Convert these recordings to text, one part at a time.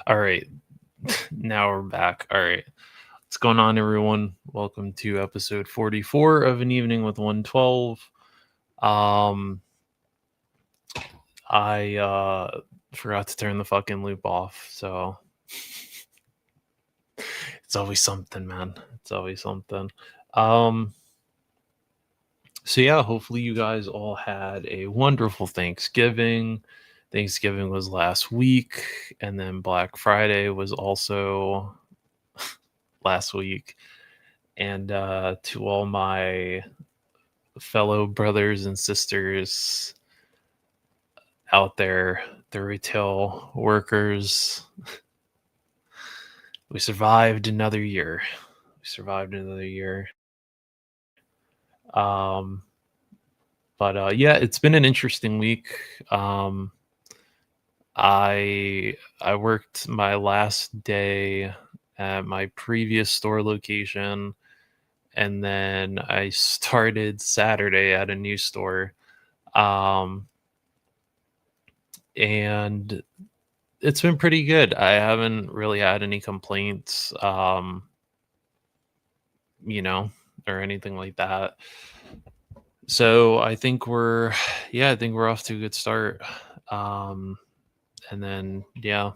All right. Now we're back. All right. What's going on, everyone? Welcome to episode 44 of An Evening with 112. Um, I forgot to turn the fucking loop off, so it's always something, man. It's always something. Um, so yeah, hopefully you guys all had a wonderful Thanksgiving. Thanksgiving was last week, and then Black Friday was also last week. And to all my fellow brothers and sisters out there, the retail workers, we survived another year. We survived another year. Um, but yeah, it's been an interesting week. Um, I worked my last day at my previous store location, and then I started Saturday at a new store. Um, and it's been pretty good. I haven't really had any complaints, you know, or anything like that. So I think yeah, I think we're off to a good start. Um, and then, yeah,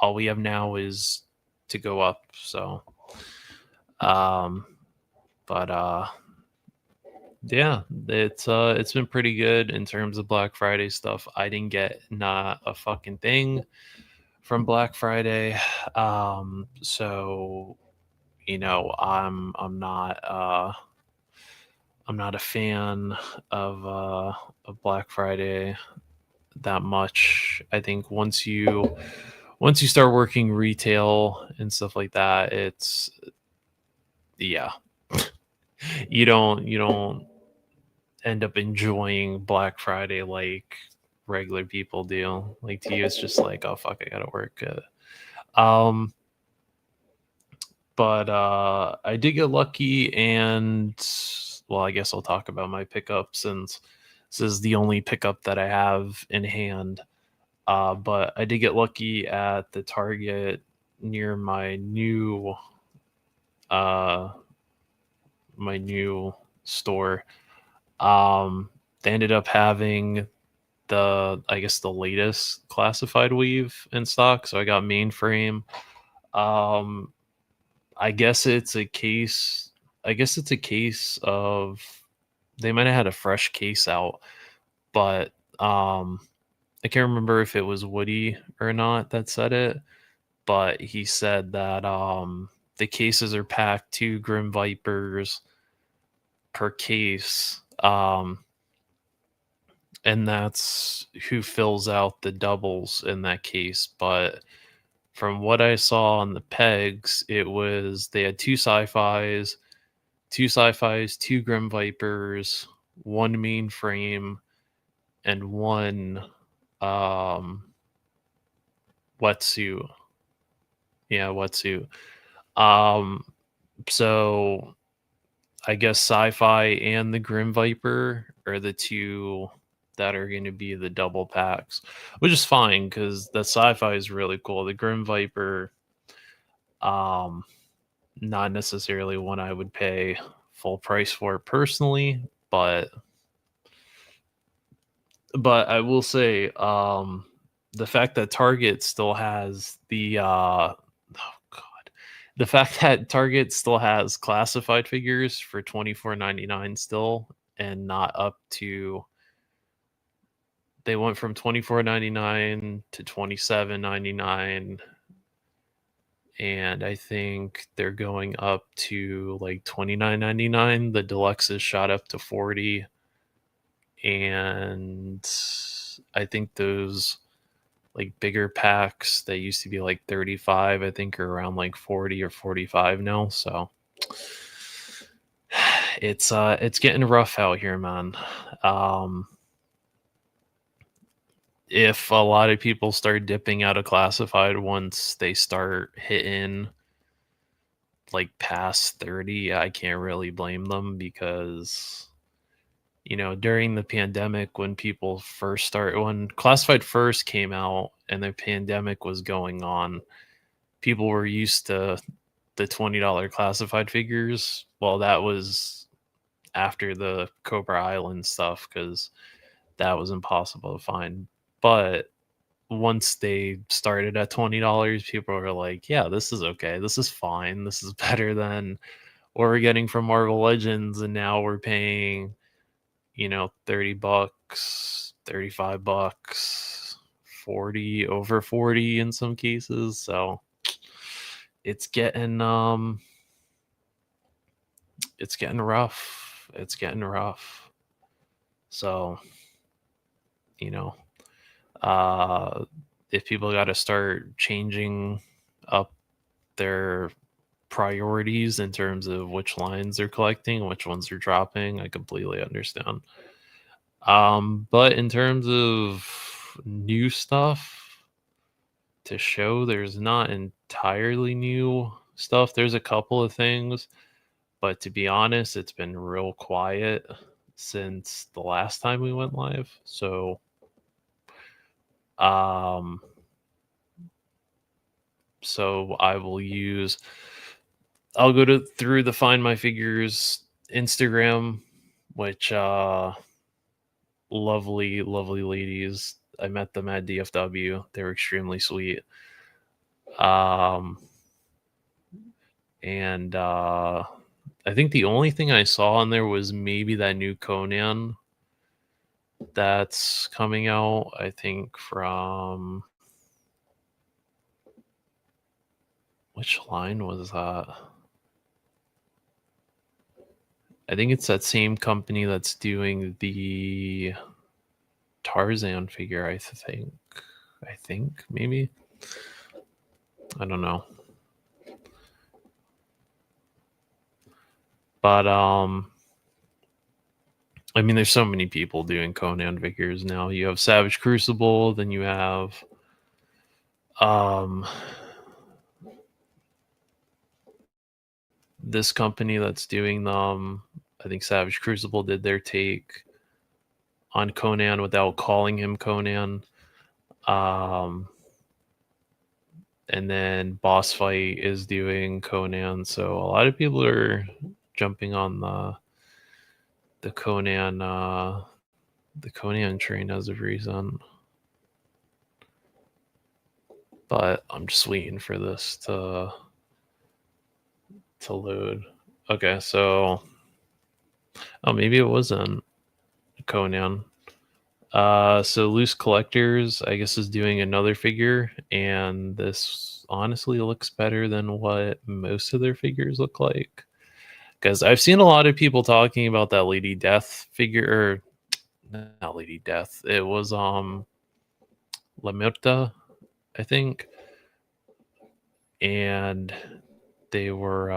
all we have now is to go up. So, um, but yeah, it's been pretty good in terms of Black Friday stuff. I didn't get not a fucking thing from Black Friday. So I'm not a fan of Black Friday that much. I think once you start working retail and stuff like that, it's yeah. You don't end up enjoying Black Friday like regular people do. Like to you it's just like, oh fuck, I gotta work. Um but I did get lucky, and well, I guess I'll talk about my pickup since this is the only pickup that I have in hand. But I did get lucky at the Target near uh my new store. Um, they ended up having I guess the latest classified weave in stock, so I got mainframe. Um, I guess it's a case. I guess it's a case of they might have had a fresh case out, but I can't remember if it was Woody or not that said it, but he said that the cases are packed 2 Grim Vipers per case, and that's who fills out the doubles in that case. But from what I saw on the pegs, it was they had two sci-fis, 2 Grim Vipers, one mainframe, and one um wetsuit. Yeah, wetsuit. Um so I guess sci-fi and the Grim Viper are the two that are going to be the double packs, which is fine because the sci-fi is really cool. The Grim Viper, um, not necessarily one I would pay full price for personally, but I will say, the fact that Target still has oh god, the fact that Target still has classified figures for 24.99 still, and not up to they went from 24.99 to 27.99, and I think they're going up to like 29.99. The deluxe is shot up to 40, and I think those like bigger packs that used to be like 35, I think are around like 40 or 45 now. So it's getting rough out here, man. Um if a lot of people start dipping out of classified once they start hitting like past 30, I can't really blame them because during the pandemic when people first started, when Classified first came out and the pandemic was going on, people were used to the $20 classified figures. Well, that was after the Cobra Island stuff because that was impossible to find. But once they started at $20, people were like, yeah, this is okay. This is fine. This is better than what we're getting from Marvel Legends. And now we're paying, 30 bucks, 35 bucks, 40, over 40 in some cases. So it's getting rough. It's getting rough. So, you know, uh if people got to start changing up their priorities in terms of which lines they're collecting, which ones they're dropping, I completely understand. But in terms of new stuff to show, there's not entirely new stuff. There's a couple of things, but to be honest, it's been real quiet since the last time we went live. So, um, I will use. I'll go through the Find My Figures Instagram, which lovely, lovely ladies. I met them at DFW. They were extremely sweet. Um, and I think the only thing I saw on there was maybe that new Conan that's coming out. I think from which line was that? I think it's that same company that's doing the Tarzan figure, I think maybe. I don't know. But I mean, there's so many people doing Conan figures now. You have Savage Crucible, then you have this company that's doing them. I think Savage Crucible did their take on Conan without calling him Conan. And then Boss Fight is doing Conan. So a lot of people are jumping on the Conan train as of recent. But I'm just waiting for this to load. Okay, so maybe it wasn't Conan. So Loose Collectors, I guess, is doing another figure, and this honestly looks better than what most of their figures look like. Because I've seen a lot of people talking about that Lady Death figure, or not Lady Death. It was La Muerta, I think. And they were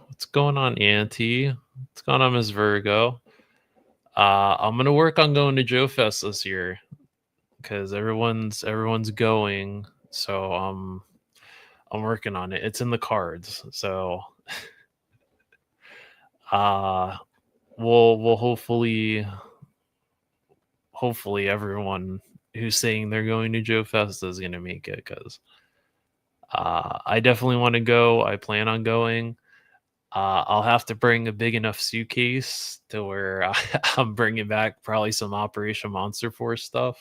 what's going on, Auntie? What's going on, Miss Virgo? I'm gonna work on going to Joe Fest this year because everyone's going. So I'm working on it. It's in the cards. So we'll hopefully everyone who's saying they're going to Joe Fest is gonna make it because I definitely want to go. I plan on going. I'll have to bring a big enough suitcase to where I'm bringing back probably some Operation Monster Force stuff.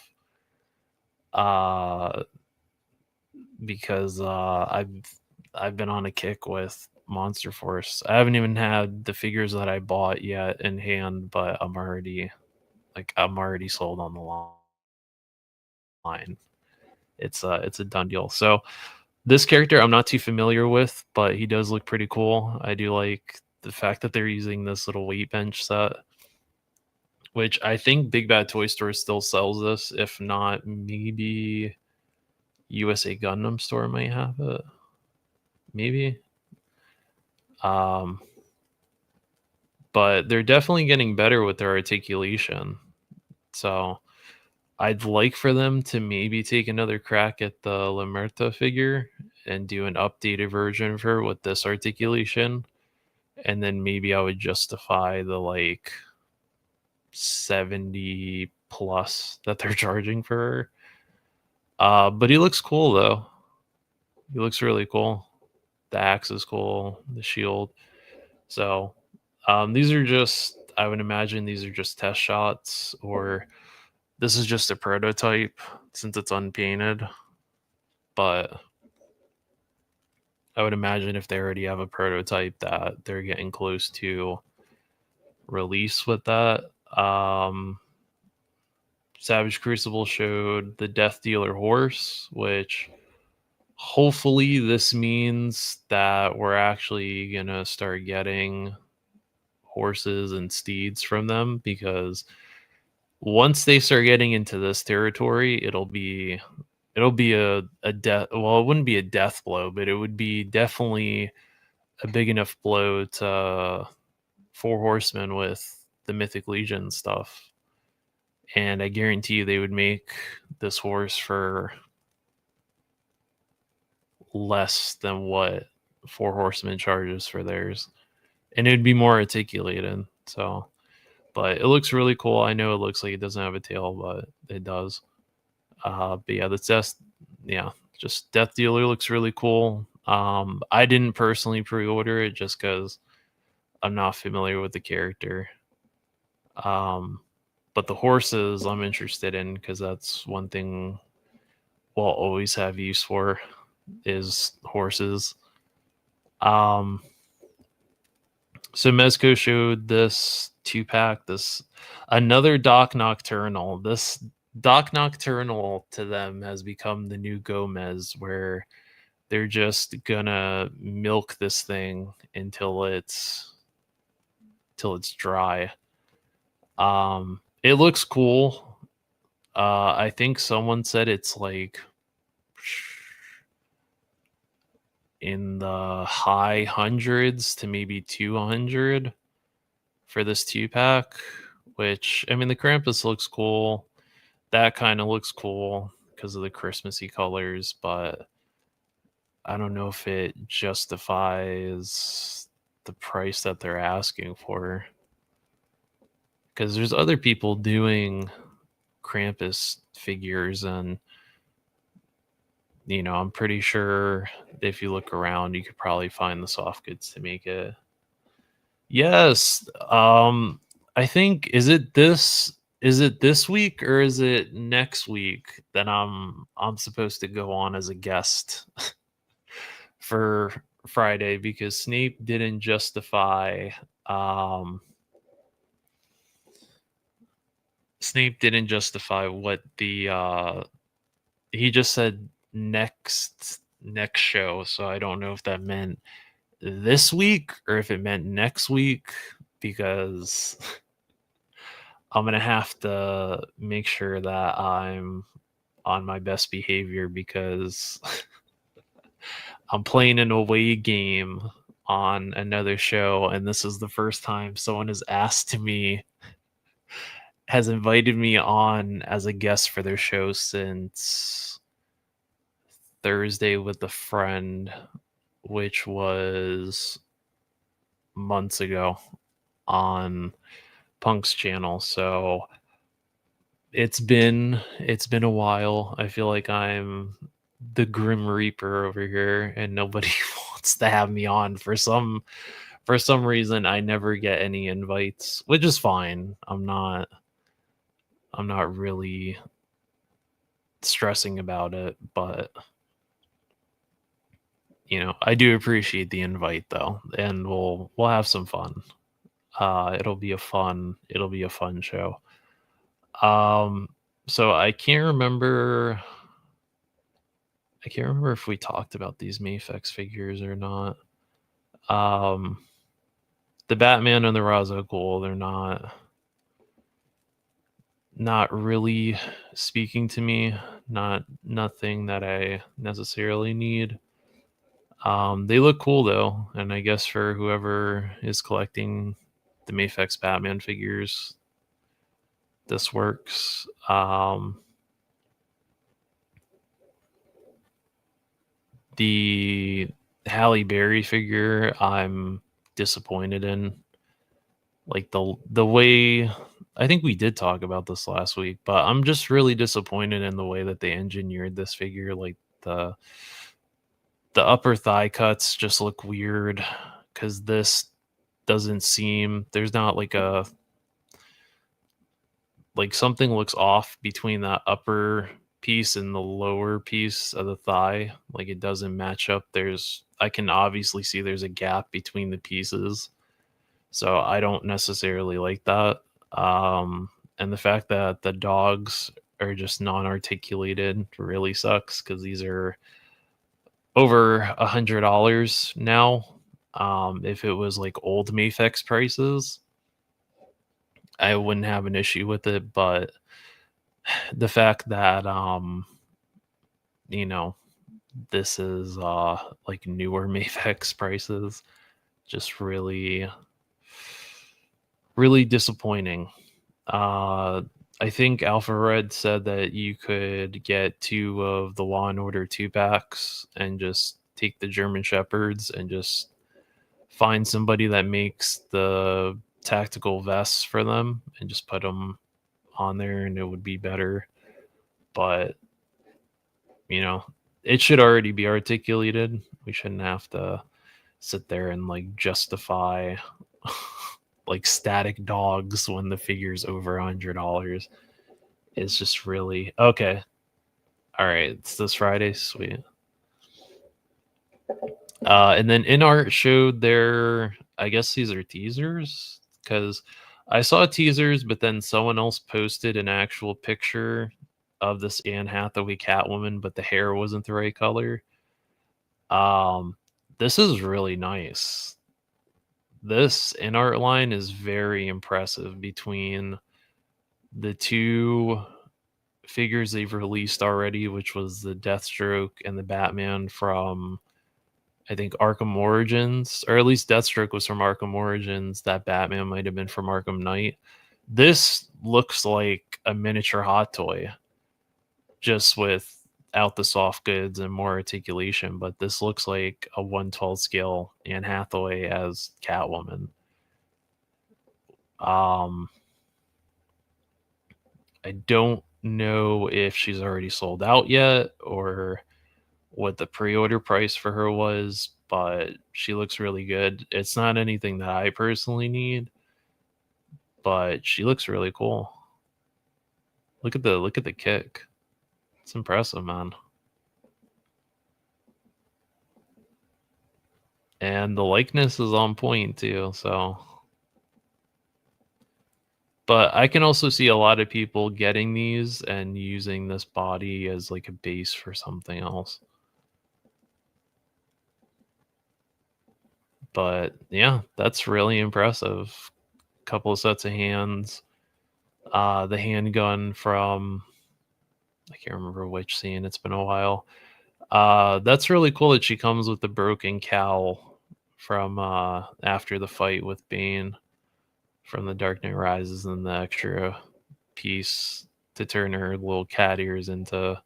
Because I've been on a kick with Monster Force. I haven't even had the figures that I bought yet in hand, but I'm already sold on the line. It's a done deal. So this character I'm not too familiar with, but he does look pretty cool. I do like the fact that they're using this little weight bench set, which I think Big Bad Toy Store still sells this. If not, maybe USA Gundam Store might have it. Maybe. But they're definitely getting better with their articulation. So I'd like for them to maybe take another crack at the Lamerta figure and do an updated version of her with this articulation. And then maybe I would justify the 70 plus that they're charging for her. But he looks cool though. He looks really cool. The axe is cool, the shield. So these are just, I would imagine these are just test shots, or this is just a prototype since it's unpainted. But I would imagine if they already have a prototype that they're getting close to release with that. Savage Crucible showed the Death Dealer horse, which hopefully this means that we're actually gonna start getting horses and steeds from them, because once they start getting into this territory, it'll be a death, well, it wouldn't be a death blow, but it would be definitely a big enough blow to Four Horsemen with the Mythic Legion stuff. And I guarantee you they would make this horse for less than what Four Horsemen charges for theirs. And it'd be more articulated. So, but it looks really cool. I know it looks like it doesn't have a tail, but it does. But yeah, just Death Dealer looks really cool. I didn't personally pre-order it just because I'm not familiar with the character. But the horses I'm interested in, because that's one thing we'll always have use for, is horses. So Mezco showed this 2-pack, this another Doc Nocturnal. This Doc Nocturnal to them has become the new Gomez, where they're just gonna milk this thing until it's dry. It looks cool. I think someone said it's like in the high hundreds to maybe 200 for this 2-pack, which, I mean, the Krampus looks cool. That kind of looks cool because of the Christmassy colors, but I don't know if it justifies the price that they're asking for. Because there's other people doing Krampus figures, and I'm pretty sure if you look around, you could probably find the soft goods to make it. Yes. I think, is it this week or is it next week that I'm supposed to go on as a guest for Friday, because Snape didn't justify what the he just said next show, so I don't know if that meant this week or if it meant next week, because I'm gonna have to make sure that I'm on my best behavior, because I'm playing an away game on another show, and this is the first time someone has invited me on as a guest for their show since Thursday with a friend, which was months ago on Punk's channel. So it's been a while. I feel like I'm the Grim Reaper over here, and nobody wants to have me on for some reason. I never get any invites, which is fine. I'm not really stressing about it, but I do appreciate the invite though, and we'll have some fun. It'll be a fun show. So I can't remember if we talked about these Mafex figures or not. The Batman and the Ra's al Ghul, they're not really speaking to me. Nothing that I necessarily need. They look cool though, and I guess for whoever is collecting the Mafex Batman figures, this works. The Halle Berry figure, I'm disappointed in. Like the way I think we did talk about this last week, but I'm just really disappointed in the way that they engineered this figure. Like the upper thigh cuts just look weird because this doesn't seem there's not like a like something looks off between that upper piece and the lower piece of the thigh. Like it doesn't match up. I can obviously see there's a gap between the pieces. So I don't necessarily like that. And the fact that the dogs are just non-articulated really sucks because these are over $100 now. If it was like old Mafex prices, I wouldn't have an issue with it, but the fact that you know, this is like newer Mafex prices just really disappointing. Uh I think Alpha Red said that you could get 2 of the Law and Order 2 packs and just take the German Shepherds and just find somebody that makes the tactical vests for them and just put them on there and it would be better. But, you know, it should already be articulated. We shouldn't have to sit there and like justify like static dogs when the figure's over $100. It's just really okay. All right, it's this Friday, sweet. And then InArt showed their, I guess these are teasers because I saw teasers, but then someone else posted an actual picture of this Anne Hathaway Catwoman, but the hair wasn't the right color. This is really nice. This InArt line is very impressive between the two figures they've released already, which was the Deathstroke and the Batman from I think Arkham Origins, or at least Deathstroke was from Arkham Origins. That Batman might have been from Arkham Knight. This looks like a miniature Hot Toy, just without the soft goods and more articulation. But this looks like a 1/12 scale Anne Hathaway as Catwoman. I don't know if she's already sold out yet or what the pre-order price for her was, but she looks really good. It's not anything that I personally need, but she looks really cool. Look at the kick. It's impressive, man. And the likeness is on point too, so but I can also see a lot of people getting these and using this body as like a base for something else. But yeah, that's really impressive. Couple of sets of hands. The handgun from I can't remember which scene. It's been a while. That's really cool that she comes with the broken cowl from after the fight with Bane from The Dark Knight Rises, and the extra piece to turn her little cat ears into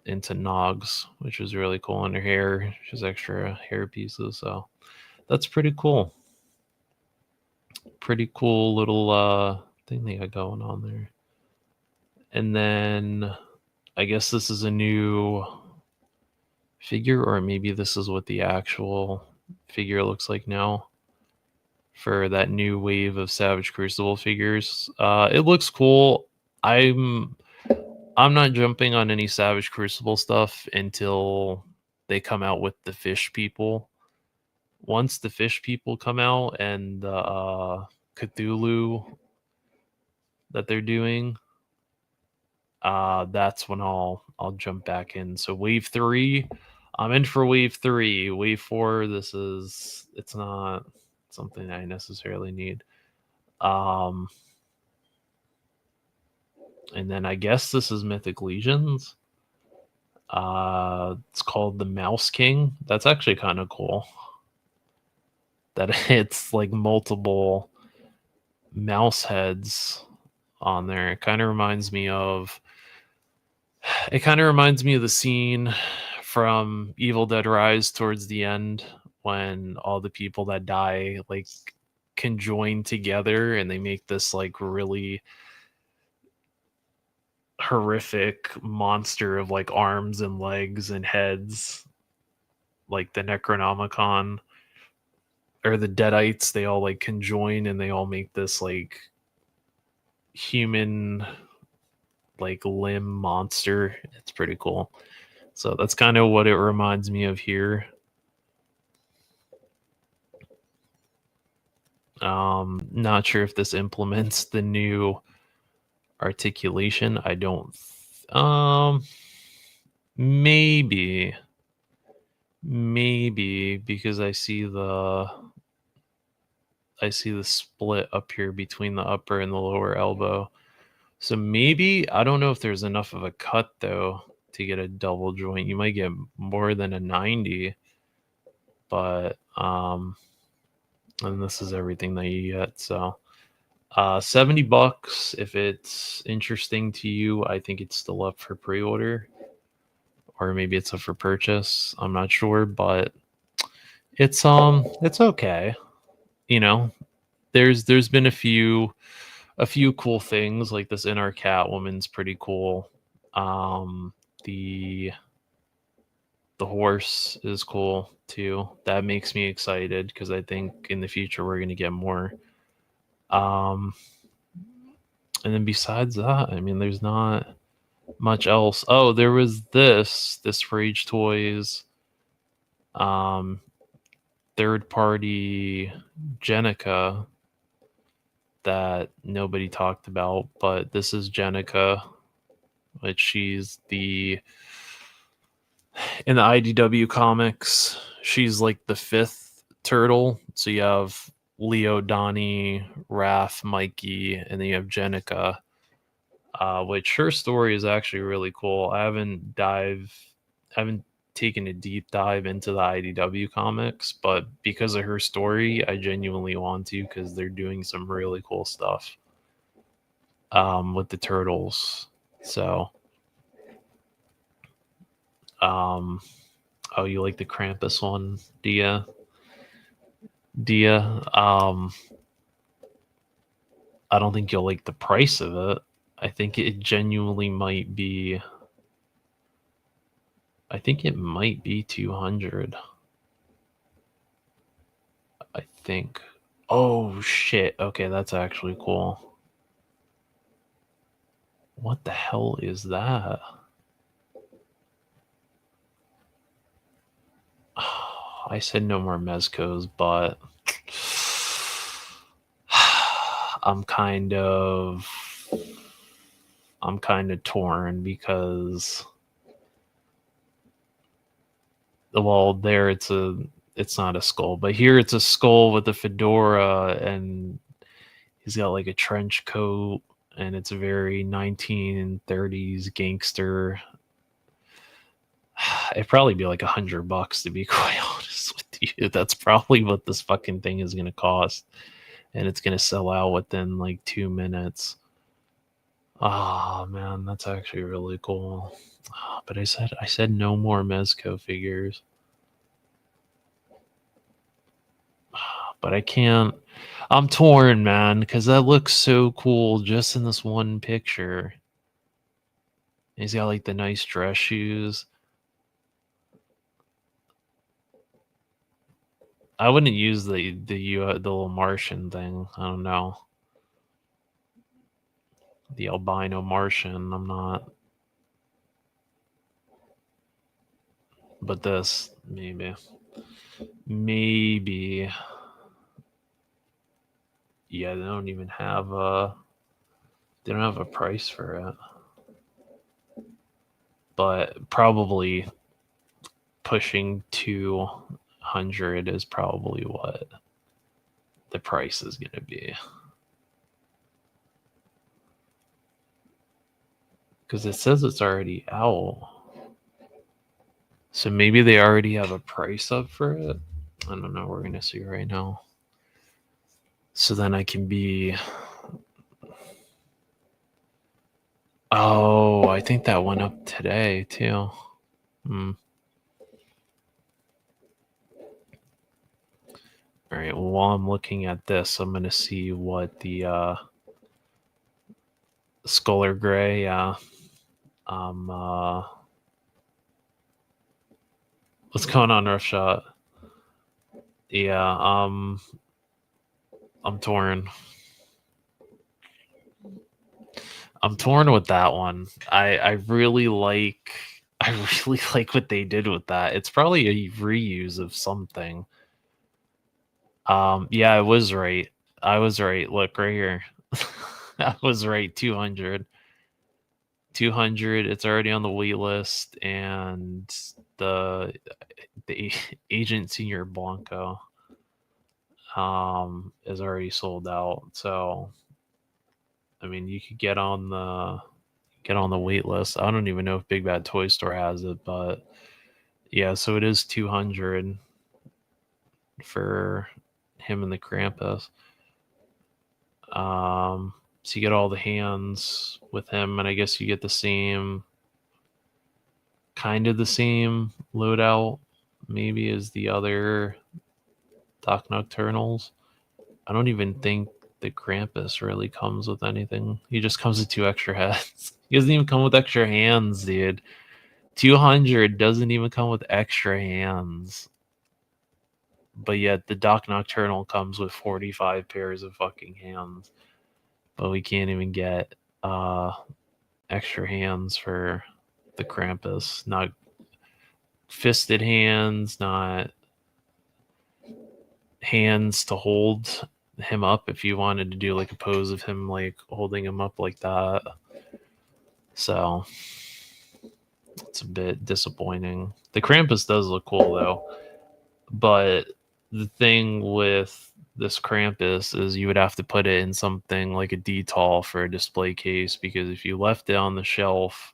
Nogs, which was really cool. And her hair, she has extra hair pieces, so that's pretty cool. Pretty cool little thing they got going on there. And then I guess this is a new figure, or maybe this is what the actual figure looks like now for that new wave of Savage Crucible figures. It looks cool. I'm not jumping on any Savage Crucible stuff until they come out with the fish people. Once the fish people come out and the Cthulhu that they're doing, that's when I'll jump back in. So wave 3, I'm in for wave 3. Wave 4, it's not something I necessarily need. And then I guess this is Mythic Legions. It's called the Mouse King. That's actually kind of cool. That it's like multiple mouse heads on there. It kind of reminds me of the scene from Evil Dead Rise towards the end when all the people that die like conjoin together and they make this like really horrific monster of like arms and legs and heads, like the Necronomicon or the Deadites. They all like conjoin and they all make this like human like limb monster. It's pretty cool. So that's kind of what it reminds me of here. Not sure if this implements the new articulation. I don't maybe because I see the split up here between the upper and the lower elbow. So maybe, I don't know if there's enough of a cut though to get a double joint. You might get more than a 90, but and this is everything that you get. So $70 if it's interesting to you. I think it's still up for pre-order, or maybe it's up for purchase. I'm not sure, but it's okay. You know, there's been a few cool things, like this inner Catwoman's pretty cool. The horse is cool too. That makes me excited because I think in the future we're gonna get more. And then besides that, I mean, there's not much else. Oh, there was this Rage Toys third party Jenica that nobody talked about, but this is Jenica, which she's in the IDW comics, she's like the 5th turtle. So you have Leo, Donnie, Raph, Mikey, and then you have Jenica, which her story is actually really cool. I haven't taken a deep dive into the IDW comics, but because of her story, I genuinely want to, because they're doing some really cool stuff with the turtles. So oh, you like the Krampus one, Dia? I don't think you'll like the price of it. I think it genuinely might be, I think it might be 200. I think. Oh shit. Okay, that's actually cool. What the hell is that? I said no more Mezcos, but I'm kind of torn because, well, there it's not a skull, but here it's a skull with a fedora and he's got like a trench coat and it's a very 1930s gangster. It'd probably be like $100 to be quite honest with you. That's probably what this fucking thing is gonna cost, and it's gonna sell out within like 2 minutes. Oh man, that's actually really cool. But I said no more Mezco figures. But I can't. I'm torn, man, because that looks so cool just in this one picture. He's got like the nice dress shoes. I wouldn't use the little Martian thing. I don't know. The albino Martian. I'm not. But this, maybe. Yeah, they don't even have a. They don't have a price for it. But probably pushing 200 is probably what the price is going to be. Because it says it's already out. So maybe they already have a price up for it. I don't know. We're going to see right now. So then I can be. Oh, I think that went up today too. All right, well, while I'm looking at this, I'm going to see what the Sculler Gray, what's going on, Rough Shot? Yeah, I'm torn. I'm torn with that one. I really like I really like what they did with that. It's probably a reuse of something. Yeah, I was right. I was right. Look right here. I was right. 200. 200. It's already on the wait list, and the the Agent Senior Blanco is already sold out. So I mean, you could get on the wait list. I don't even know if Big Bad Toy Store has it, but yeah, so it is 200 for him and the Krampus. So you get all the hands with him, and I guess you get the same, kind of the same loadout, maybe as the other Doc Nocturnals. I don't even think the Krampus really comes with anything. He just comes with 2 extra heads. He doesn't even come with extra hands, dude. 200 doesn't even come with extra hands. But yet the Doc Nocturnal comes with 45 pairs of fucking hands. But we can't even get extra hands for the Krampus. Not fisted hands, not hands to hold him up if you wanted to do like a pose of him like holding him up like that. So it's a bit disappointing. The Krampus does look cool though. But the thing with this Krampus is you would have to put it in something like a DTOL for a display case, because if you left it on the shelf,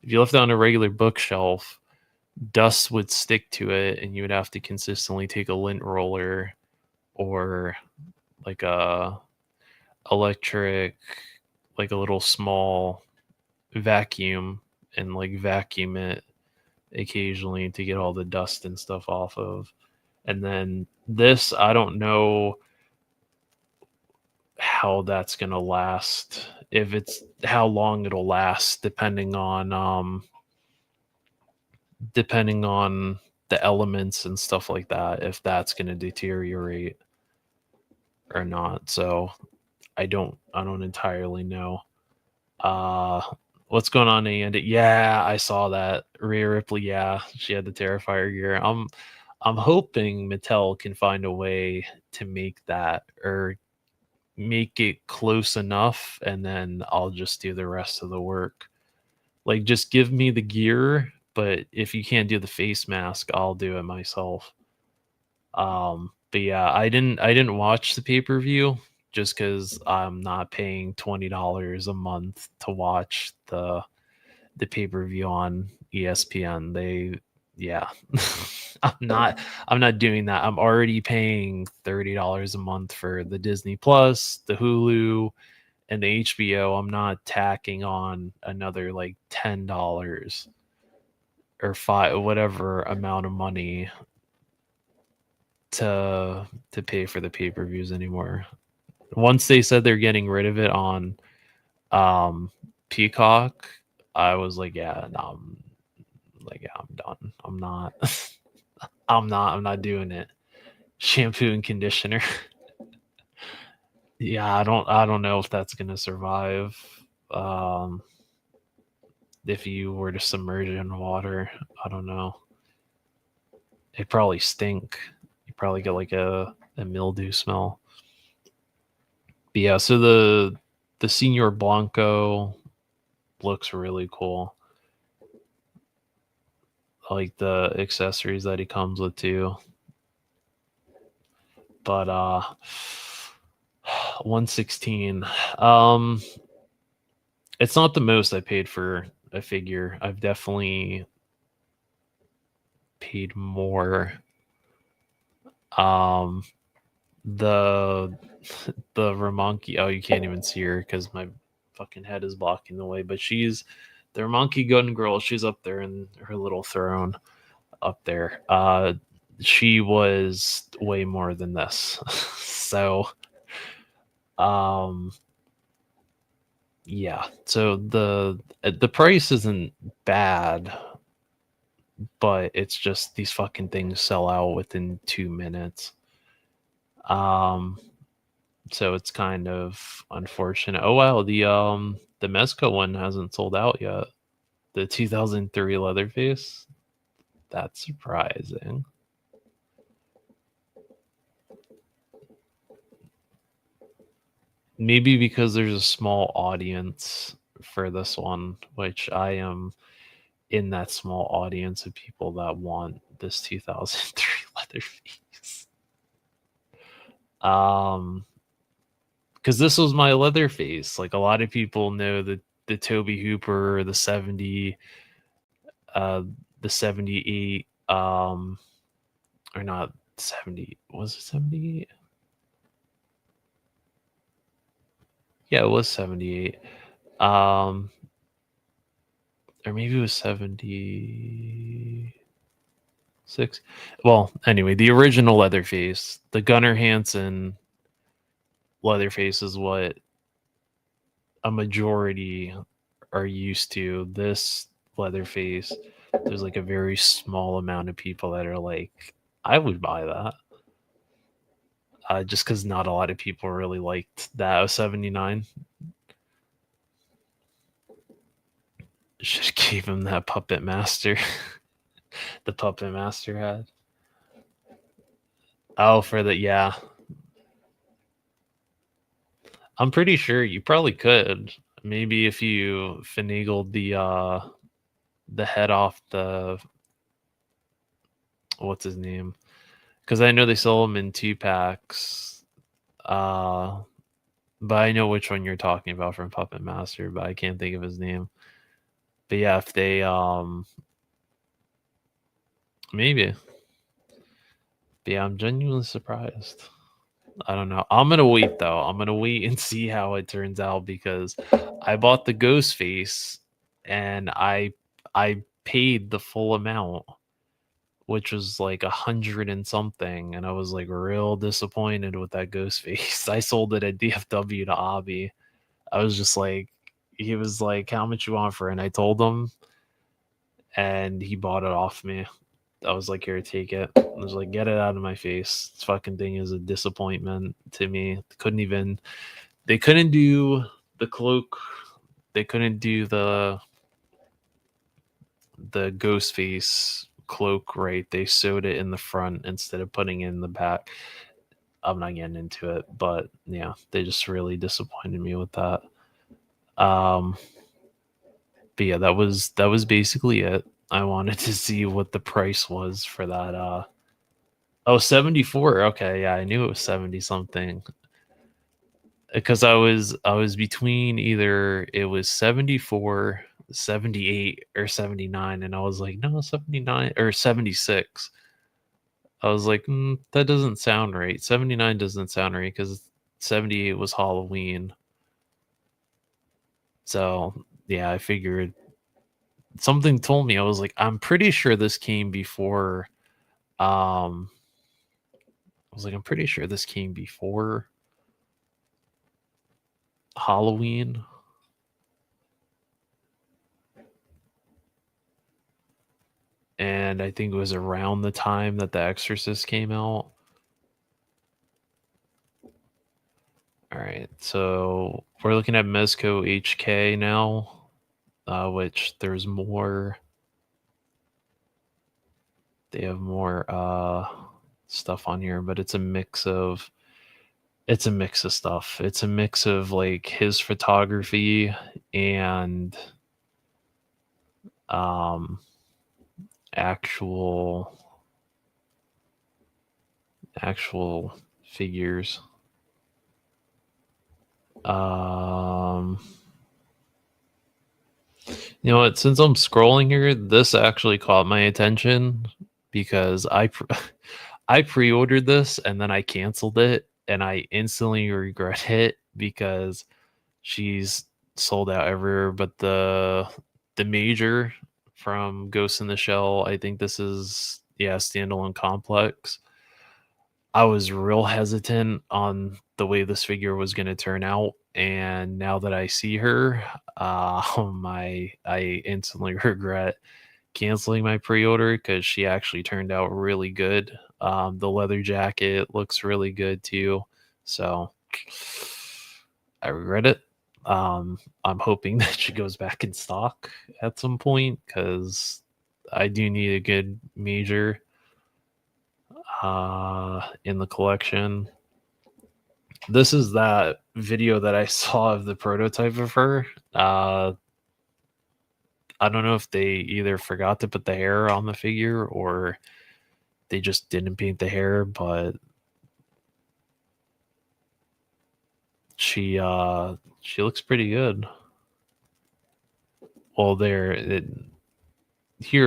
if you left it on a regular bookshelf, dust would stick to it and you would have to consistently take a lint roller or like a electric, like a little small vacuum, and like vacuum it occasionally to get all the dust and stuff off of. And then this, I don't know how that's gonna last. If it's how long it'll last, depending on the elements and stuff like that, if that's gonna deteriorate or not. So I don't entirely know. Uh what's going on, Andy? Yeah, I saw that. Rhea Ripley, yeah, she had the Terrifier gear. I'm hoping Mattel can find a way to make that, or make it close enough, and then I'll just do the rest of the work. Like, just give me the gear, but if you can't do the face mask, I'll do it myself. But yeah, I didn't watch the pay-per-view just because I'm not paying $20 a month to watch the pay-per-view on ESPN. Yeah. I'm not doing that. I'm already paying $30 a month for the Disney Plus, the Hulu, and the HBO. I'm not tacking on another like $10 or five, whatever amount of money to pay for the pay-per-views anymore. Once they said they're getting rid of it on Peacock, I was like, yeah, no, I'm done. I'm not I'm not doing it. Shampoo and conditioner. Yeah, I don't know if that's gonna survive. Um, if you were to submerge it in water, I don't know. It probably stink. You probably get like a mildew smell. But yeah, so the Senior Blanco looks really cool. I like the accessories that he comes with too. But 116. It's not the most I paid for a figure. I've definitely paid more. Um, the the Ramonki. Oh, you can't even see her because my fucking head is blocking the way. But she's the Ramonki Gun Girl. She's up there in her little throne up there. she was way more than this. So yeah, so the price isn't bad, but it's just these fucking things sell out within 2 minutes. So it's kind of unfortunate. Oh wow, the Mezco one hasn't sold out yet. The 2003 Leatherface. That's surprising. Maybe because there's a small audience for this one, which I am in that small audience of people that want this 2003 Leatherface. Because this was my Leatherface. Like a lot of people know the Toby Hooper, uh, the 78, or not 70. Was it 78? Yeah, it was 78. Or maybe it was 76. Well, anyway, the original Leatherface, the Gunnar Hansen Leatherface is what a majority are used to. This Leatherface, there's like a very small amount of people that are like, I would buy that. Just because not a lot of people really liked that 79. Should have gave him that Puppet Master. The Puppet Master had. Oh, for the, yeah. I'm pretty sure you probably could. Maybe if you finagled the head off the, what's his name? Because I know they sell them in 2 packs. But I know which one you're talking about from Puppet Master, but I can't think of his name. But yeah, if they maybe. But yeah, I'm genuinely surprised. I don't know. I'm gonna wait though. I'm gonna wait and see how it turns out because I bought the Ghost Face and I paid the full amount, which was like 100 and something, and I was like real disappointed with that Ghost Face. I sold it at DFW to Abby. I was just like, he was like, "How much you want for it?" And I told him, and he bought it off me. I was like, "Here, take it." I was like, "Get it out of my face. This fucking thing is a disappointment to me." They couldn't do the cloak. They couldn't do the ghost face cloak right. They sewed it in the front instead of putting it in the back. I'm not getting into it, but yeah, they just really disappointed me with that. But yeah, that was basically it. I wanted to see what the price was for that. Oh, 74. Okay, yeah, I knew it was 70 something. Because I was between either it was 74, 78, or 79, and I was like, no, 79 or 76. I was like, that doesn't sound right. 79 doesn't sound right because 78 was Halloween. So yeah, I figured something told me, I was like, I'm pretty sure this came before. I was like, I'm pretty sure this came before Halloween. And I think it was around the time that The Exorcist came out. All right, so we're looking at Mezco HK now, which there's more. They have more stuff on here, but it's a mix of stuff. It's a mix of like his photography and um actual figures. You know what? Since I'm scrolling here, this actually caught my attention because I pre-ordered this and then I canceled it, and I instantly regret it because she's sold out everywhere. But the major from Ghost in the Shell, I think this is, standalone complex. I was real hesitant on the way this figure was going to turn out, and now that I see her, I instantly regret canceling my pre-order because she actually turned out really good. The leather jacket looks really good too, so I regret it. I'm hoping that she goes back in stock at some point because I do need a good major in the collection. This is that video that I saw of the prototype of her. I don't know if they either forgot to put the hair on the figure or they just didn't paint the hair, but she looks pretty good. Well, here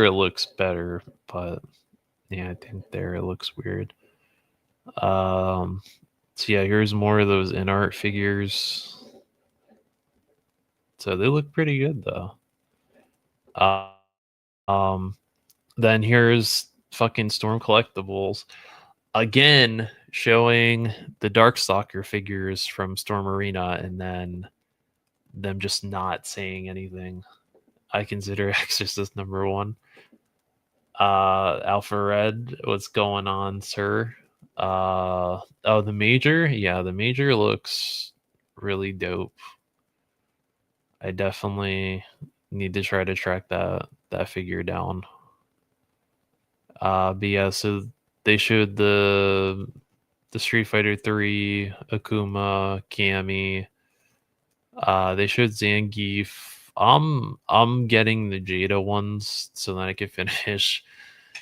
it looks better, but yeah, I think there it looks weird. So yeah, here's more of those in art figures. So they look pretty good though. Um, then here's fucking Storm Collectibles again, showing the Darkstalker figures from Storm Arena, and then them just not saying anything. I consider Exorcist number one. Alpha Red, what's going on, sir? Oh, the major, yeah, the major looks really dope. I definitely need to try to track that figure down. But yeah, so they showed the Street Fighter 3, Akuma, Cammy. They showed Zangief. I'm getting the Jada ones so that I can finish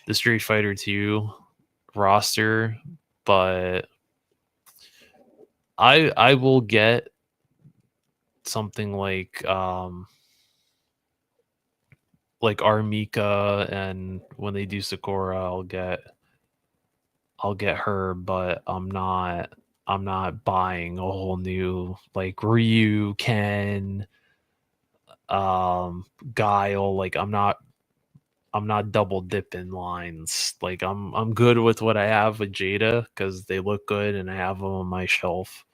the Street Fighter 2 roster, but I will get something like Armika, and when they do Sakura, I'll get her, but I'm not buying a whole new like Ryu, Ken, Guile. Like I'm not double dipping lines. Like I'm good with what I have with Jada because they look good and I have them on my shelf.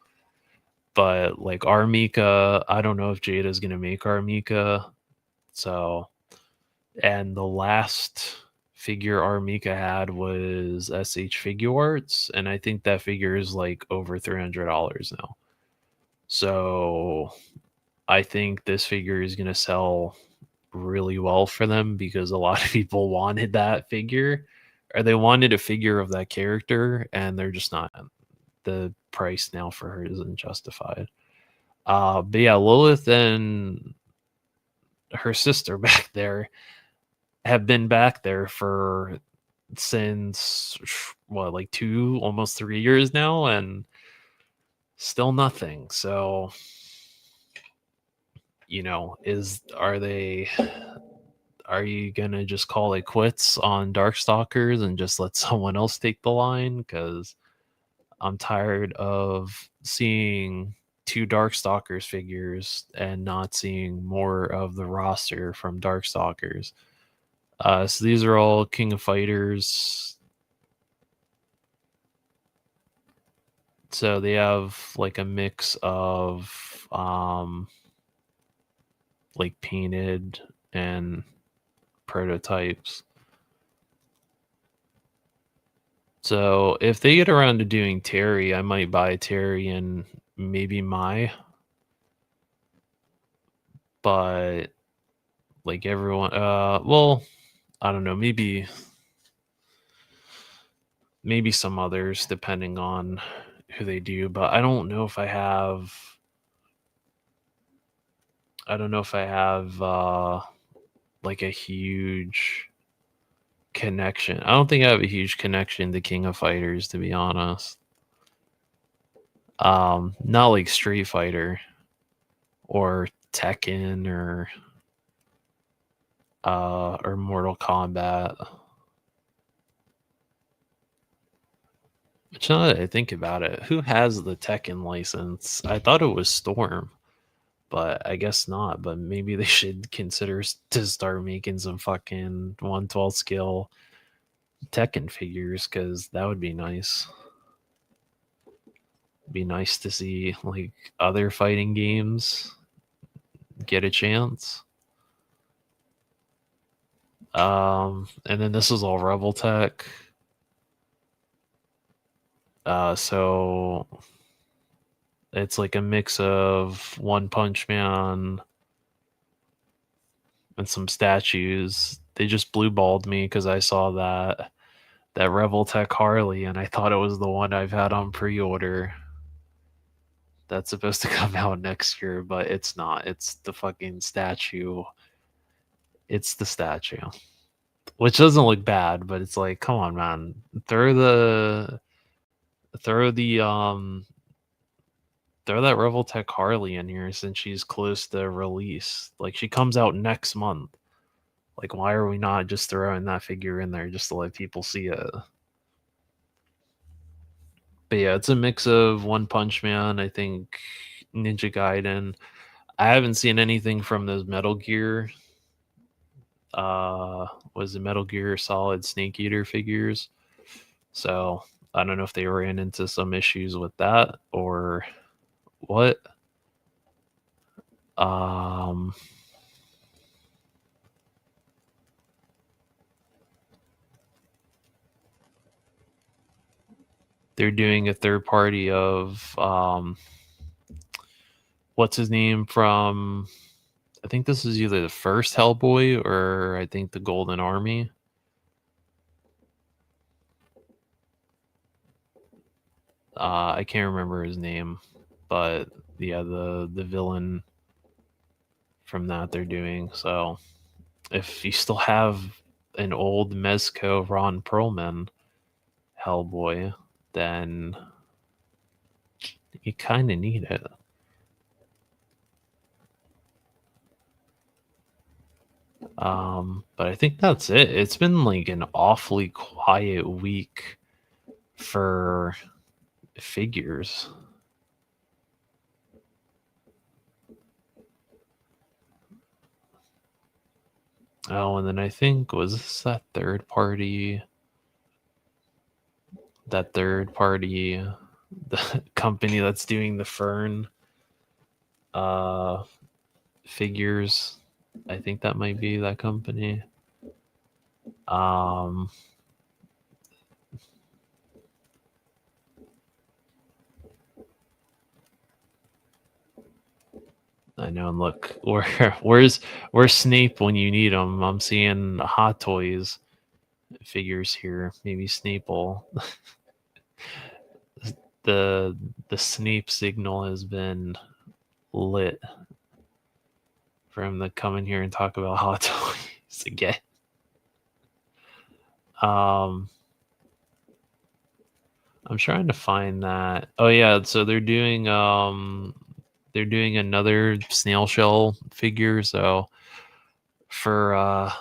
But like Armika, I don't know if Jada's gonna make Armika. So, and the last figure Armika had was SH Figure Arts, and I think that figure is like over $300 now. So I think this figure is gonna sell really well for them because a lot of people wanted that figure, or they wanted a figure of that character, and they're just not. The price now for her isn't justified. But yeah, Lilith and her sister back there have been back there for since what, like 2 almost 3 years now, and still nothing. So are you gonna just call it quits on Darkstalkers and just let someone else take the line? Because I'm tired of seeing two Darkstalkers figures and not seeing more of the roster from Darkstalkers. So these are all King of Fighters. So they have like a mix of like painted and prototypes. So if they get around to doing Terry, I might buy Terry and maybe Mai. But like everyone, well, I don't know, maybe some others depending on who they do. But I don't know if I have. Like a huge connection. I don't think I have a huge connection to King of Fighters, to be honest. Not like Street Fighter or Tekken or Mortal Kombat. But now that I think about it, who has the Tekken license? I thought it was Storm, but I guess not. But maybe they should consider to start making some fucking 112 skill Tekken figures, because that would be nice. Be nice to see like other fighting games get a chance. And then this is all Rebel Tech. So it's like a mix of One Punch Man and some statues. They just blue balled me because I saw that Rebel Tech Harley, and I thought it was the one I've had on pre-order. That's supposed to come out next year, but it's not. It's the fucking statue. It's the statue, which doesn't look bad, but it's like, come on, man, throw the throw the throw that Rebel Tech Harley in here since she's close to release. Like she comes out next month. Like why are we not just throwing that figure in there just to let people see it? But yeah, it's a mix of One Punch Man, I think Ninja Gaiden. I haven't seen anything from those Metal Gear. Was the Metal Gear Solid Snake Eater figures? So I don't know if they ran into some issues with that or what. Um, they're doing a third party of what's his name from, I think this is either the first Hellboy or I think the Golden Army. I can't remember his name, but yeah, the villain from that they're doing. So if you still have an old Mezco Ron Perlman Hellboy, then you kind of need it. But I think that's it. It's been like an awfully quiet week for figures. Oh, and then I think was this that third party, the company that's doing the Fern figures. I think that might be that company. I know, and look, where's Snape when you need him? I'm seeing Hot Toys figures here. Maybe Snape'll. the Snape signal has been lit for him to come in here and talk about Hot Toys again. I'm trying to find that. Oh yeah, so they're doing another snail shell figure. So for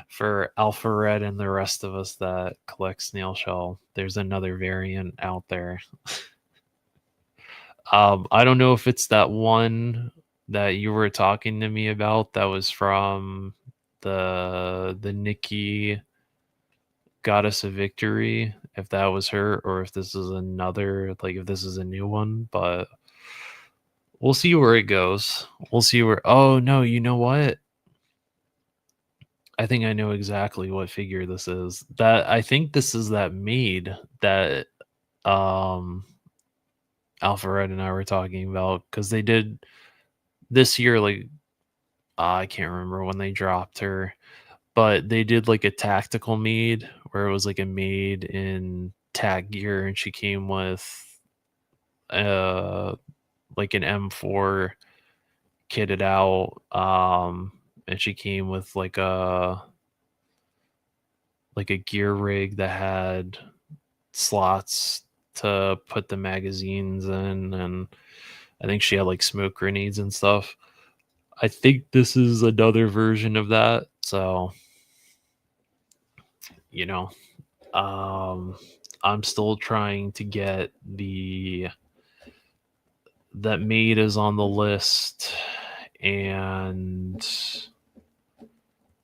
for Alpha Red and the rest of us that collect snail shell, there's another variant out there. I don't know if it's that one that you were talking to me about that was from the Nikki Goddess of Victory, if that was her, or if this is another, like if this is a new one, but we'll see where it goes. We'll see where, oh no, you know what? I think I know exactly what figure this is. That I think this is that maid that um Alpha Red and I were talking about, because they did this year, like I can't remember when they dropped her, but they did like a tactical maid where it was like a maid in tag gear and she came with uh like an M4 kitted out, and she came with like a gear rig that had slots to put the magazines in, and I think she had like smoke grenades and stuff. I think this is another version of that. So, you know, I'm still trying to get that maid is on the list, and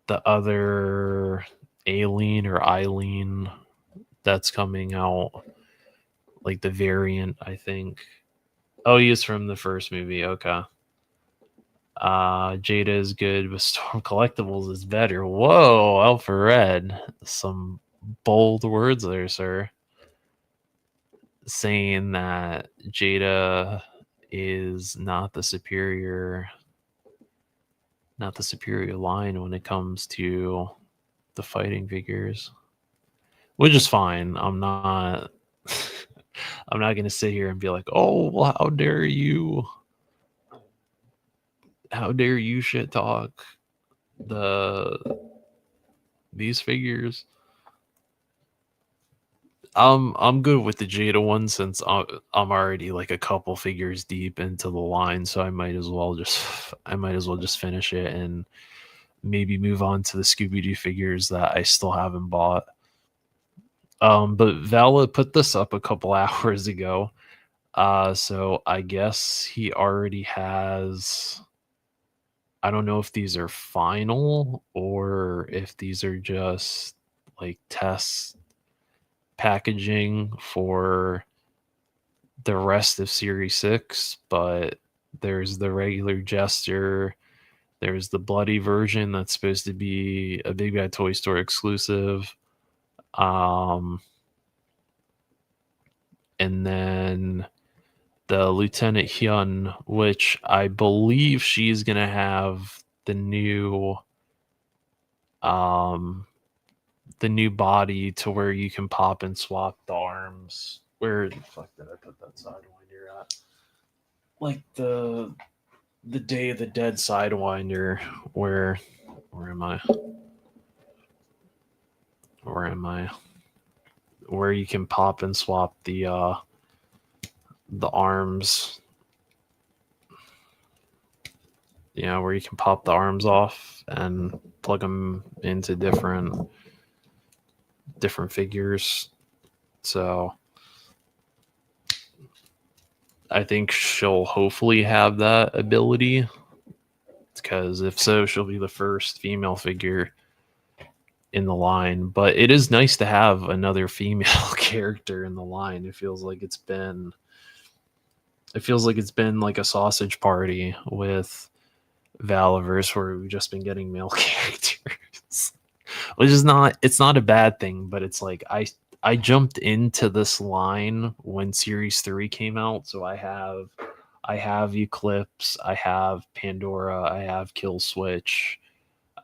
the other Aileen or Eileen that's coming out, like the variant, I think. Oh, he is from the first movie. Okay. Jada is good, but Storm Collectibles is better. Whoa, Alpha Red. Some bold words there, sir. Saying that Jada is not the superior line when it comes to the fighting figures. Which is fine. I'm not I'm not gonna sit here and be like, oh well, how dare you shit talk the these figures. I'm good with the Jada one since I'm already like a couple figures deep into the line, so I might as well just finish it and maybe move on to the Scooby Doo figures that I still haven't bought. But Vala put this up a couple hours ago, so I guess he already has. I don't know if these are final or if these are just like test packaging for the rest of Series 6, but there's the regular Jester, there's the bloody version that's supposed to be a Big Bad Toy Store exclusive. And then the Lieutenant Hyun, which I believe she's gonna have the new body to where you can pop and swap the arms. Where the fuck did I put that Sidewinder at? Like the Day of the Dead Sidewinder. Where am I? Where you can pop and swap the arms. Yeah, where you can pop the arms off and plug them into different figures. So I think she'll hopefully have that ability, because if so, she'll be the first female figure in the line. But it is nice to have another female character in the line. It feels like it's been like a sausage party with Valaverse, where we've just been getting male characters, which is not a bad thing. But it's like I jumped into this line when Series 3 came out, so I have Eclipse, I have Pandora, I have Kill Switch,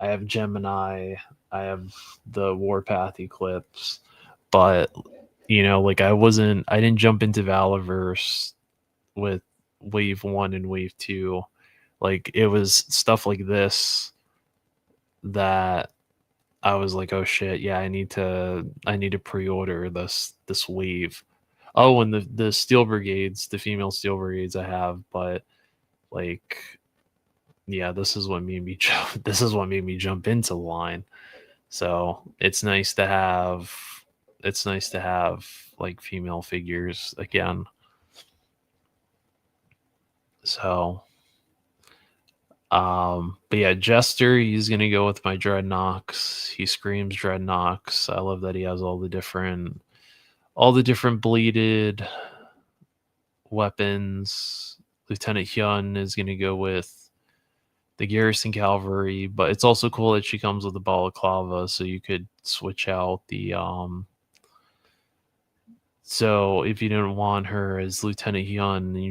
I have Gemini, I have the Warpath Eclipse. But like I didn't jump into Valaverse with Wave 1 and Wave 2. Like it was stuff like this that I was like, oh shit, yeah, I need to pre-order this wave. Oh, and the Steel Brigades, the female Steel Brigades I have, but like yeah, this is what made me jump into the line. So it's nice to have like female figures again. So but yeah, Jester, he's gonna go with my Dreadnoks. He screams Dreadnoks. I love that he has all the different bleeded weapons. Lieutenant Hyun is gonna go with the Garrison Cavalry, but it's also cool that she comes with the balaclava, so you could switch out the so if you didn't want her as Lieutenant Hyun and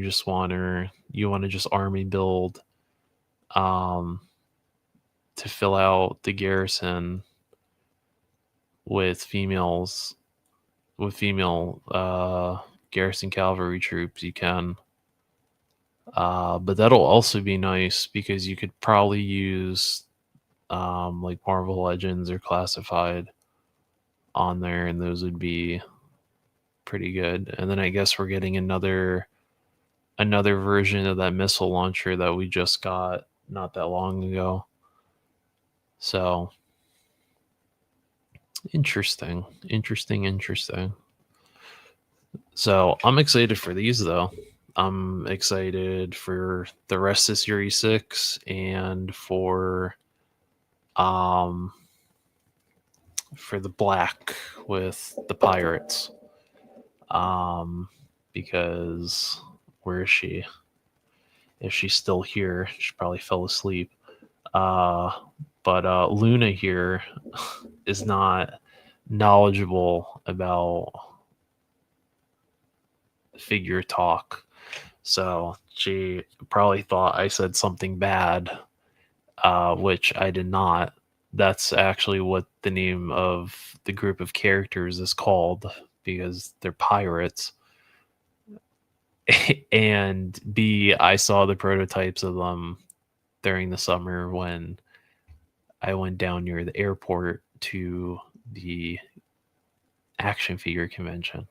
you want to just army build to fill out the garrison with female garrison cavalry troops, you can. But that'll also be nice because you could probably use like Marvel Legends or Classified on there, and those would be pretty good. And then I guess we're getting another version of that missile launcher that we just got not that long ago. So interesting. So I'm excited for these though. I'm excited for the rest of Series 6 and for for the black with the pirates. Because where is she? If she's still here, she probably fell asleep. Uh, but Luna here is not knowledgeable about figure talk, so she probably thought I said something bad, which I did not. That's actually what the name of the group of characters is called because they're pirates. And B, I saw the prototypes of them during the summer when I went down near the airport to the action figure convention.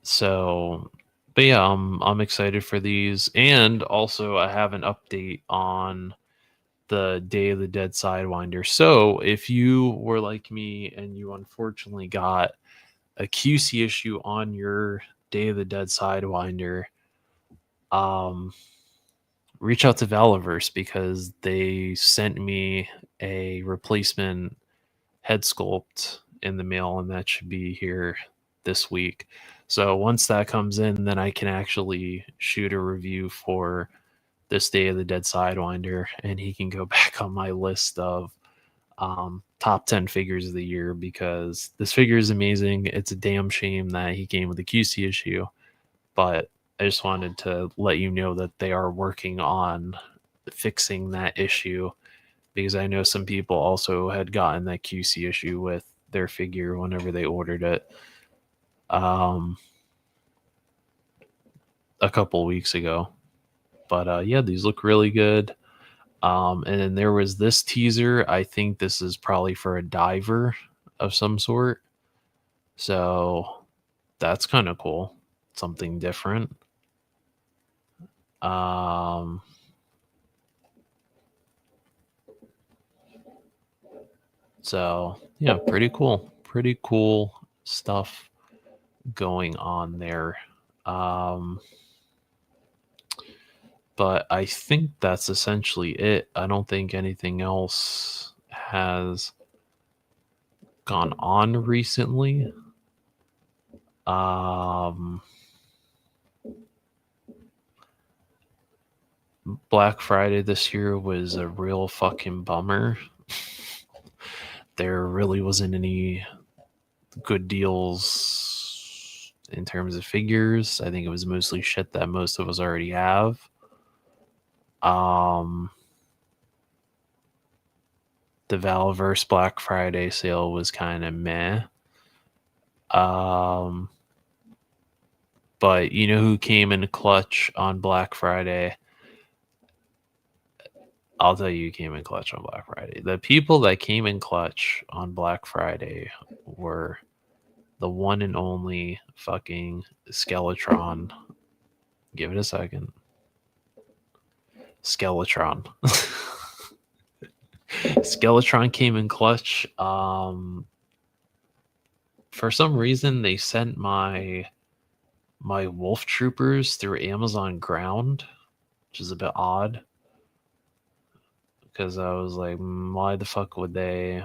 So, but yeah, I'm excited for these, and also I have an update on the Day of the Dead Sidewinder. So, if you were like me and you unfortunately got a QC issue on your Day of the Dead Sidewinder, um, reach out to Valaverse because they sent me a replacement head sculpt in the mail, and that should be here this week. So once that comes in, then I can actually shoot a review for this Day of the Dead Sidewinder, and he can go back on my list of top 10 figures of the year because this figure is amazing. It's a damn shame that he came with a QC issue, but I just wanted to let you know that they are working on fixing that issue because I know some people also had gotten that QC issue with their figure whenever they ordered it a couple weeks ago. But yeah, these look really good. And then there was this teaser. I think this is probably for a diver of some sort. So that's kind of cool. Something different. So yeah, pretty cool. Pretty cool stuff going on there. But I think that's essentially it. I don't think anything else has gone on recently. Black Friday this year was a real fucking bummer. There really wasn't any good deals in terms of figures. I think it was mostly shit that most of us already have. The Valverse Black Friday sale was kind of meh. But you know who came in clutch on Black Friday? I'll tell you who came in clutch on Black Friday. The people that came in clutch on Black Friday were the one and only fucking Skeletron. Give it a second. Skeletron. Skeletron came in clutch. For some reason, they sent my Wolf Troopers through Amazon Ground, which is a bit odd. Because I was like, why the fuck would they?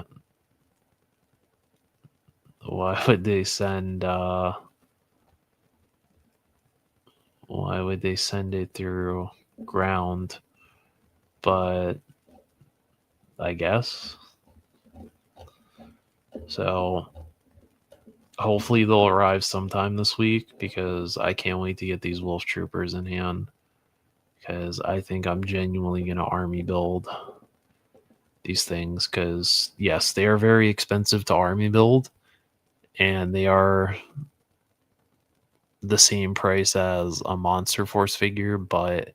Why would they send? Why would they send it through Ground? But I guess so. Hopefully they'll arrive sometime this week because I can't wait to get these Wolf Troopers in hand. Because I think I'm genuinely gonna army build these things. Because yes, they are very expensive to army build, and they are the same price as a Monster Force figure, but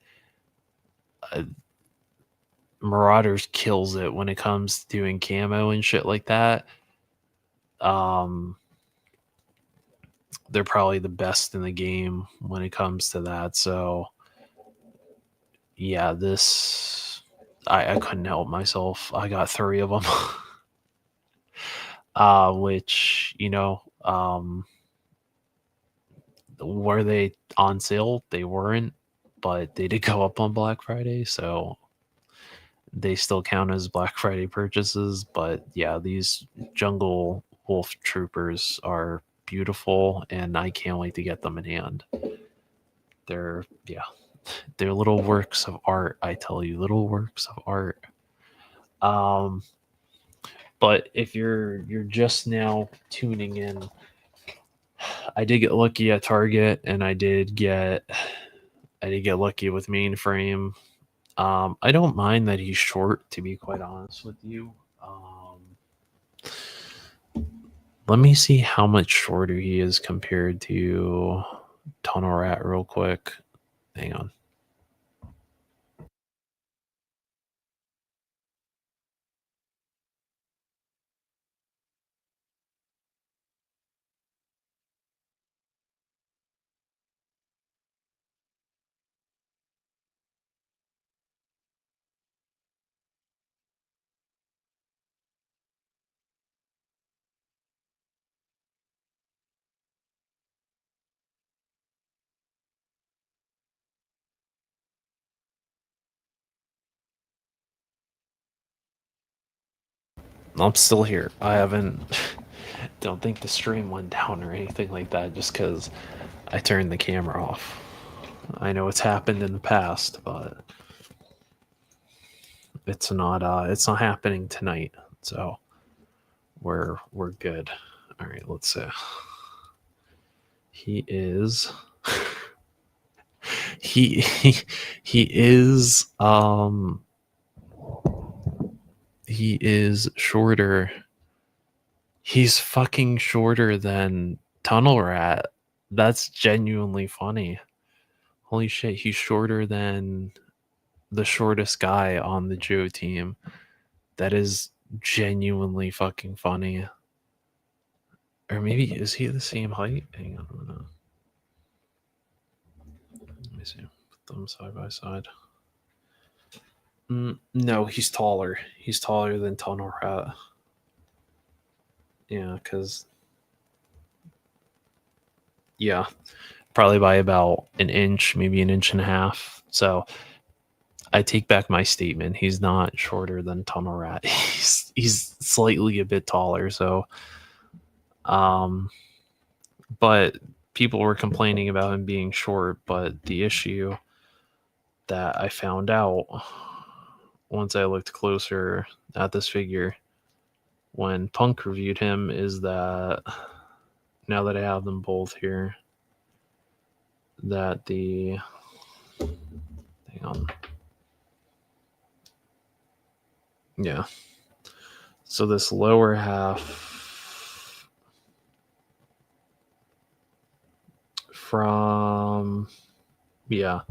Marauders kills it when it comes to doing camo and shit like that. They're probably the best in the game when it comes to that. So yeah, this I couldn't help myself. I got 3 of them. Which, were they on sale? They weren't, but they did go up on Black Friday, so they still count as Black Friday purchases. But yeah, these Jungle Wolf Troopers are beautiful, and I can't wait to get them in hand. They're yeah, they're little works of art. I tell you, little works of art. Um, but if you're just now tuning in, I did get lucky at Target, and I did get lucky with Mainframe. I don't mind that he's short, to be quite honest with you. Let me see how much shorter he is compared to Tunnel Rat real quick. Hang on. I'm still here. I haven't. Don't think the stream went down or anything like that just because I turned the camera off. I know it's happened in the past, but it's not happening tonight. So we're good. All right, let's see. He is he is he is shorter. He's fucking shorter than Tunnel Rat. That's genuinely funny. Holy shit, he's shorter than the shortest guy on the Joe team. That is genuinely fucking funny. Or maybe is he the same height? Hang on, I'm gonna let me see. Put them side by side. No, he's taller. He's taller than Tunnel Rat. Yeah, because yeah, probably by about an inch, maybe an inch and a half. So I take back my statement. He's not shorter than Tunnel Rat. He's slightly a bit taller. So, um, but people were complaining about him being short. But the issue that I found out once I looked closer at this figure when Punk reviewed him is that now that I have them both here, that the hang on. Yeah. So this lower half from yeah.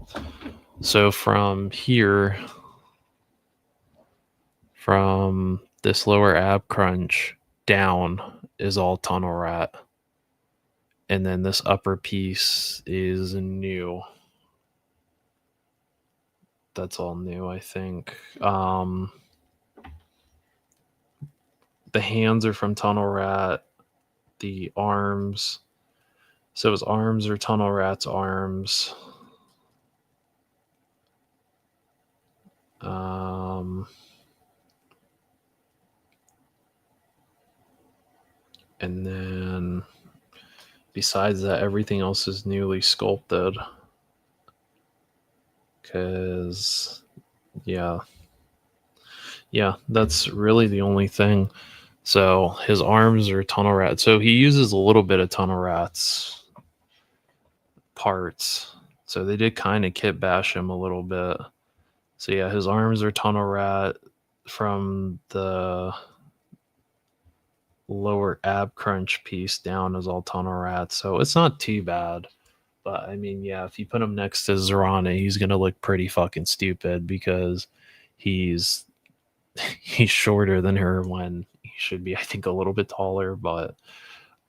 So from here, from this lower ab crunch down is all Tunnel Rat. And then this upper piece is new. That's all new, I think. The hands are from Tunnel Rat. The arms. So his arms are Tunnel Rat's arms. And then besides that, everything else is newly sculpted. Because, yeah. Yeah, that's really the only thing. So his arms are Tunnel Rat. So he uses a little bit of Tunnel Rat's parts. So they did kind of kit bash him a little bit. So yeah, his arms are Tunnel Rat from the lower ab crunch piece down is all Tunnel Rat. So it's not too bad. But I mean, yeah, if you put him next to Zorana, he's gonna look pretty fucking stupid because he's he's shorter than her when he should be, I think, a little bit taller. But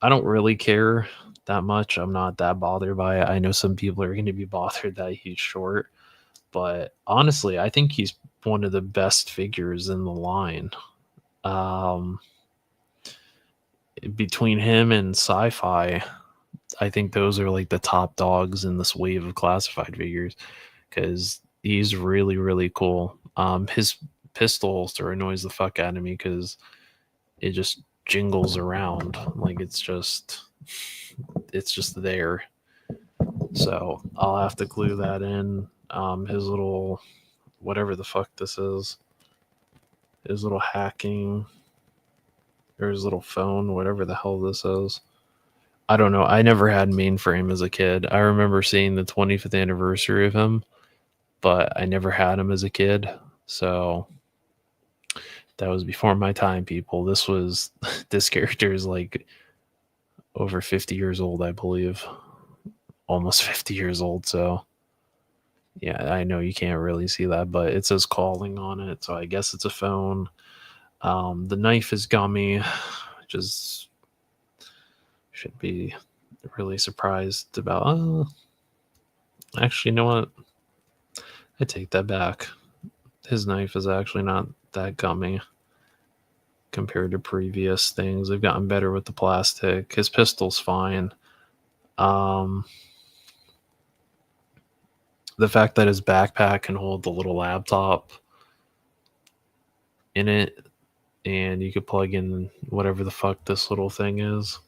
I don't really care that much. I'm not that bothered by it. I know some people are going to be bothered that he's short, but honestly, I think he's one of the best figures in the line. Um, Between him and Sci-Fi, I think those are like the top dogs in this wave of classified figures because he's really really cool. His pistol holster annoys the fuck out of me because it just jingles around. Like it's just there. So I'll have to glue that in. His little whatever the fuck this is, his little hacking or his little phone, whatever the hell this is. I don't know. I never had mainframe as a kid. I remember seeing the 25th anniversary of him, but I never had him as a kid. So that was before my time, people. This character is like over 50 years old, I believe. Almost 50 years old. So yeah, I know you can't really see that, but it says calling on it. So I guess it's a phone. The knife is gummy, which is should be really surprised about. Actually, you know what? I take that back. His knife is actually not that gummy compared to previous things. They've gotten better with the plastic. His pistol's fine. The fact that his backpack can hold the little laptop in it, and you could plug in whatever the fuck this little thing is.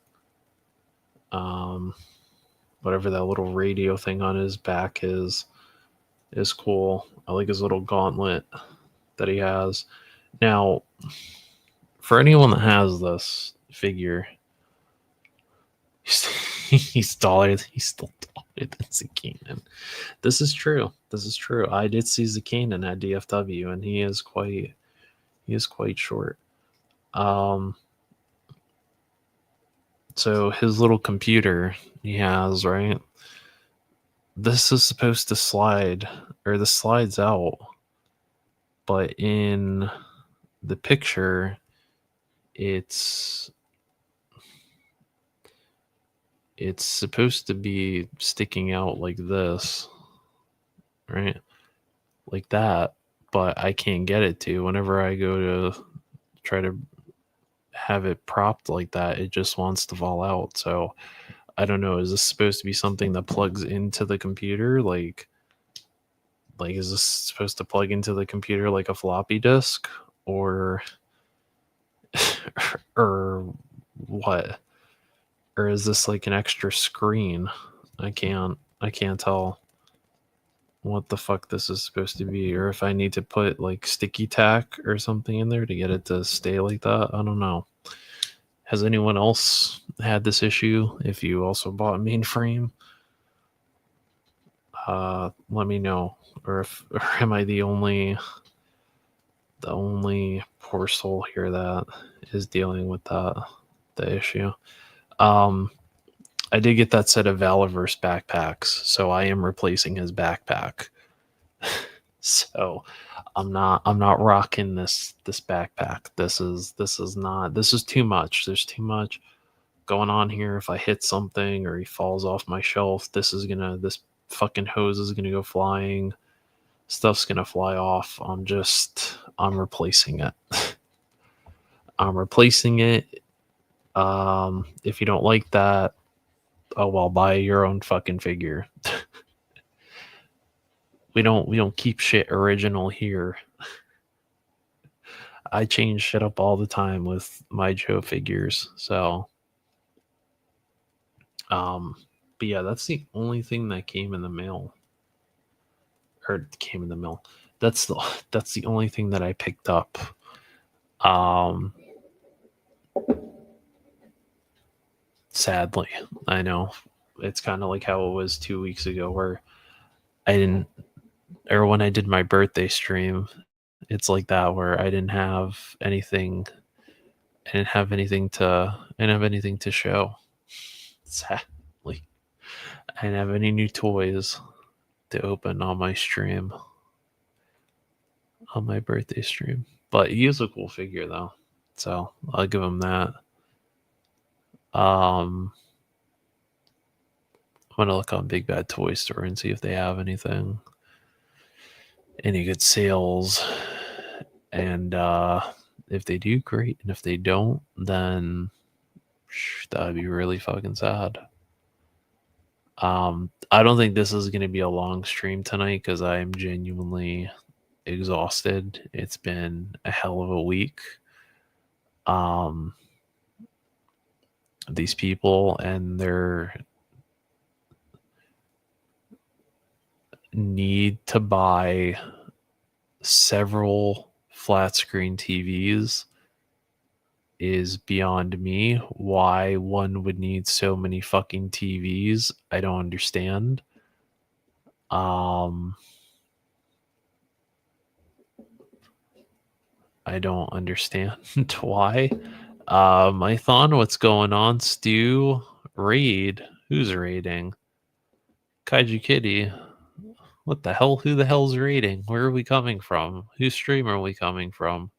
Whatever that little radio thing on his back is cool. I like his little gauntlet that he has. Now, for anyone that has this figure, he's still taller than Zakanin. This is true. I did see Zakanin at DFW, and he is quite short. So his little computer he has, right? This is supposed to slide, or this slides out, but in the picture, it's supposed to be sticking out like this, right? Like that, but I can't get it to. Whenever I go to try to have it propped like that, it just wants to fall out. So I don't know. Is this supposed to be something that plugs into the computer? Like is this supposed to plug into the computer like a floppy disk, or or what? Or is this like an extra screen? I can't tell what the fuck this is supposed to be, or if I need to put like sticky tack or something in there to get it to stay like that. I don't know. Has anyone else had this issue? If you also bought mainframe, let me know. Or am I the only poor soul here that is dealing with the issue? I did get that set of Valiverse backpacks, so I am replacing his backpack. So I'm not rocking this backpack. This is too much. There's too much going on here. If I hit something or he falls off my shelf, this fucking hose is gonna go flying. Stuff's gonna fly off. I'm replacing it. I'm replacing it. If you don't like that, oh well, buy your own fucking figure. We don't keep shit original here. I change shit up all the time with my Joe figures. So but yeah, that's the only thing that came in the mail. Or came in the mail. That's the only thing that I picked up. Sadly, I know it's kind of like how it was 2 weeks ago, where when I did my birthday stream, it's like that, where I didn't have anything. I didn't have anything to show. Sadly, I didn't have any new toys to open on my stream, on my birthday stream. But he is a cool figure though, so I'll give him that. I'm gonna look on Big Bad Toy Store and see if they have any good sales, and if they do, great, and if they don't, then that would be really fucking sad. I don't think this is going to be a long stream tonight because I am genuinely exhausted. It's been a hell of a week. Um, these people and their need to buy several flat screen TVs is beyond me. Why one would need so many fucking TVs, I don't understand. Um, I don't understand why. Mython, what's going on? Stu, raid. Who's raiding? Kaiju Kitty. What the hell? Who the hell's raiding? Where are we coming from? Whose stream are we coming from?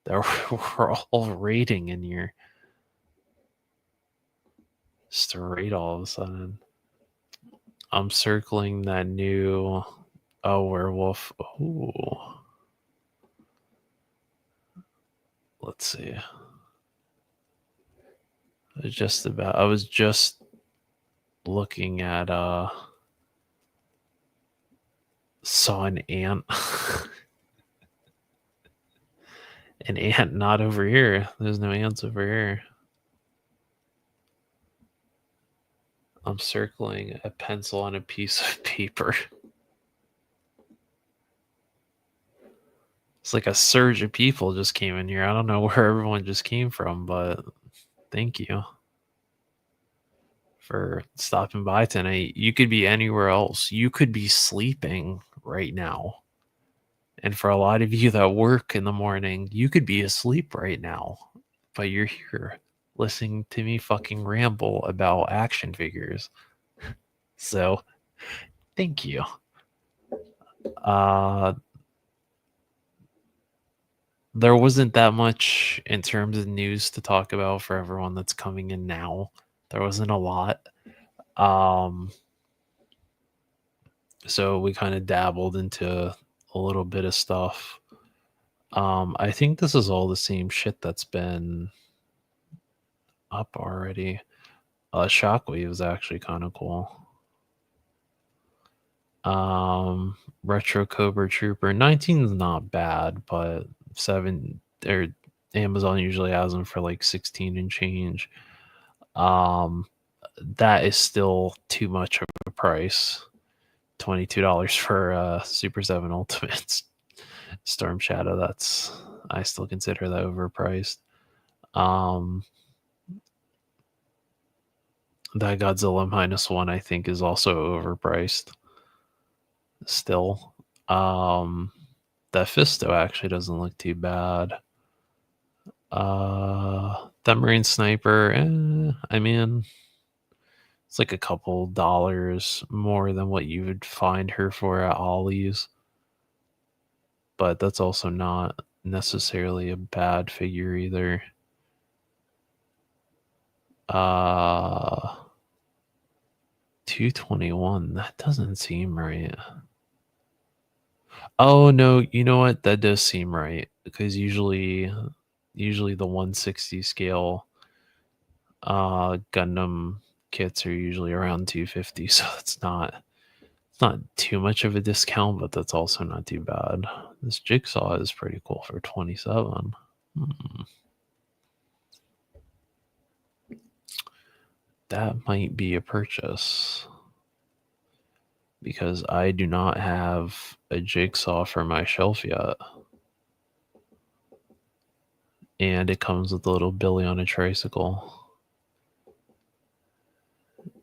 We're all raiding in here. Just a raid all of a sudden. I'm circling that new werewolf. Ooh. Let's see. I was just looking at saw an ant. An ant not over here. There's no ants over here. I'm circling a pencil on a piece of paper. It's like a surge of people just came in here. I don't know where everyone just came from, but thank you for stopping by tonight. You could be anywhere else. You could be sleeping right now. And for a lot of you that work in the morning, you could be asleep right now. But you're here listening to me fucking ramble about action figures. So, thank you. There wasn't that much in terms of news to talk about for everyone that's coming in now. There wasn't a lot. So we kind of dabbled into a little bit of stuff. I think this is all the same shit that's been up already. Shockwave is actually kind of cool. Retro Cobra Trooper 19 is not bad, but 7 or Amazon usually has them for like 16 and change. That is still too much of a price. $22 for Super 7 Ultimate Storm Shadow. I still consider that overpriced. That Godzilla -1 I think is also overpriced. Still. That Fisto actually doesn't look too bad. That Marine Sniper, I mean, it's like a couple dollars more than what you would find her for at Ollie's. But that's also not necessarily a bad figure either. 221. That doesn't seem right. Oh no, you know what? That does seem right because usually the 160 scale Gundam kits are usually around 250, so it's not too much of a discount, but that's also not too bad. This Jigsaw is pretty cool for 27. That might be a purchase because I do not have a Jigsaw for my shelf yet. And it comes with a little Billy on a tricycle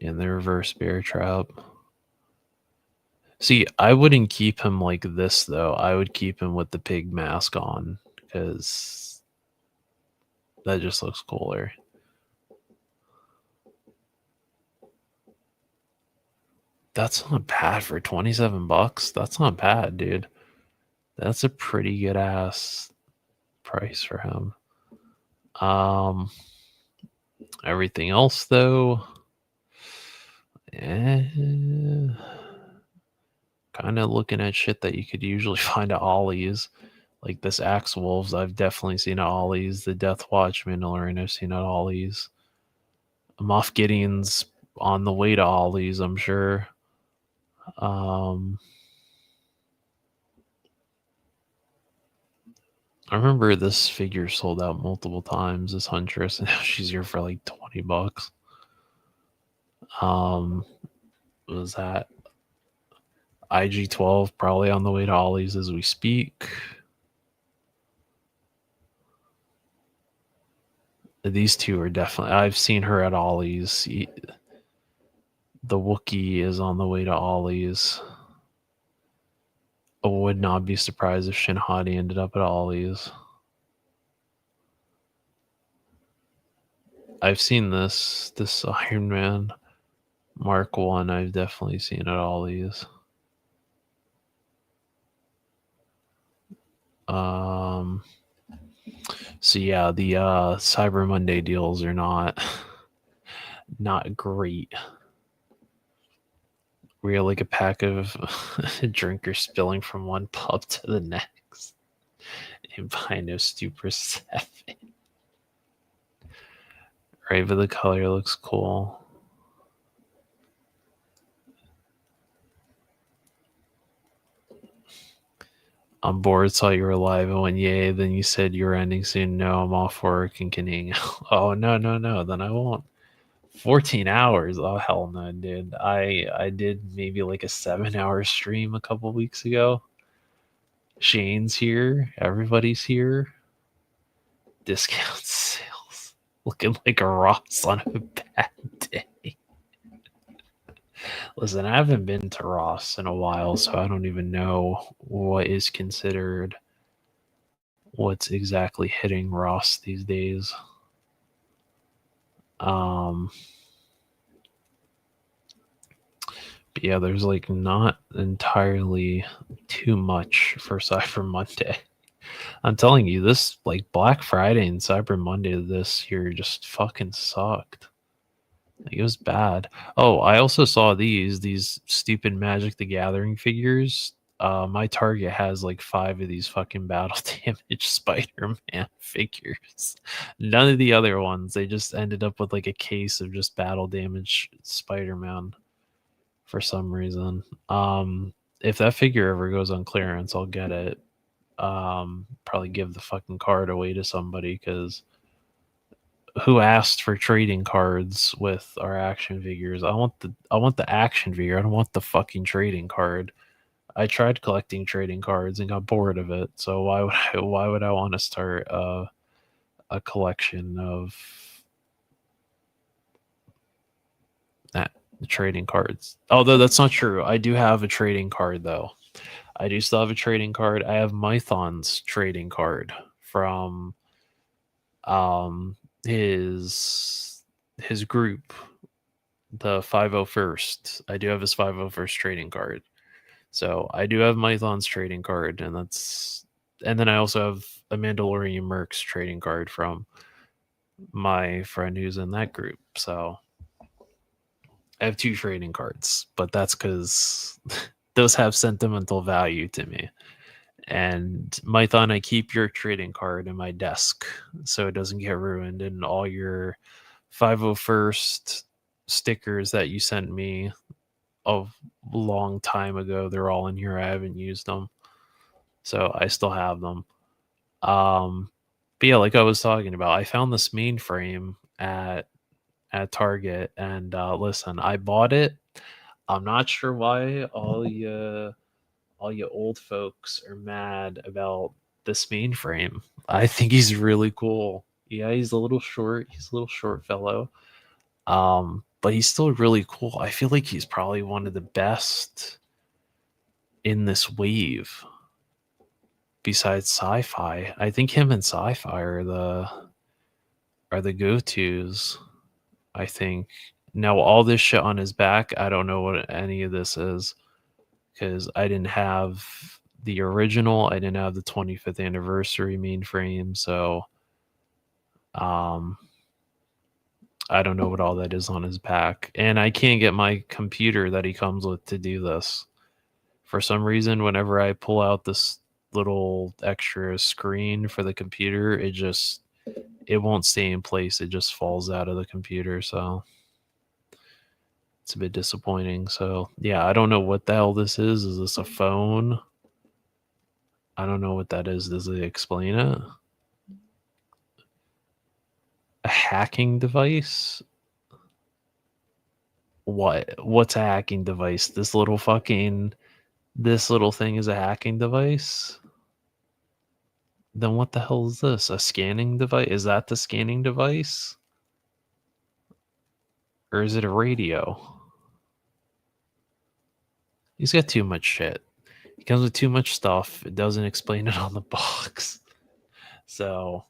and the reverse bear trap. See, I wouldn't keep him like this though. I would keep him with the pig mask on because that just looks cooler. That's not bad for $27. That's not bad, dude. That's a pretty good ass price for him. Everything else though, kind of looking at shit that you could usually find at Ollie's. Like this Axe Wolves, I've definitely seen at Ollie's. The Death Watch Mandalorian, I've seen at Ollie's. Moff Gideon's on the way to Ollie's, I'm sure. I remember this figure sold out multiple times, this Huntress, and now she's here for like $20. What was that? IG-12 probably on the way to Ollie's as we speak. These two are definitely. I've seen her at Ollie's. The Wookiee is on the way to Ollie's. I would not be surprised if Shin Hati ended up at Ollie's. I've seen this Iron Man Mark 1. I've definitely seen at Ollie's. So yeah, the Cyber Monday deals are not great. We're like a pack of drinkers spilling from one pub to the next and buying no Super 7. Right, but the color looks cool. I'm bored, saw you were live and went, yay. Then you said you were ending soon. No, I'm off work and can hang out. Oh, no. Then I won't. 14 hours. Oh, hell no, dude. I did maybe like a 7-hour stream a couple weeks ago. Shane's here. Everybody's here. Discount sales. Looking like a Ross on a bad day. Listen, I haven't been to Ross in a while, so I don't even know what is considered what's exactly hitting Ross these days. But yeah, there's like not entirely too much for Cyber Monday. I'm telling you, this like Black Friday and Cyber Monday this year just fucking sucked. Like, it was bad. Oh, I also saw these stupid Magic the Gathering figures. My Target has like 5 of these fucking battle damage Spider-Man figures. None of the other ones. They just ended up with like a case of just battle damage Spider-Man for some reason. If that figure ever goes on clearance, I'll get it. Probably give the fucking card away to somebody because who asked for trading cards with our action figures? I want the action figure. I don't want the fucking trading card. I tried collecting trading cards and got bored of it. So why would I want to start a collection of that trading cards? Although that's not true. I do have a trading card though. I do still have a trading card. I have Mython's trading card from his group, the 501st. I do have his 501st trading card. So I do have Mython's trading card, and then I also have a Mandalorian Mercs trading card from my friend who's in that group. So I have 2 trading cards, but that's because those have sentimental value to me. And Mython, I keep your trading card in my desk so it doesn't get ruined, and all your 501st stickers that you sent me a long time ago, they're all in here. I haven't used them, so I still have them. But yeah, like I was talking about, I found this mainframe at Target, and listen, I bought it. I'm not sure why all you old folks are mad about this mainframe. I think he's really cool. Yeah, he's a little short. He's a little short fellow. But he's still really cool. I feel like he's probably one of the best in this wave besides sci-fi. I think him and sci-fi are the go-tos. I think. Now all this shit on his back, I don't know what any of this is because I didn't have the original. I didn't have the 25th anniversary mainframe, so I don't know what all that is on his back. And I can't get my computer that he comes with to do this. For some reason, whenever I pull out this little extra screen for the computer, it won't stay in place. It just falls out of the computer, so it's a bit disappointing. So yeah, I don't know what the hell this is. Is this a phone? I don't know what that is. Does it explain it? A hacking device? What's a hacking device? This little thing is a hacking device? Then what the hell is this? A scanning device? Is that the scanning device? Or is it a radio? He's got too much shit. He comes with too much stuff. It doesn't explain it on the box. So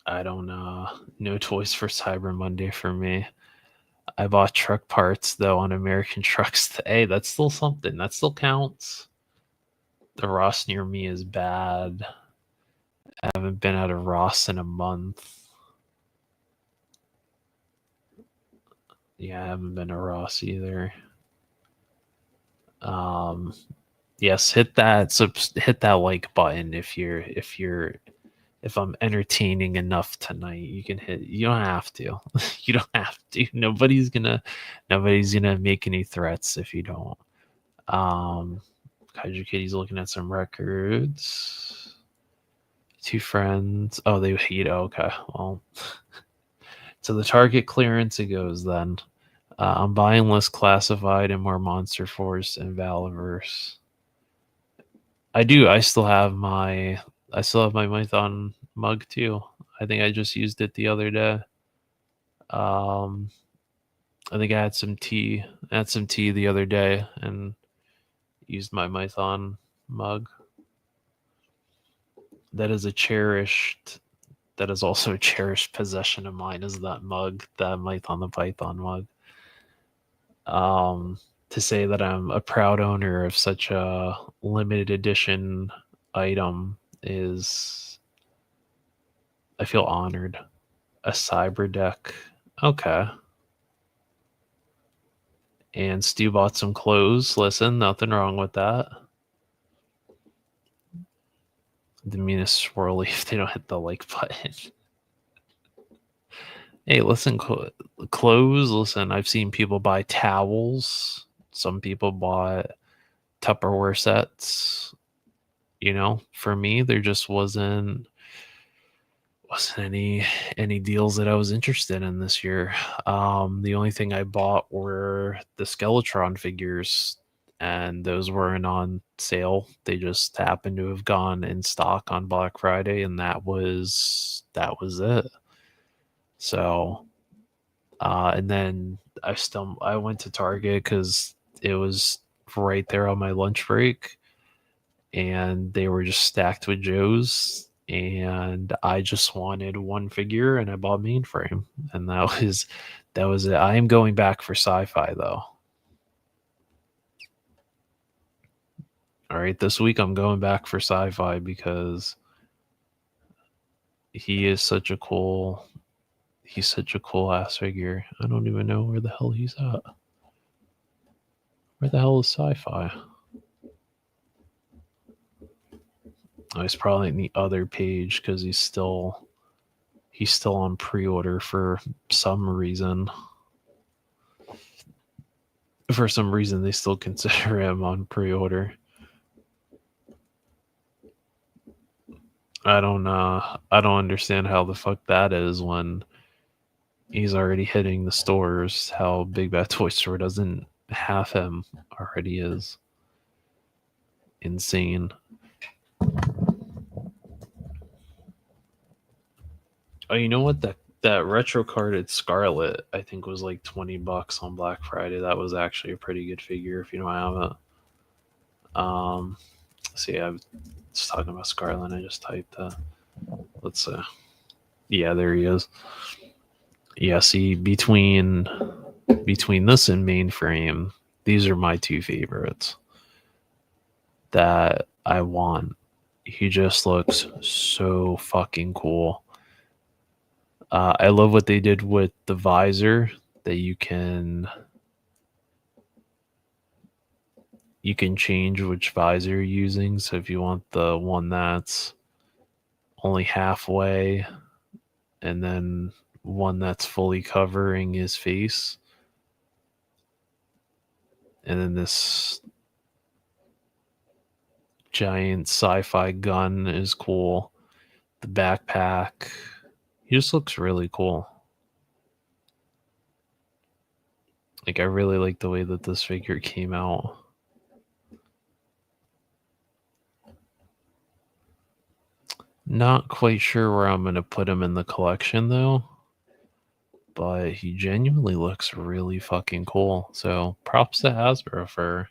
I don't know. No toys for Cyber Monday for me. I bought truck parts though on American Trucks. Hey, that's still something. That still counts. The Ross near me is bad. I haven't been at a Ross in a month. Yeah, I haven't been to Ross either. Yes, hit that like button if I'm entertaining enough tonight. You don't have to. You don't have to. Nobody's gonna make any threats if you don't. Kaiju Kitty's looking at some records. Two friends. Oh, they hate. Okay, well, to the Target clearance it goes then. I'm buying less classified and more Monster Force and Valaverse. I do. I still have my Mython mug too. I think I just used it the other day. Um, I think I had some tea the other day and used my Mython mug. That is a cherished. That is also a cherished possession of mine. Is that mug, that Mython the Python mug? To say that I'm a proud owner of such a limited edition item is, I feel honored. A cyber deck. Okay. And Stu bought some clothes. Listen, nothing wrong with that. The meanest swirly if they don't hit the like button. Hey, listen, clothes. Listen, I've seen people buy towels. Some people bought Tupperware sets. For me, there just wasn't any deals that I was interested in this year. The only thing I bought were the Skeletron figures, and those weren't on sale. They just happened to have gone in stock on Black Friday, and that was it. So, and then I went to Target because it was right there on my lunch break, and they were just stacked with Joes. And I just wanted one figure, and I bought Mainframe, and that was it. I am going back for Sci-Fi though. All right, this week I'm going back for Sci-Fi because he is such a cool he's such a cool ass figure. I don't even know where the hell he's at. Where the hell is Sci-Fi? Oh, he's probably in the other page because he's still on pre-order for some reason. For some reason, they still consider him on pre-order. I don't understand how the fuck that is when he's already hitting the stores. How Big Bad Toy Store doesn't have him already is insane. Oh, you know what? That retro carded Scarlet I think was like $20 on Black Friday. That was actually a pretty good figure if you don't have it. See, I was talking about Scarlet. I just typed that. Let's see. Yeah, there he is. Yeah, see, between this and Mainframe, these are my two favorites that I want. He just looks so fucking cool. I love what they did with the visor that you can change which visor you're using. So if you want the one that's only halfway and then one that's fully covering his face, and then this giant sci-fi gun is cool. The backpack. He just looks really cool. Like, I really like the way that this figure came out. Not quite sure where I'm going to put him in the collection, though. But he genuinely looks really fucking cool. So props to Hasbro for...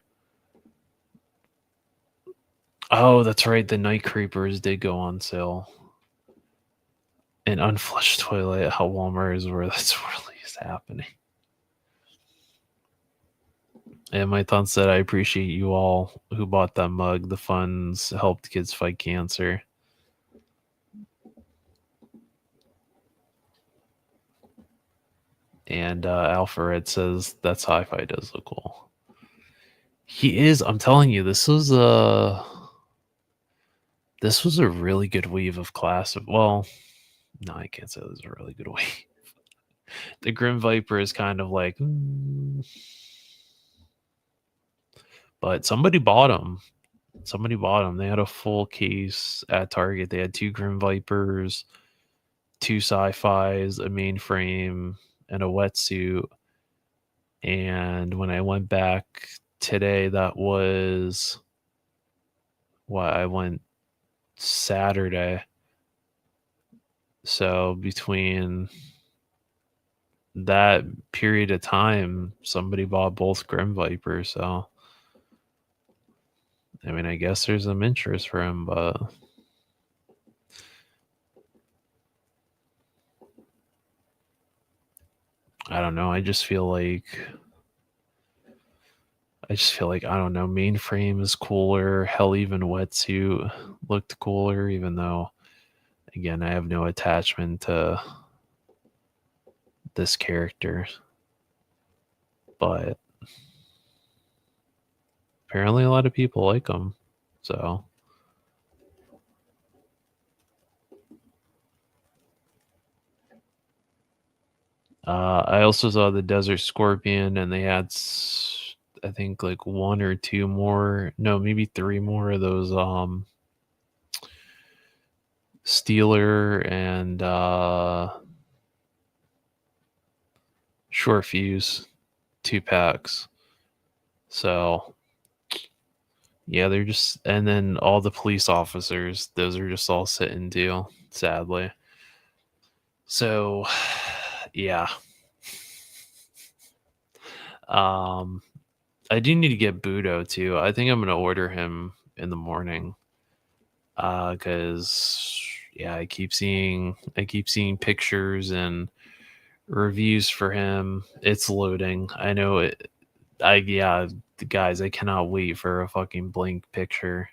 Oh, that's right. The Night Creepers did go on sale. An unflushed toilet at Walmart is where that's really is happening. And my thoughts said, I appreciate you all who bought that mug. The funds helped kids fight cancer. And Alfred says that sci-fi does look cool. He is. I'm telling you, this was a really good weave of class. Well, no, I can't say this is a really good weave. The Grim Viper is kind of like, but somebody bought them. They had a full case at Target. They had 2 Grim Vipers, 2 sci-fis, a mainframe, and a wetsuit. And when I went back today, that was I went Saturday. So between that period of time, somebody bought both Grim Vipers. So I mean, I guess there's some interest for him, but I don't know. I just feel like I don't know. Mainframe is cooler. Hell, even wetsuit looked cooler, even though, again, I have no attachment to this character. But apparently, a lot of people like him. So I also saw the Desert Scorpion, and they had, I think, like 1 or 2 more, no, maybe 3 more of those Steeler and Short Fuse 2-packs. So yeah, they're just, and then all the police officers, those are just all sitting too, sadly. So yeah. I do need to get Budo too. I think I'm gonna order him in the morning. Cause yeah, I keep seeing pictures and reviews for him. It's loading. I know it. Guys, I cannot wait for a fucking Blink picture.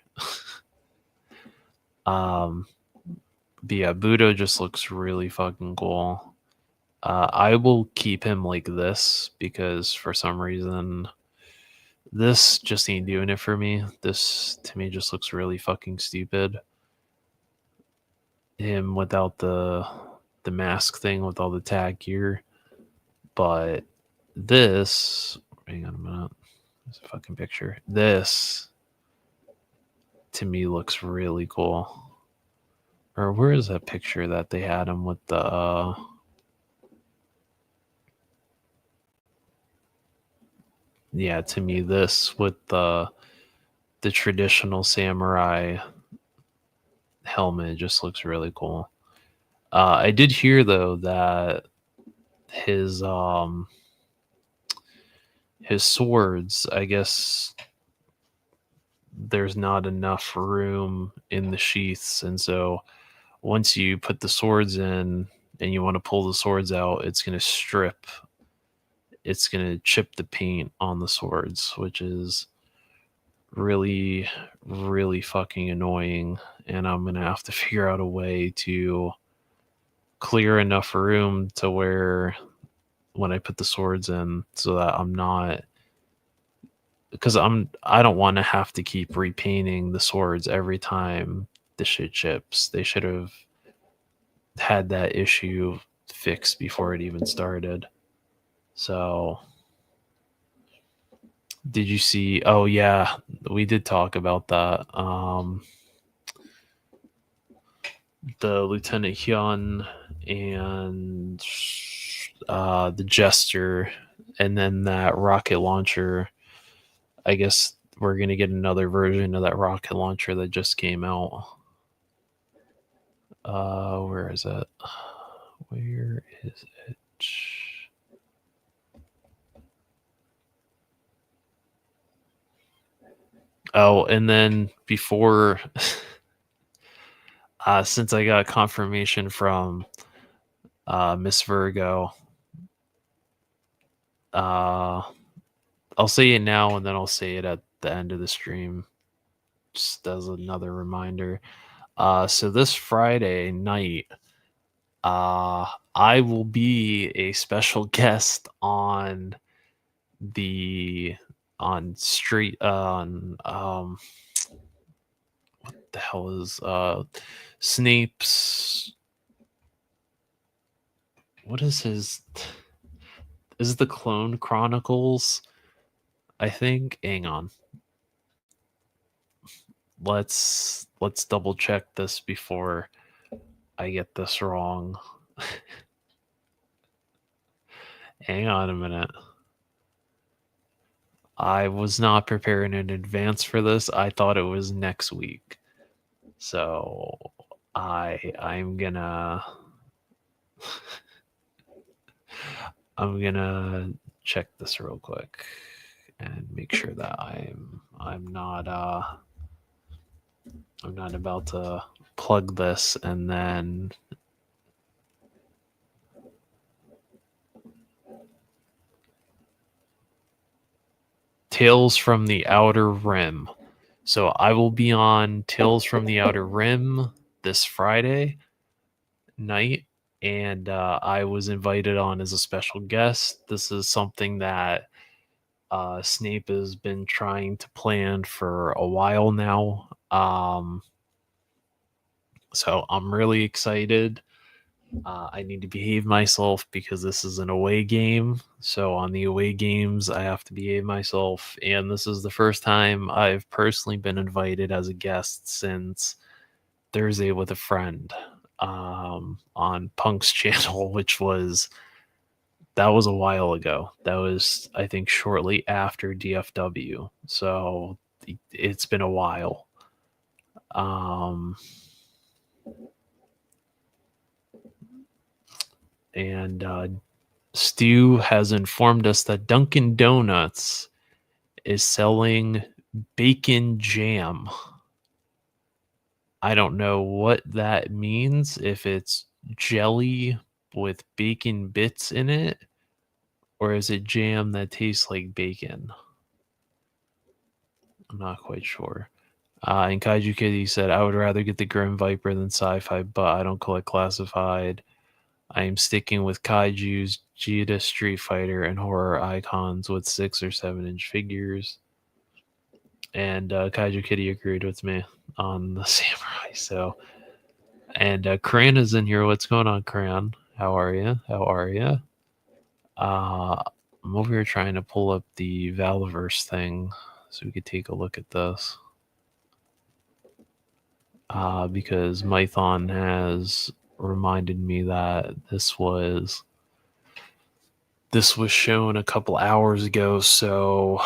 But yeah, Budo just looks really fucking cool. I will keep him like this because for some reason this just ain't doing it for me. This to me just looks really fucking stupid. Him without the mask thing with all the tag gear. But this, hang on a minute. There's a fucking picture. This to me looks really cool. Or where is that picture that they had him with the yeah, to me this with the traditional samurai helmet just looks really cool. I did hear though that his swords, I guess there's not enough room in the sheaths, and so once you put the swords in and you want to pull the swords out, it's going to chip the paint on the swords, which is really, really fucking annoying. And I'm going to have to figure out a way to clear enough room to where when I put the swords in, so that I'm not, because I don't want to have to keep repainting the swords every time the shit chips. They should have had that issue fixed before it even started. So Did you see? Oh yeah, we did talk about that. The Lieutenant Hyun and the Jester, and then that rocket launcher. I guess we're gonna get another version of that rocket launcher that just came out. Where is it? Where is it? Oh, and then before, since I got confirmation from Miss Virgo, I'll say it now and then I'll say it at the end of the stream, just as another reminder. So this Friday night, I will be a special guest on the on street on what the hell is Snape's, what is his, is the Clone Chronicles, I think. Hang on, let's double check this before I get this wrong. Hang on a minute. I was not preparing in advance for this. I thought it was next week. So I'm gonna I'm gonna check this real quick and make sure that I'm not about to plug this and then Tales from the Outer Rim. So I will be on Tales from the Outer Rim this Friday night, and I was invited on as a special guest. This is something that Snape has been trying to plan for a while now. So I'm really excited. I need to behave myself because this is an away game. So on the away games, I have to behave myself. And this is the first time I've personally been invited as a guest since Thursday with a Friend on Punk's channel, that was a while ago. That was, I think, shortly after DFW. So it's been a while. And Stu has informed us that Dunkin' Donuts is selling bacon jam. I don't know what that means, if it's jelly with bacon bits in it, or is it jam that tastes like bacon? I'm not quite sure. And Kaiju Kitty said, I would rather get the Grim Viper than sci-fi, but I don't collect classified. I am sticking with Kaiju's, Jita Street Fighter, and horror icons with 6 or 7 inch figures. And Kaiju Kitty agreed with me on the samurai. So, and Cran is in here. What's going on, Cran? How are you? How are you? I'm over here trying to pull up the Valaverse thing so we could take a look at this. Because Mython has reminded me that this was shown a couple hours ago, so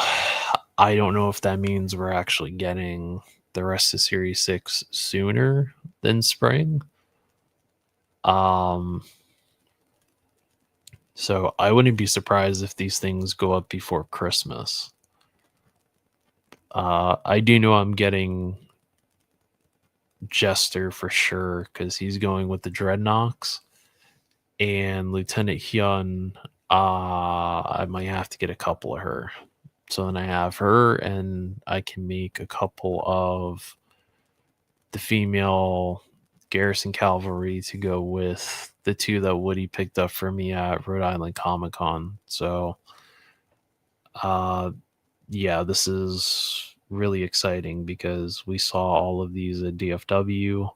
I don't know if that means we're actually getting the rest of Series 6 sooner than spring. So I wouldn't be surprised if these things go up before Christmas. I do know I'm getting Jester for sure because he's going with the Dreadnoks, and Lieutenant Hyun. I might have to get a couple of her. So then I have her, and I can make a couple of the female Garrison Cavalry to go with the 2 that Woody picked up for me at Rhode Island Comic Con. So, yeah, this is really exciting because we saw all of these at DFW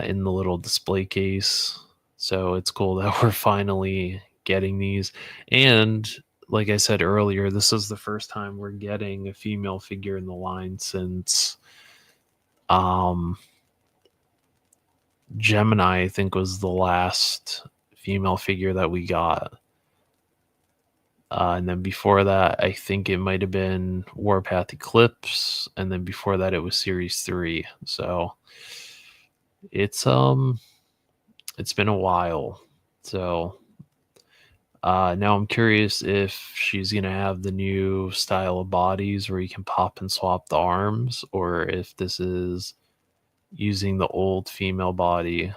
in the little display case. So it's cool that we're finally getting these. And like I said earlier, this is the first time we're getting a female figure in the line since um Gemini, I think, was the last female figure that we got. And then before that, I think it might have been Warpath Eclipse, and then before that, it was Series 3. So it's it's been a while. So now I'm curious if she's gonna have the new style of bodies where you can pop and swap the arms, or if this is using the old female body.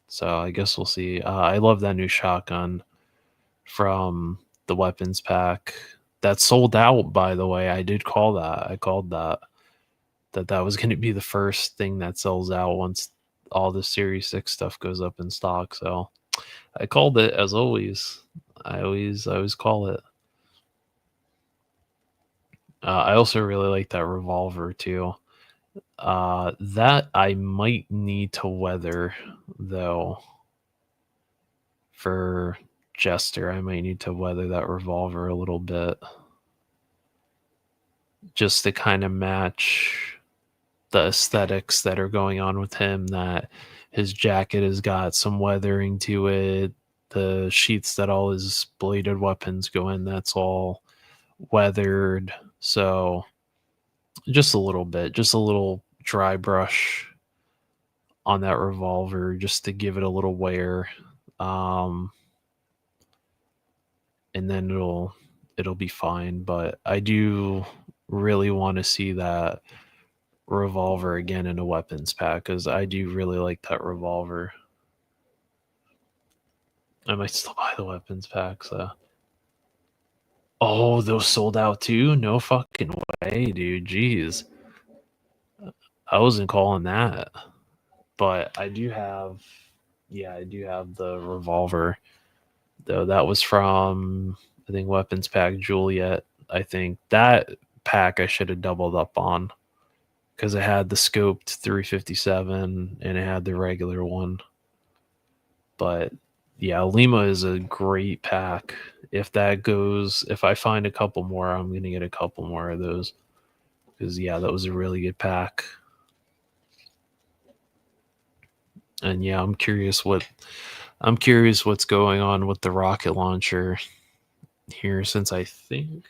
So I guess we'll see. I love that new shotgun from the weapons pack. That sold out, by the way. I did call that. I called that was going to be the first thing that sells out once all the Series 6 stuff goes up in stock. So I called it, as always. I always call it. I also really like that revolver too. That I might need to weather though. For Jester, I might need to weather that revolver a little bit just to kind of match the aesthetics that are going on with him. That his jacket has got some weathering to it. The sheets that all his bladed weapons go in, that's all weathered. So just a little bit, just a little dry brush on that revolver just to give it a little wear. Um, and then it'll be fine. But I do really want to see that revolver again in a weapons pack because I do really like that revolver. I might still buy the weapons pack. So, oh, those sold out too? No fucking way, dude. Jeez, I wasn't calling that, but I do have. Yeah, I do have the revolver. Though that was from I think weapons pack Juliet. I think that pack I should have doubled up on because it had the scoped 357 and it had the regular one. But yeah, Lima is a great pack. If that goes, if I find a couple more, I'm gonna get a couple more of those because yeah, that was a really good pack. And yeah, I'm curious what's going on with the rocket launcher here since I think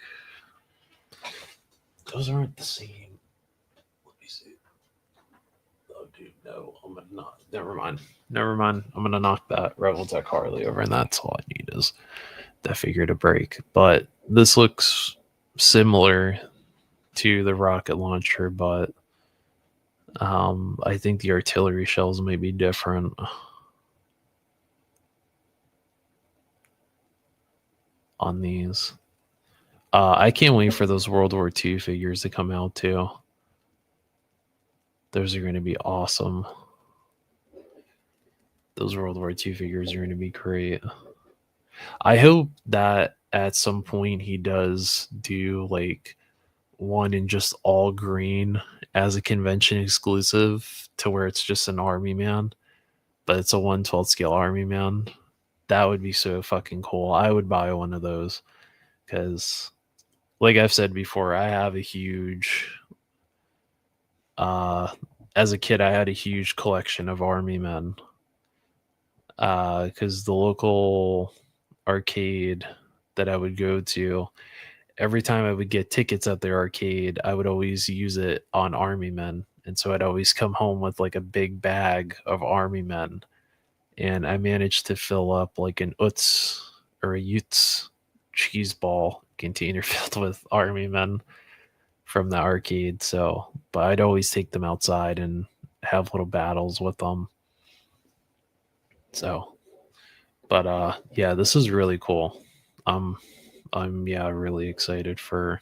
those aren't the same. Let me see. Oh, dude, no, I'm gonna not. Never mind. Never mind. I'm gonna knock that Rebel Tech Harley over, and that's all I need is that figure to break. But this looks similar to the rocket launcher, but I think the artillery shells may be different on these. I can't wait for those World War II figures to come out too. Those are going to be awesome. Those World War II figures are going to be great. I hope that at some point he does do like one in just all green as a convention exclusive to where it's just an army man, but it's a 1/12 scale army man. That would be so fucking cool. I would buy one of those because, like I've said before, I have a huge. As a kid, I had a huge collection of army men because the local arcade that I would go to, every time I would get tickets at their arcade, I would always use it on army men. And so I'd always come home with like a big bag of army men. And I managed to fill up like an Utz or a Utes cheese ball container filled with army men from the arcade. So, but I'd always take them outside and have little battles with them. So, but yeah, this is really cool. I'm yeah, really excited for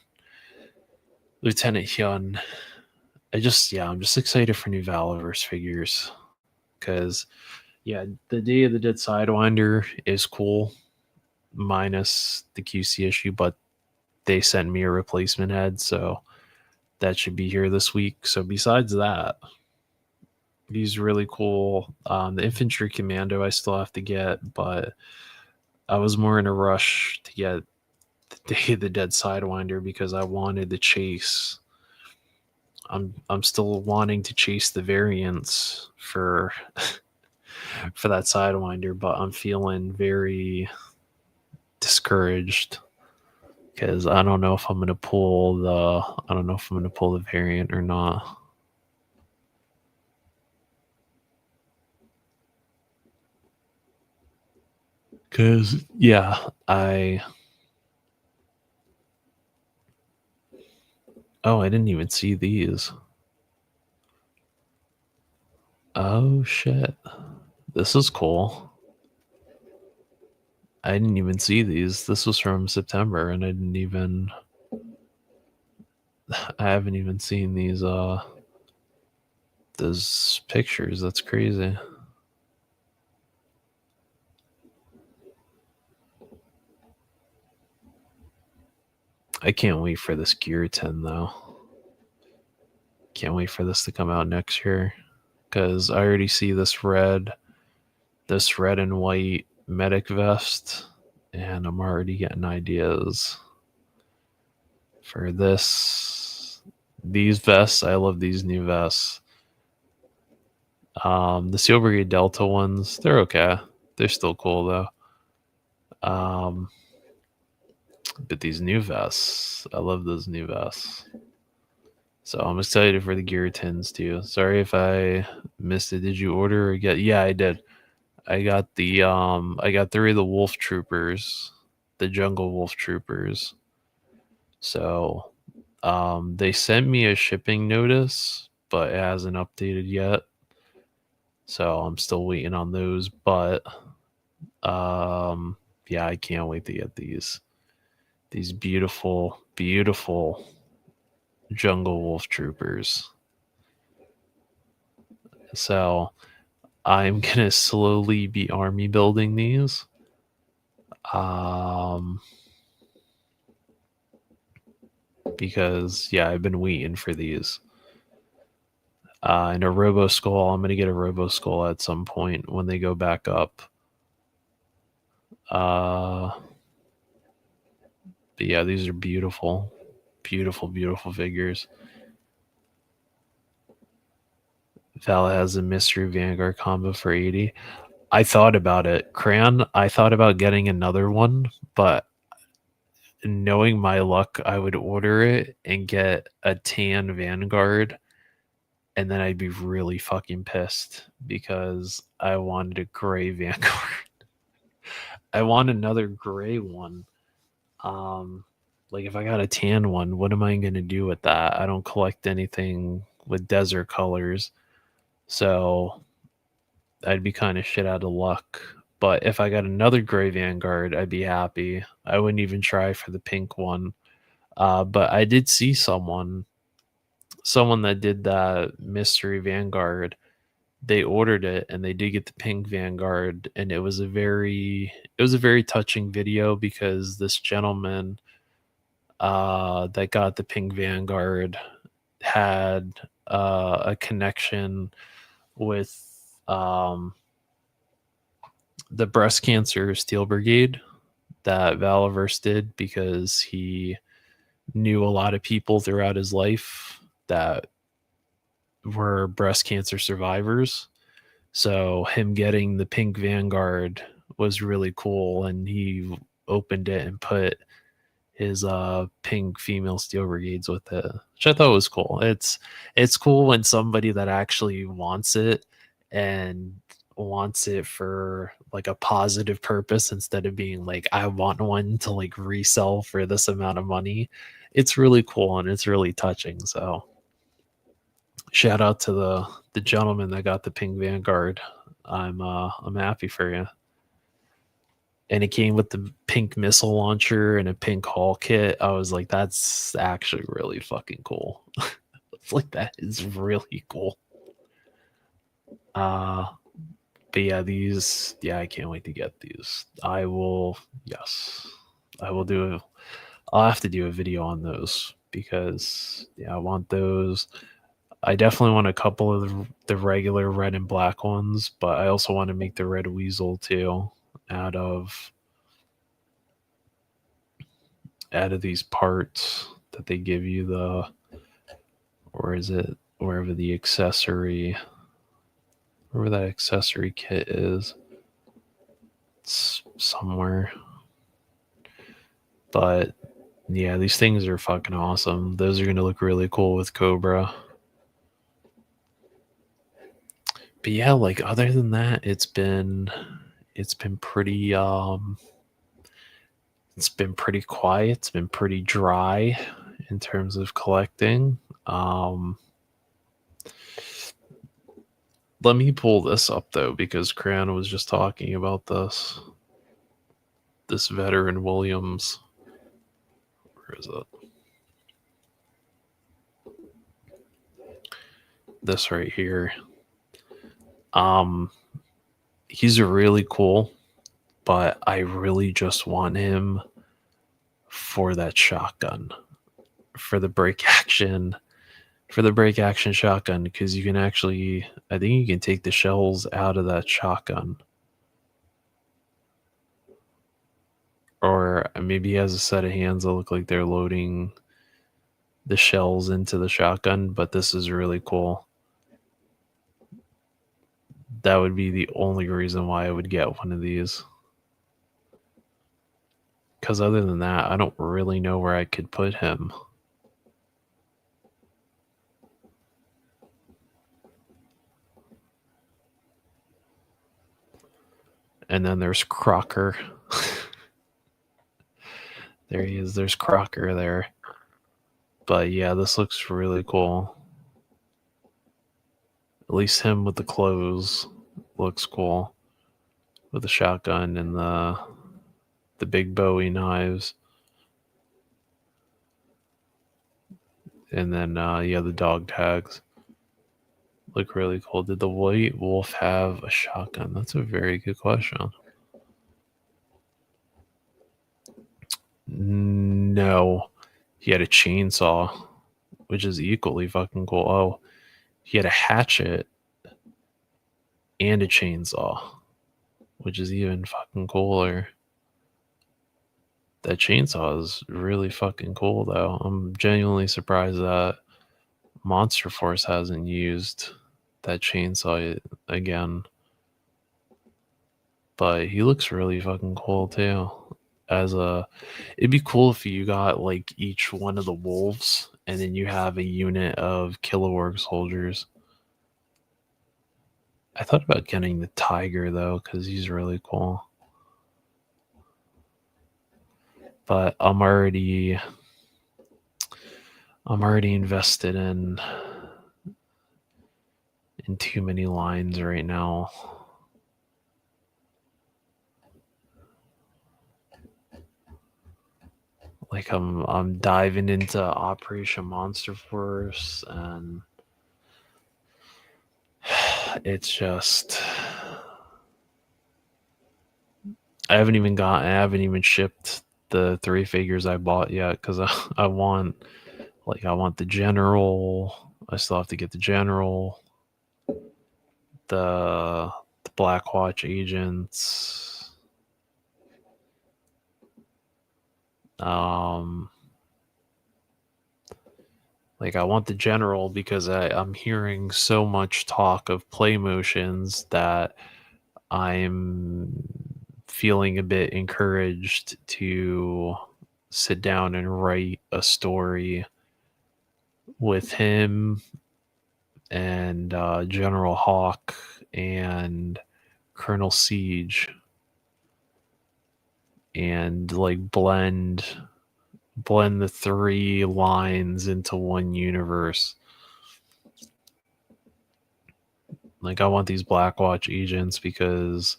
Lieutenant Hyun. I'm just excited for new Valaverse figures because yeah, the Day of the Dead Sidewinder is cool, minus the QC issue, but they sent me a replacement head, so that should be here this week. So besides that, he's really cool. The Infantry Commando I still have to get, but I was more in a rush to get the Day of the Dead Sidewinder because I wanted to chase. I'm still wanting to chase the variants for for that Sidewinder, but I'm feeling very discouraged because I don't know if I'm gonna pull the variant or not. Cause yeah, I didn't even see these. Oh shit. This is cool. I didn't even see these. This was from September and I haven't even seen those pictures. That's crazy. I can't wait for this Gear 10 though. Can't wait for this to come out next year because I already see this red and white medic vest, and I'm already getting ideas for this. These vests, I love these new vests. The Steel Brigade Delta ones, they're okay. They're still cool though. But these new vests, I love those new vests. So I'm excited for the Gear 10s too. Sorry if I missed it. Did you order or get? Yeah, I did. I got 3 of the Wolf Troopers, the Jungle Wolf Troopers. So they sent me a shipping notice, but it hasn't updated yet. So I'm still waiting on those. But yeah, I can't wait to get these beautiful, beautiful Jungle Wolf Troopers. So I'm gonna slowly be army building these. Because yeah, I've been waiting for these. And a Robo Skull, I'm gonna get a Robo Skull at some point when they go back up. But yeah, these are beautiful, beautiful, beautiful figures. Val has a Mystery Vanguard combo for 80. I thought about it, Cran. I thought about getting another one, but knowing my luck, I would order it and get a tan Vanguard, and then I'd be really fucking pissed because I wanted a gray Vanguard. I want another gray one. Like if I got a tan one, what am I gonna do with that? I don't collect anything with desert colors, so I'd be kind of shit out of luck. But if I got another gray Vanguard, I'd be happy. I wouldn't even try for the pink one. But I did see someone that did that mystery Vanguard. They ordered it and they did get the pink Vanguard, and it was a very touching video because this gentleman that got the pink Vanguard had a connection with the breast cancer Steel Brigade that Valaverse did because he knew a lot of people throughout his life that were breast cancer survivors. So him getting the pink Vanguard was really cool, and he opened it and put his pink female Steel Brigades with it, which I thought was cool. It's cool when somebody that actually wants it and wants it for like a positive purpose instead of being like, I want one to like resell for this amount of money. It's really cool and it's really touching. So shout out to the gentleman that got the pink Vanguard. I'm happy for you. And it came with the pink missile launcher and a pink hull kit. I was like, that's actually really fucking cool. It's like that is really cool. But yeah, I can't wait to get these. I will do I'll have to do a video on those because yeah, I want those. I definitely want a couple of the regular red and black ones, but I also want to make the red weasel too out of out of these parts that they give you, or is it wherever the accessory, wherever that accessory kit is? It's somewhere. But yeah, these things are fucking awesome. Those are going to look really cool with Cobra. But yeah, like other than that, it's been pretty it's been pretty quiet. It's been pretty dry in terms of collecting. Let me pull this up though, because Cran was just talking about this veteran Williams. Where is it? This right here. He's really cool, but I really just want him for that shotgun, for the break action shotgun, because you can actually, I think you can take the shells out of that shotgun. Or maybe he has a set of hands that look like they're loading the shells into the shotgun, but this is really cool. That would be the only reason why I would get one of these. Because other than that, I don't really know where I could put him. And then there's Crocker. There he is. There's Crocker there. But yeah, this looks really cool. At least him with the clothes looks cool. With the shotgun and the big Bowie knives. And then yeah, the dog tags look really cool. Did the White Wolf have a shotgun? That's a very good question. No, he had a chainsaw, which is equally fucking cool. Oh, he had a hatchet and a chainsaw, which is even fucking cooler. That chainsaw is really fucking cool, though. I'm genuinely surprised that Monster Force hasn't used that chainsaw again. But he looks really fucking cool too. It'd be cool if you got like each one of the wolves, and then you have a unit of Kilowog soldiers. I thought about getting the tiger though, because he's really cool. But I'm already invested in too many lines right now. Like I'm diving into Operation Monster Force, and it's just I haven't even shipped the 3 figures I bought yet, because I want the general. I still have to get the general, the Black Watch agents. Like I want the general because I'm hearing so much talk of play motions that I'm feeling a bit encouraged to sit down and write a story with him and General Hawk and Colonel Siege, and like blend the 3 lines into one universe. Like I want these Black Watch agents because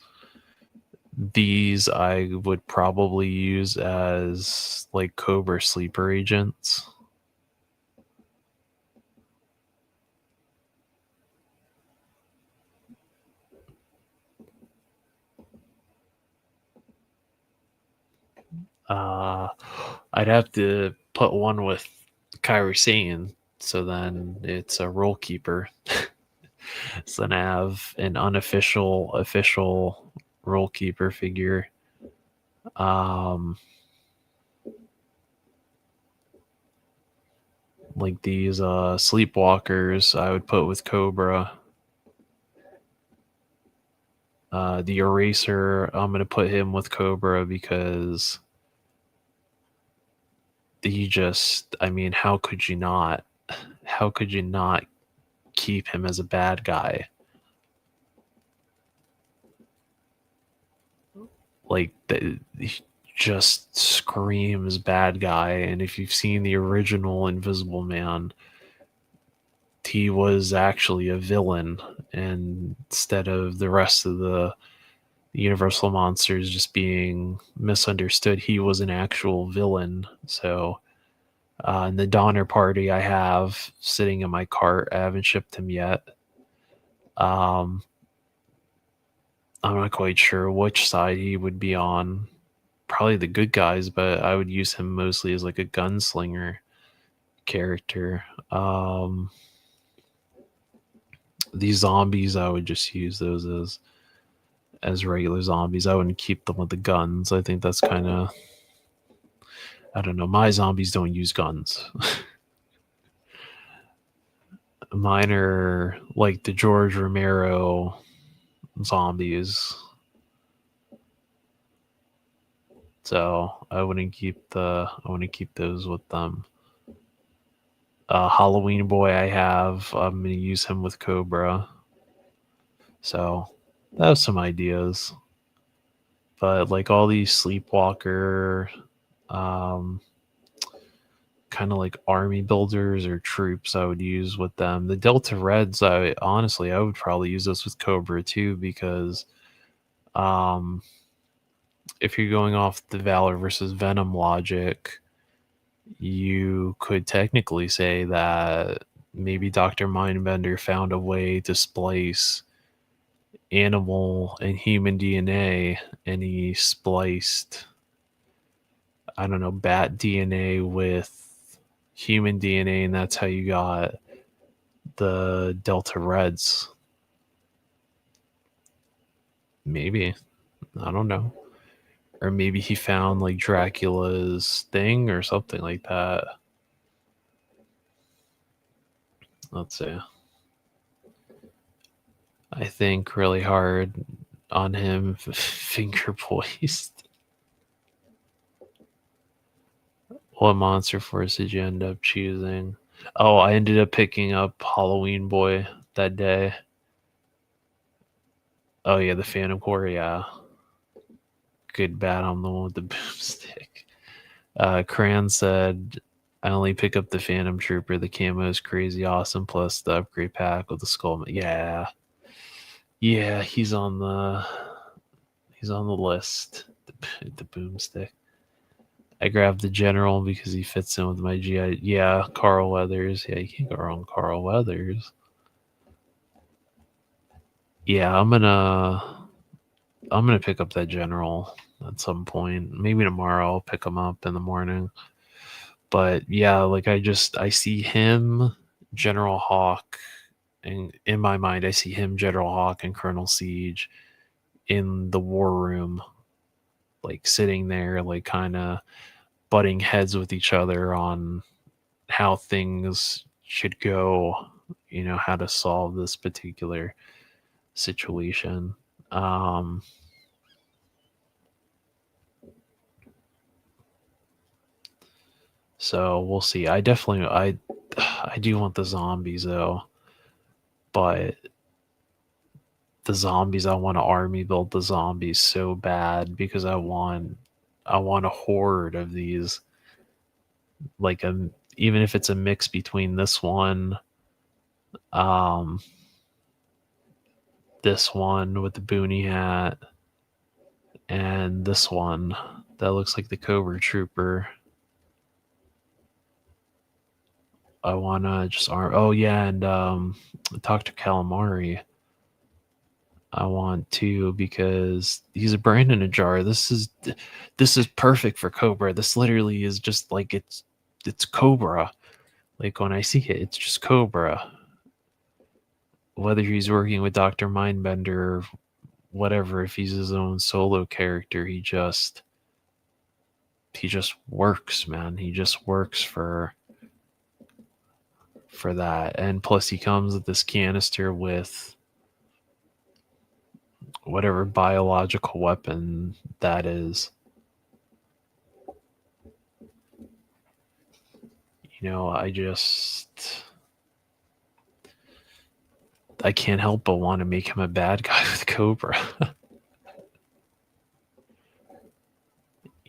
these I would probably use as like Cobra sleeper agents. I'd have to put one with Kairi Satan, so then it's a role keeper. So then I have an unofficial official role keeper figure. like these sleepwalkers, I would put with Cobra. The Eraser, I'm gonna put him with Cobra because he just, I mean, how could you not? How could you not keep him as a bad guy? Like, he just screams bad guy. And if you've seen the original Invisible Man, he was actually a villain. And instead of the rest of the Universal monsters just being misunderstood, he was an actual villain. So, in the Donner Party, I have sitting in my cart. I haven't shipped him yet. Um, I'm not quite sure which side he would be on. Probably the good guys, but I would use him mostly as like a gunslinger character. These zombies, I would just use those as regular zombies. I wouldn't keep them with the guns. I think that's kind of, I don't know. My zombies don't use guns. Mine are like the George Romero zombies. So I wouldn't keep those with them. Halloween Boy I have. I'm gonna use him with Cobra. So that was some ideas. But like all these sleepwalker um kind of like army builders or troops I would use with them. The Delta Reds, I would probably use those with Cobra too, because um if you're going off the Valor versus Venom logic, you could technically say that maybe Dr. Mindbender found a way to splice animal and human DNA, and he spliced, I don't know, bat DNA with human DNA, and that's how you got the Delta Reds. Maybe. I don't know. Or maybe he found like Dracula's thing or something like that. Let's see. I think really hard on him. Finger poised. What monster force did you end up choosing? Oh, I ended up picking up Halloween Boy that day. Oh yeah, the Phantom Core, yeah. Good bat on the one with the boomstick. Cran said, I only pick up the Phantom Trooper. The camo is crazy awesome, plus the upgrade pack with the skull. Yeah. Yeah, he's on the list. The boomstick. I grabbed the general because he fits in with my GI. Yeah, Carl Weathers. Yeah, you can't go wrong with Carl Weathers. Yeah, I'm gonna pick up that general at some point. Maybe tomorrow I'll pick him up in the morning. But yeah, like I see him, General Hawk, and in my mind I see him, General Hawk, and Colonel Siege in the war room, like sitting there, like kind of butting heads with each other on how things should go, how to solve this particular situation. So we'll see. I do want the zombies though, but the zombies, I want to army build the zombies so bad because I want a horde of these, like even if it's a mix between um this one with the boonie hat and this one that looks like the Cobra Trooper. I want to just arm. Oh yeah, and Dr. Calamari. I want to because he's a brain in a jar. This is perfect for Cobra. This literally is just like it's Cobra. Like when I see it, it's just Cobra. Whether he's working with Dr. Mindbender, whatever, if he's his own solo character, he just works, man. He just works for for that. And plus, he comes with this canister with whatever biological weapon that is. I can't help but want to make him a bad guy with Cobra.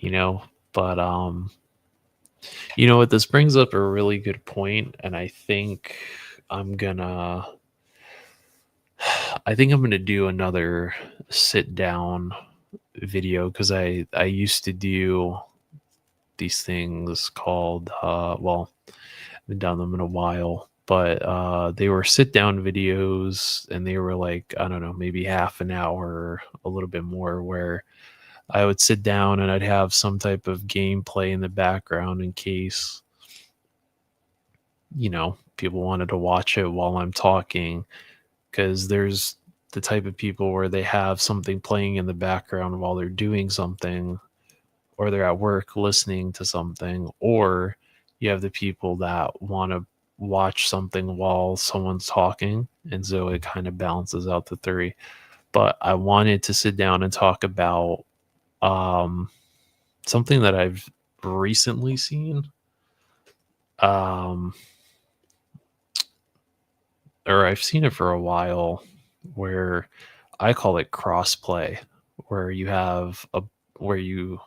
you know, but you know what, this brings up a really good point, and I'm gonna I'm gonna do another sit down video, because I used to do these things called well, I've been done them in a while, but they were sit down videos, and they were like, I don't know, maybe half an hour, a little bit more, where I would sit down and I'd have some type of gameplay in the background in case, people wanted to watch it while I'm talking, because there's the type of people where they have something playing in the background while they're doing something, or they're at work listening to something, or you have the people that want to watch something while someone's talking, and so it kind of balances out the three. But I wanted to sit down and talk about um, something that I've recently seen, um, or I've seen it for a while, where I call it crossplay, where you have a where you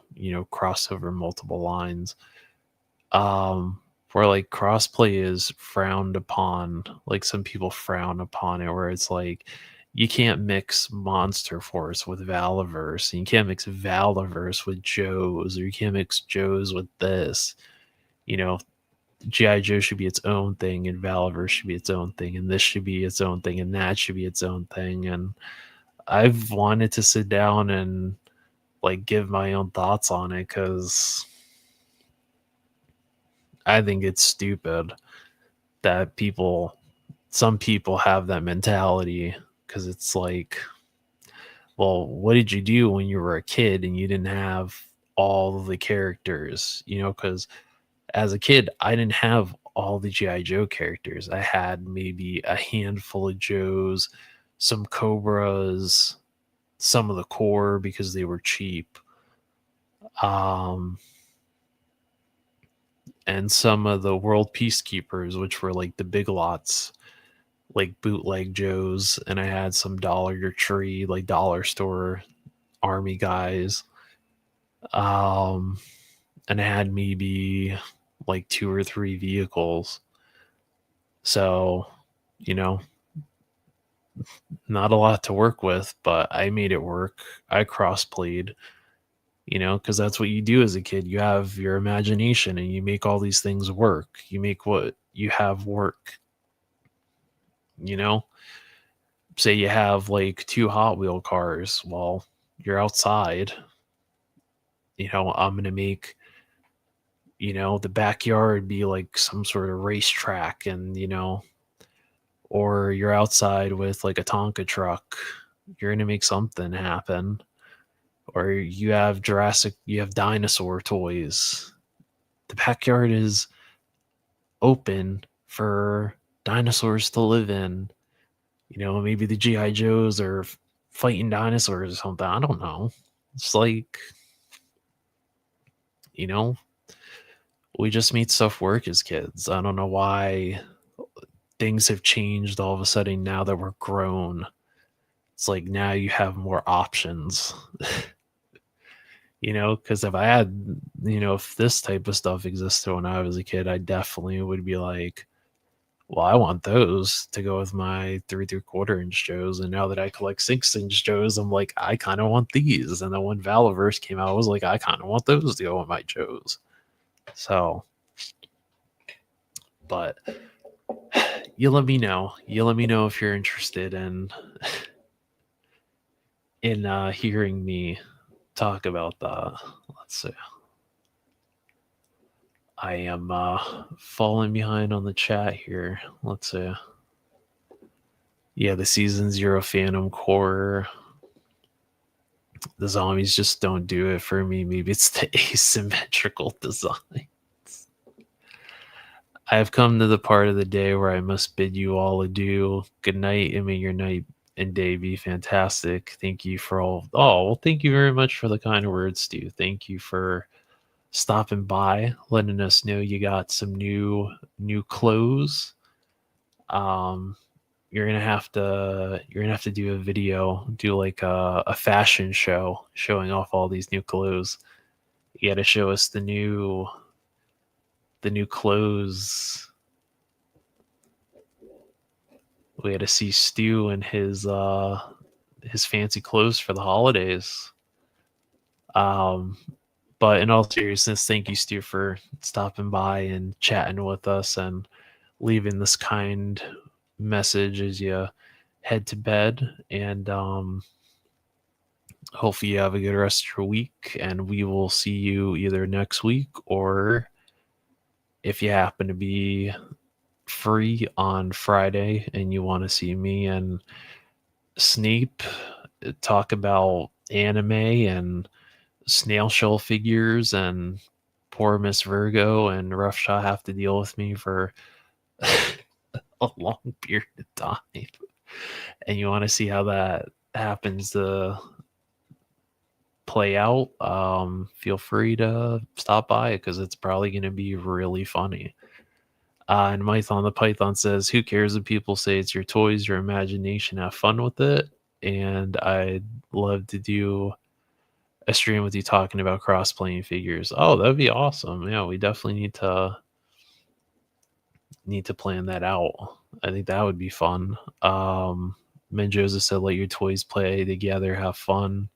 cross over multiple lines. Where like crossplay is frowned upon, like some people frown upon it, where it's like you can't mix Monster Force with Valaverse, and you can't mix Valaverse with Joe's, or you can't mix Joe's with this. You know, GI Joe should be its own thing, and Valaverse should be its own thing, and this should be its own thing, and that should be its own thing. And I've wanted to sit down and like give my own thoughts on it, because I think it's stupid that some people have that mentality, because it's like, well, what did you do when you were a kid and you didn't have all the characters? Because as a kid, I didn't have all the GI Joe characters. I had maybe a handful of Joes, some Cobras, some of the core because they were cheap, um, and some of the World Peacekeepers, which were like the big lots, like bootleg Joes. And I had some Dollar Tree, like dollar store army guys. Um, and I had maybe like 2 or 3 vehicles. So, you know, not a lot to work with, but I made it work. I crossplayed, because that's what you do as a kid. You have your imagination and you make all these things work. You make what you have work, you know? Say you have like 2 Hot Wheel cars. Well, you're outside. I'm going to make, the backyard be like some sort of racetrack, and, or you're outside with like a Tonka truck. You're going to make something happen. Or you have dinosaur toys. The backyard is open for dinosaurs to live in. Maybe the GI Joes are fighting dinosaurs or something. I don't know. It's like, you know, we just made stuff work as kids. I don't know why things have changed all of a sudden now that we're grown. It's like now you have more options. Because if I had, if this type of stuff existed when I was a kid, I definitely would be like, well, I want those to go with my 3 3/4 inch Joes. And now that I collect 6 inch Joes, I'm like, I kind of want these. And then when Valaverse came out, I was like, I kind of want those to go with my Joes. So, but you let me know. You let me know if you're interested in hearing me talk about that. Let's see. I am falling behind on the chat here. Let's see. Yeah, the Season 0 Phantom Core. The zombies just don't do it for me. Maybe it's the asymmetrical design. I have come to the part of the day where I must bid you all adieu. Good night, and may your night and day be fantastic. Thank you for all. Oh, well, thank you very much for the kind words, Stu. Thank you for stopping by, letting us know you got some new clothes. Um, you're gonna have to do a video, do like a fashion show showing off all these new clothes. You got to show us the new clothes. We got to see Stu and his fancy clothes for the holidays. Um, but in all seriousness, thank you, Stu, for stopping by and chatting with us and leaving this kind message as you head to bed. And hopefully you have a good rest of your week. And we will see you either next week, or if you happen to be free on Friday and you want to see me and Snape talk about anime and snail shell figures, and poor Miss Virgo and Roughshot have to deal with me for a long period of time, and you want to see how that happens to play out, feel free to stop by because it's probably going to be really funny. And Mython the Python says, "Who cares if people say it's your toys, your imagination? Have fun with it." And I'd love to do a stream with you talking about cross playing figures. Oh, that'd be awesome. Yeah, we definitely need to plan that out. I think that would be fun. Menjoza said, "Let your toys play together, have fun,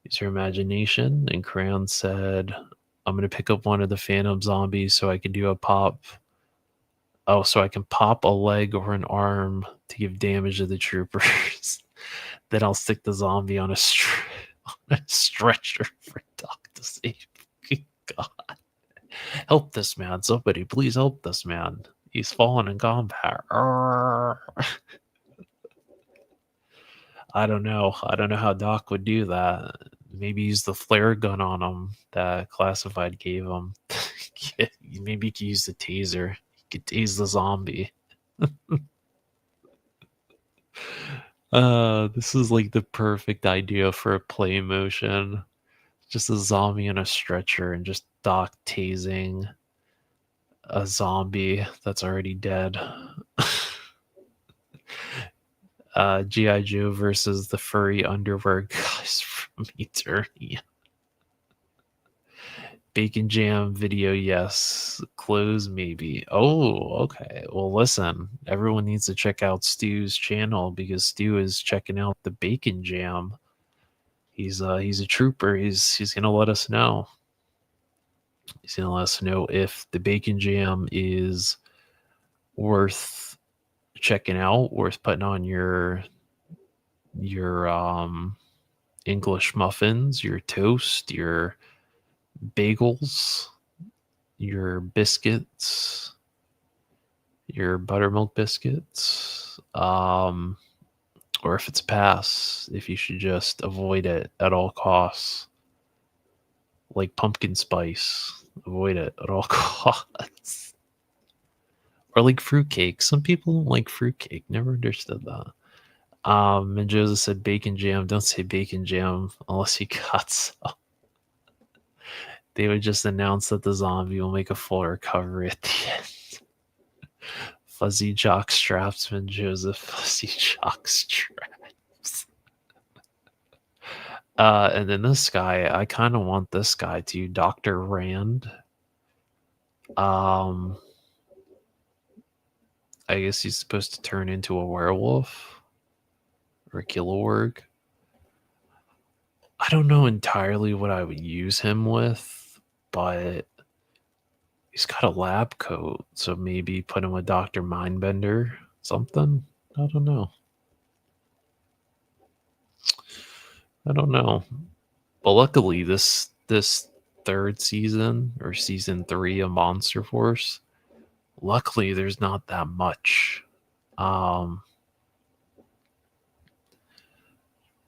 use your imagination." And Crayon said, "I'm gonna pick up one of the Phantom zombies so I can do a pop. Oh, so I can pop a leg or an arm to give damage to the troopers. Then I'll stick the zombie on on a stretcher for Doc to save." God, help this man! Somebody, please help this man. He's fallen in combat. I don't know. I don't know how Doc would do that. Maybe use the flare gun on him that Classified gave him. Maybe he could use the taser. He could tase the zombie. This is like the perfect idea for a play motion. Just a zombie in a stretcher and just Doc tasing a zombie that's already dead. G.I. Joe versus the furry underwear guys from Eternia. Bacon Jam video, yes. Clothes, maybe. Oh, okay. Well, listen, everyone needs to check out Stu's channel because Stu is checking out the Bacon Jam. He's a trooper. He's gonna let us know. He's gonna let us know if the Bacon Jam is worth checking out, worth putting on your English muffins, your toast, your bagels, your biscuits, your buttermilk biscuits, or if it's a pass, if you should just avoid it at all costs, like pumpkin spice, avoid it at all costs, or like fruitcake. Some people don't like fruitcake. Never understood that. And Joseph said bacon jam. Don't say bacon jam unless you got some. They would just announce that the zombie will make a full recovery at the end. Fuzzy jock straps, and Joseph. Fuzzy jock straps. And then this guy, I kind of want this guy too, Dr. Rand. I guess he's supposed to turn into a werewolf or a Kilowog. I don't know entirely what I would use him with, but he's got a lab coat, so maybe put him with Dr. Mindbender, something. I don't know. But luckily, this third season or season 3 of Monster Force, luckily there's not that much.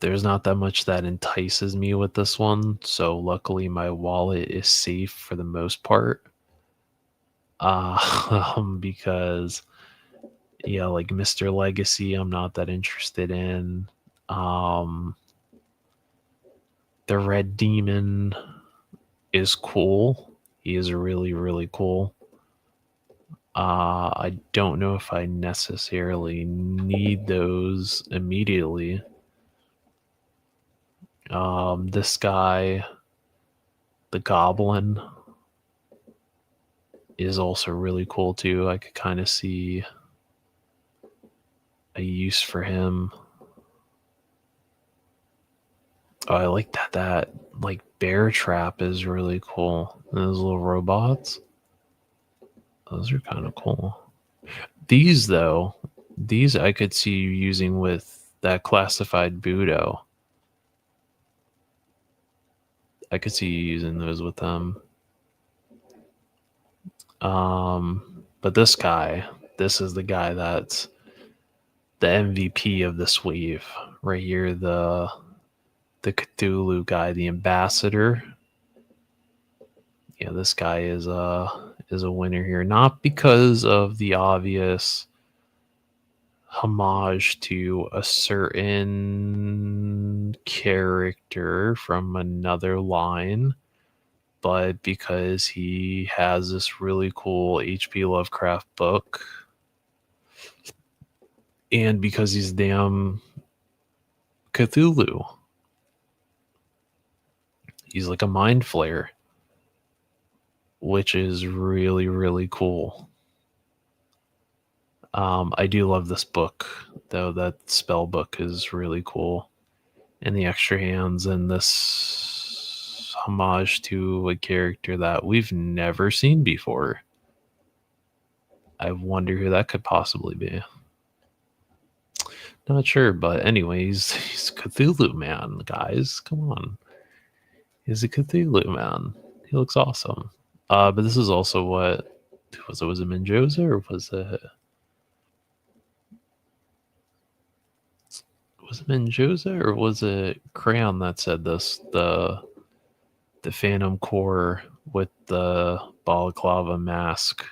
There's not that much that entices me with this one, so luckily my wallet is safe for the most part. because yeah, like Mr. Legacy, I'm not that interested in. Um, the Red Demon is cool. He is really, really cool. I don't know if I necessarily need those immediately. This guy, the Goblin, is also really cool too. I could kind of see a use for him. Oh, I like that like bear trap is really cool. Those little robots. Those are kind of cool. These though, these I could see you using with that classified Budo. I could see you using those with them. But this is the guy that's the MVP of this weave right here. The Cthulhu guy, the ambassador. Yeah, this guy is a winner here, not because of the obvious homage to a certain character from another line, but because he has this really cool H.P. Lovecraft book, and because he's damn Cthulhu. He's like a mind flayer, which is really, really cool. I do love this book, though. That spell book is really cool. And the extra hands and this homage to a character that we've never seen before. I wonder who that could possibly be. Not sure, but anyways, he's Cthulhu man, guys. Come on. He's a Cthulhu man. He looks awesome. But this is also what was it Menjosa or was it Menjosa or was it Crayon that said this? The Phantom Core with the balaclava mask.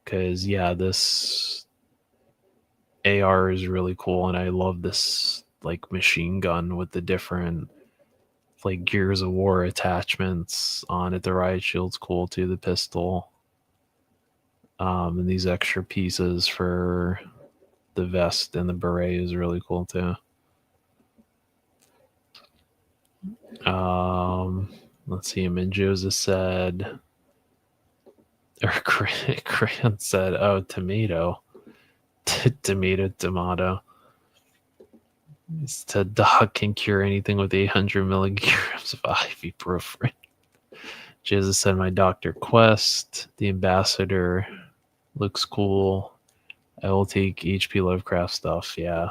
Because yeah, this AR is really cool, and I love this like machine gun with the different like Gears of War attachments on it. The riot shield's cool too. The pistol, and these extra pieces for the vest and the beret is really cool too. Let's see. Menjosa said, or Crayon said, "Oh, tomato, tomato." He said, "Doc can cure anything with 800 milligrams of ibuprofen." Jesus said, "My Dr. Quest, the ambassador, looks cool. I will take HP Lovecraft stuff." Yeah.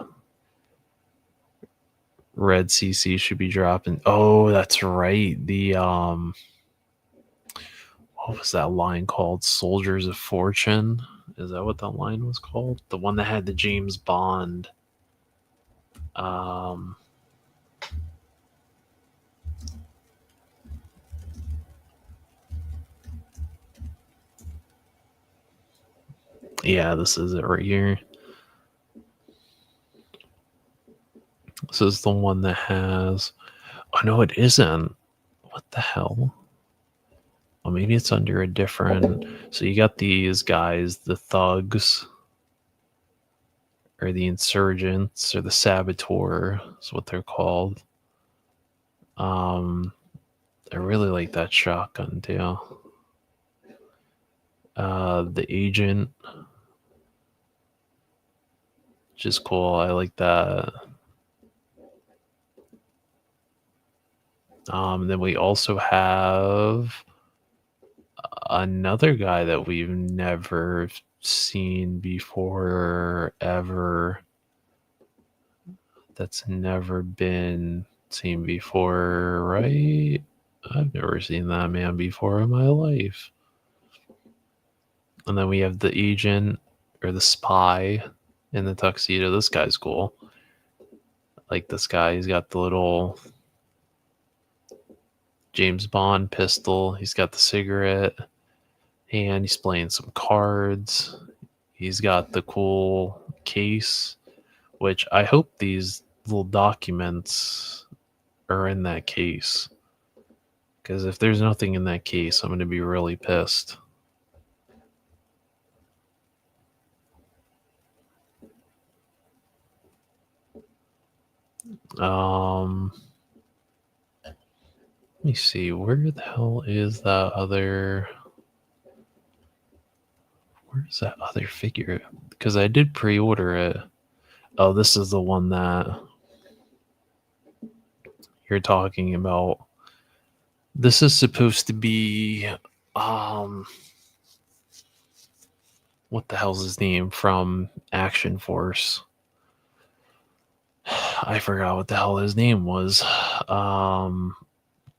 Red CC should be dropping. Oh, that's right. The what was that line called? Soldiers of Fortune. Is that what that line was called? The one that had the James Bond. Um, yeah, this is it right here. This is the one that has. Oh no, it isn't. What the hell? Well, maybe it's under a different. So you got these guys, the thugs, or the insurgents, or the saboteur is what they're called. I really like that shotgun too. The agent, which is cool. I like that. Then we also have another guy that we've never seen before ever. That's never been seen before, right? I've never seen that man before in my life. And then we have the agent or the spy in the tuxedo. This guy's cool. Like this guy, he's got the little James Bond pistol. He's got the cigarette. and he's playing some cards. He's got the cool case, which I hope these little documents are in that case. Because if there's nothing in that case, I'm going to be really pissed. Let me see. Where the hell is that other... Where's that other figure? Because I did pre-order it. Oh, this is the one that you're talking about. This is supposed to be... what the hell's his name from Action Force? I forgot what the hell his name was.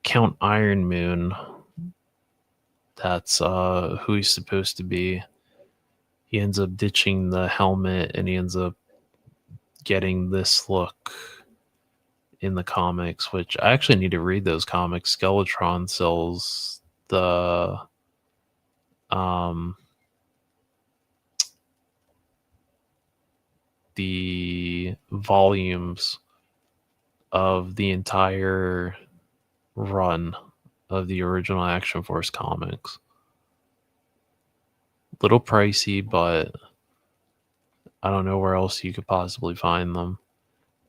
Count Iron Moon. That's who he's supposed to be. He ends up ditching the helmet and he ends up getting this look in the comics, which I actually need to read those comics. Skeletron sells the volumes of the entire run of the original Action Force comics. Little pricey, but I don't know where else you could possibly find them.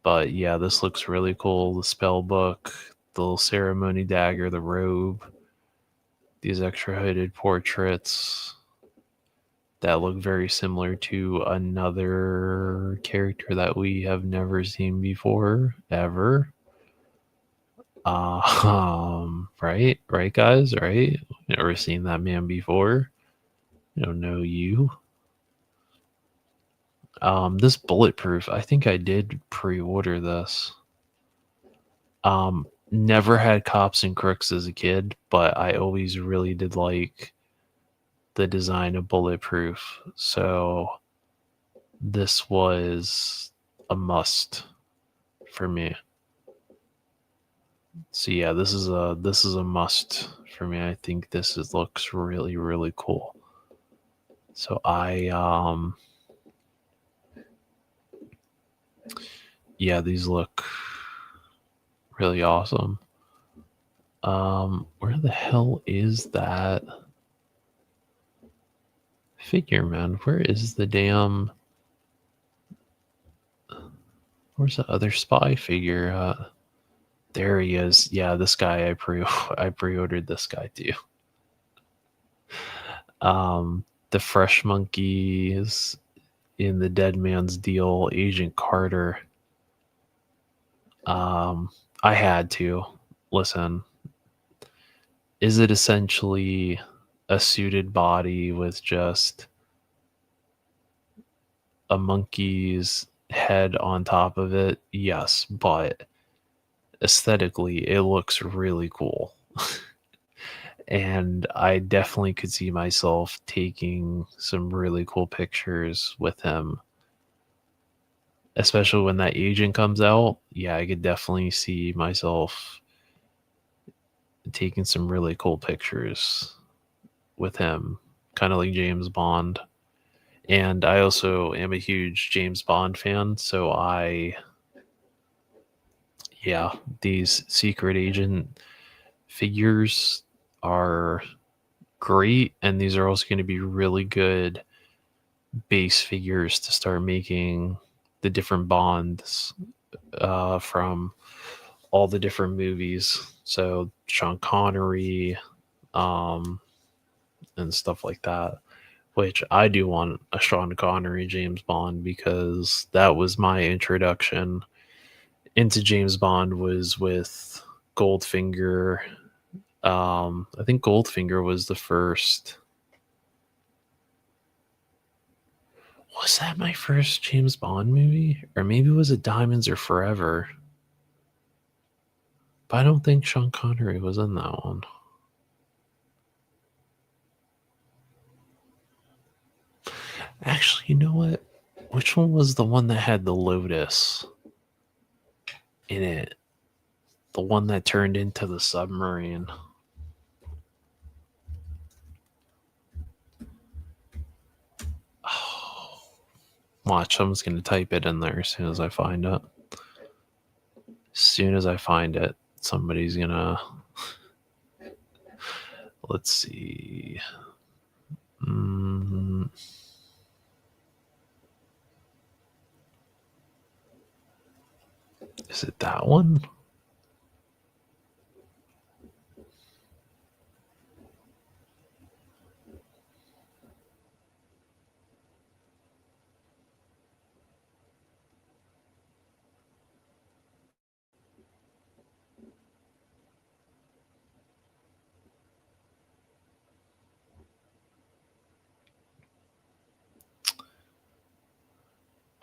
But yeah, this looks really cool. The spell book, the little ceremony dagger, the robe, these extra hooded portraits that look very similar to another character that we have never seen before, ever. Right, guys, right? Never seen that man before. I don't know you. This Bulletproof, I think I did pre-order this. Never had Cops and Crooks as a kid, but I always really did like the design of Bulletproof. So this was a must for me. So yeah, this is a must for me. I think looks really, really cool. So yeah, these look really awesome. Where the hell is that figure, man? Where is the damn... Where's the other spy figure? There he is. Yeah, this guy I pre-ordered this guy too. The Fresh Monkeys in the Dead Man's Deal, Agent Carter. I had to. Listen, is it essentially a suited body with just a monkey's head on top of it? Yes, but aesthetically, it looks really cool. And I definitely could see myself taking some really cool pictures with him. Especially when that agent comes out. Yeah, I could definitely see myself taking some really cool pictures with him, kind of like James Bond. And I also am a huge James Bond fan, so these secret agent figures are great, and these are also going to be really good base figures to start making the different Bonds from all the different movies. So Sean Connery, and stuff like that. Which I do want a Sean Connery James Bond, because that was my introduction into James Bond, was with Goldfinger. I think Goldfinger was the first. Was that my first James Bond movie? Or maybe was it Diamonds Are Forever? But I don't think Sean Connery was in that one. Actually, you know what? Which one was the one that had the Lotus in it? The one that turned into the submarine. Watch, I'm just going to type it in there as soon as I find it. As soon as I find it, somebody's going to... Let's see. Is it that one?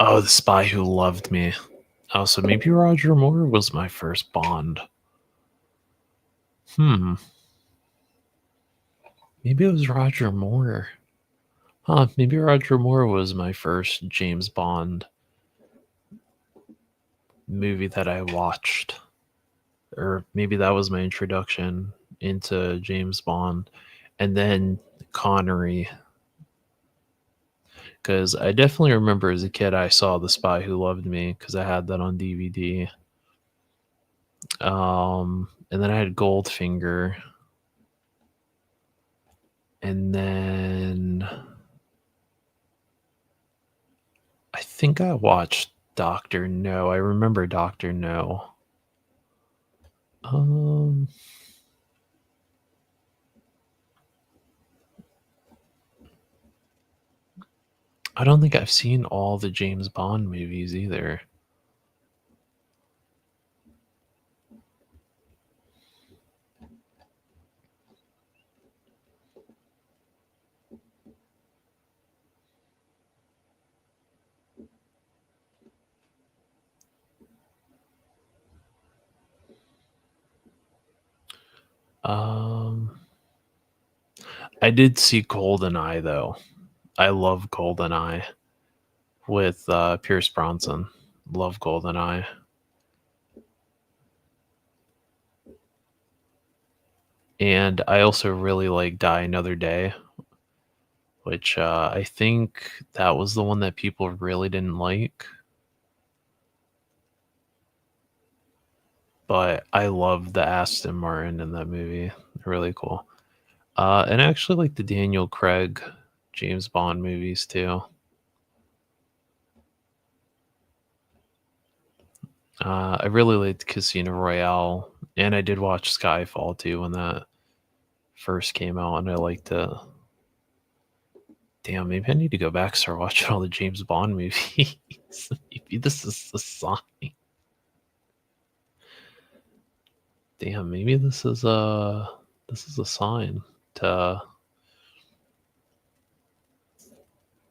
Oh, The Spy Who Loved Me. Oh, so maybe Roger Moore was my first Bond. Maybe it was Roger Moore. Huh, maybe Roger Moore was my first James Bond movie that I watched. Or maybe that was my introduction into James Bond. And then Connery. Because I definitely remember as a kid I saw The Spy Who Loved Me because I had that on DVD. And then I had Goldfinger. And then I think I watched Dr. No. I remember Dr. No. I don't think I've seen all the James Bond movies either. I did see GoldenEye though. I love GoldenEye with Pierce Bronson. Love GoldenEye. And I also really like Die Another Day, which I think that was the one that people really didn't like. But I love the Aston Martin in that movie. Really cool. And I actually like the Daniel Craig James Bond movies too. I really liked Casino Royale, and I did watch Skyfall too when that first came out, and I liked it. Damn, maybe I need to go back and start watching all the James Bond movies. Maybe this is the sign. Damn, maybe this is a sign to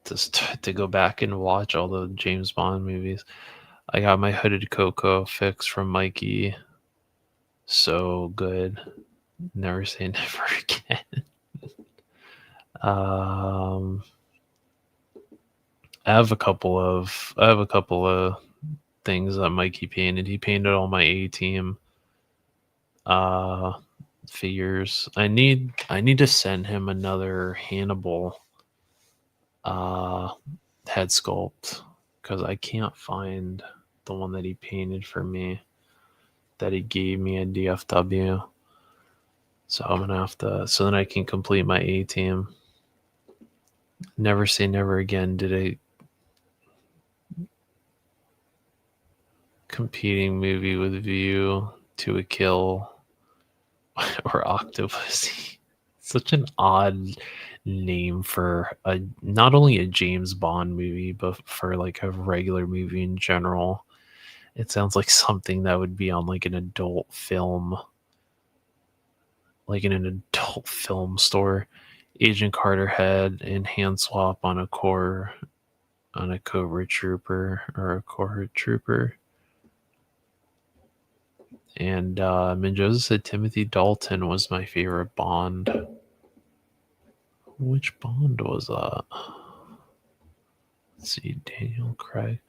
to go back and watch all the James Bond movies. I got my Hooded Cocoa fix from Mikey. So good. Never say never again. I have a couple of things that Mikey painted. He painted all my A Team figures. I need to send him another Hannibal head sculpt because I can't find the one that he painted for me that he gave me at DFW. So I'm gonna have to, so then I can complete my A Team. Never say never again did a competing movie with View to a Kill or Octopussy. Such an odd name for a not only a James Bond movie, but for like a regular movie in general. It sounds like something that would be on like an adult film, like in an adult film store. Agent Carter head and hand swap on a Cobra Trooper or a Cohort Trooper. And Mendoza said Timothy Dalton was my favorite Bond. Which Bond was that? Let's see, Daniel Craig.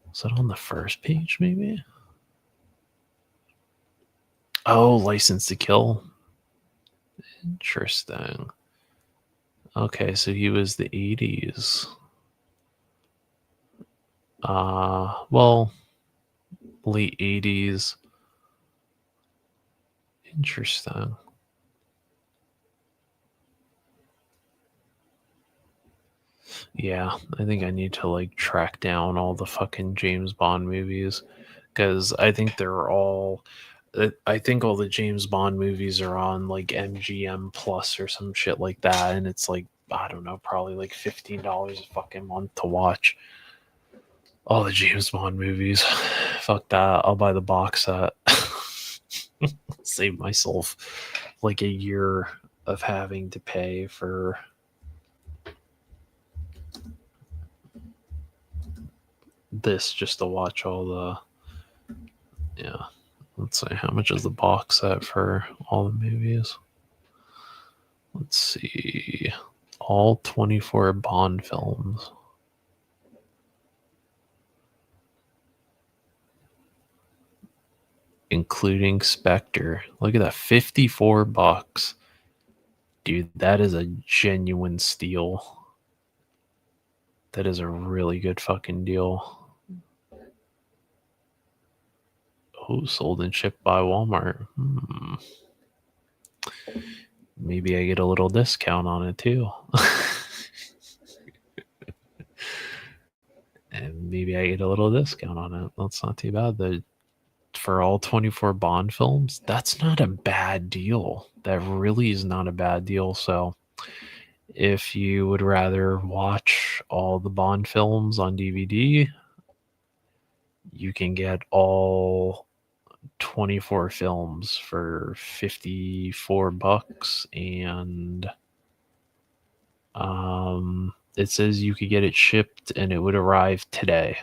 Was that on the first page, maybe? Oh, License to Kill. Interesting. Okay, so he was the 80s. Well, late 80s. Interesting. Yeah, I think I need to like track down all the fucking James Bond movies because I think they're all. I think all the James Bond movies are on like MGM Plus or some shit like that, and it's like I don't know, probably like $15 a fucking month to watch all the James Bond movies. Fuck that! I'll buy the box set. Save myself like a year of having to pay for this just to watch all the. Yeah, let's see, how much is the box set for all the movies? Let's see. All 24 Bond films. Including Spectre. Look at that, $54. Dude, that is a genuine steal. That is a really good fucking deal. Oh, sold and shipped by Walmart. Maybe I get a little discount on it too. And maybe I get a little discount on it. That's not too bad. For all 24 Bond films, that's not a bad deal. That really is not a bad deal. So if you would rather watch all the Bond films on DVD, you can get all 24 films for $54, and it says you could get it shipped and it would arrive today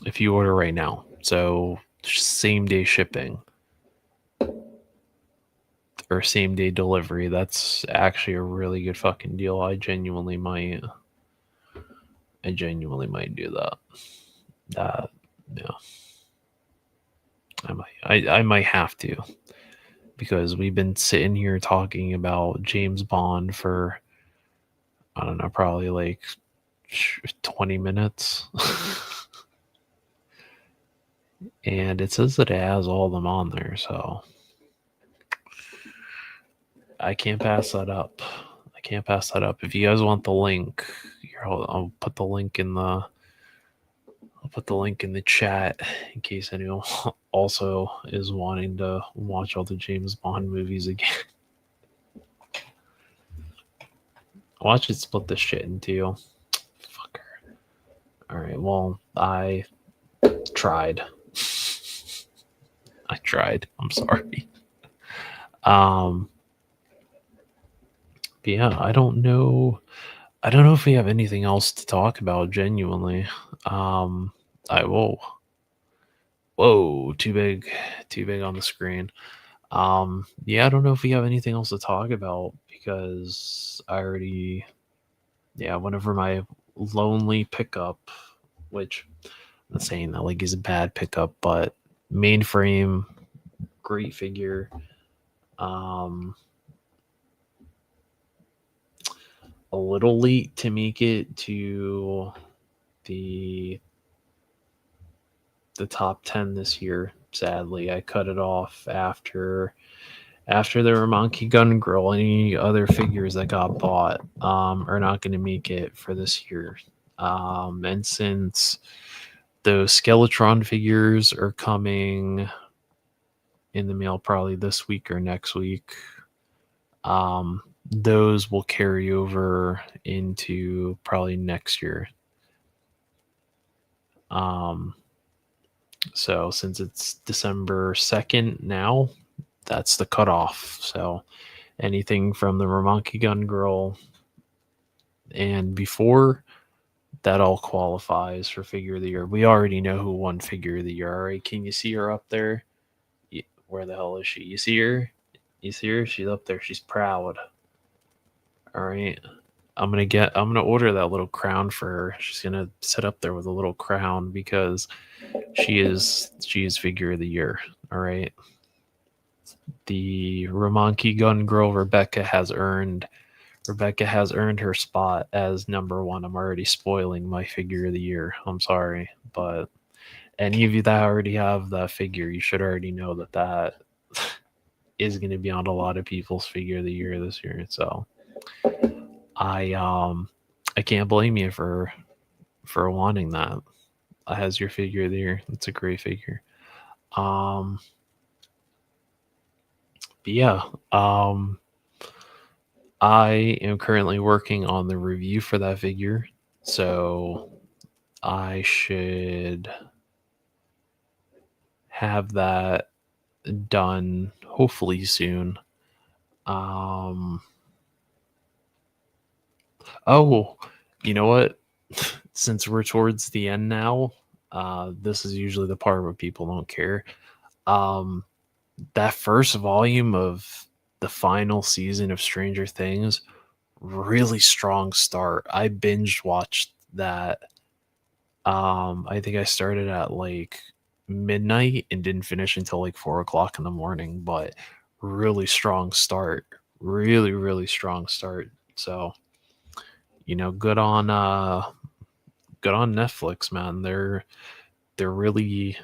if you order right now. So same day shipping or same day delivery. That's actually a really good fucking deal. I genuinely might do that. Yeah. I might have to, because we've been sitting here talking about James Bond for I don't know, probably like 20 minutes. And it says that it has all of them on there, so I can't pass that up. If you guys want the link, here, I'll put the link in the chat in case anyone also is wanting to watch all the James Bond movies again. Watch it split this shit into you. Fucker. Alright, well, I tried. I'm sorry. But yeah, I don't know if we have anything else to talk about genuinely. I whoa, too big on the screen. Yeah, I don't know if we have anything else to talk about because I already whenever my lonely pickup, which I'm not saying that like is a bad pickup, but mainframe, great figure. A little late to make it to the top 10 this year. Sadly, I cut it off after the Monkey Gun Girl. Any other figures that got bought are not going to make it for this year. And since those Skeletron figures are coming in the mail probably this week or next week, those will carry over into probably next year. So since it's December 2nd now, that's the cutoff. So anything from the Monkey Gun Girl and before, that all qualifies for figure of the year. We already know who won figure of the year. All right, can you see her up there? Where the hell is she? You see her? She's up there. She's proud. All right. I'm gonna order that little crown for her. She's gonna sit up there with a little crown because she is figure of the year. All right. The Monkey Gun Girl Rebecca has earned Rebecca has earned her spot as number one. I'm already spoiling my figure of the year. I'm sorry, but any of you that already have that figure, you should already know that that is going to be on a lot of people's figure of the year this year. So I can't blame you for wanting that as your figure of the year. It's a great figure. Um, but yeah, I am currently working on the review for that figure, so I should have that done hopefully soon. Um, oh, you know what? Since we're towards the end now, this is usually the part where people don't care. Um, that first volume of the final season of Stranger Things, really strong start. I binge watched that. I think I started at like midnight and didn't finish until like 4 o'clock in the morning, but really strong start. Really, really strong start. So, good on Netflix, man. They're really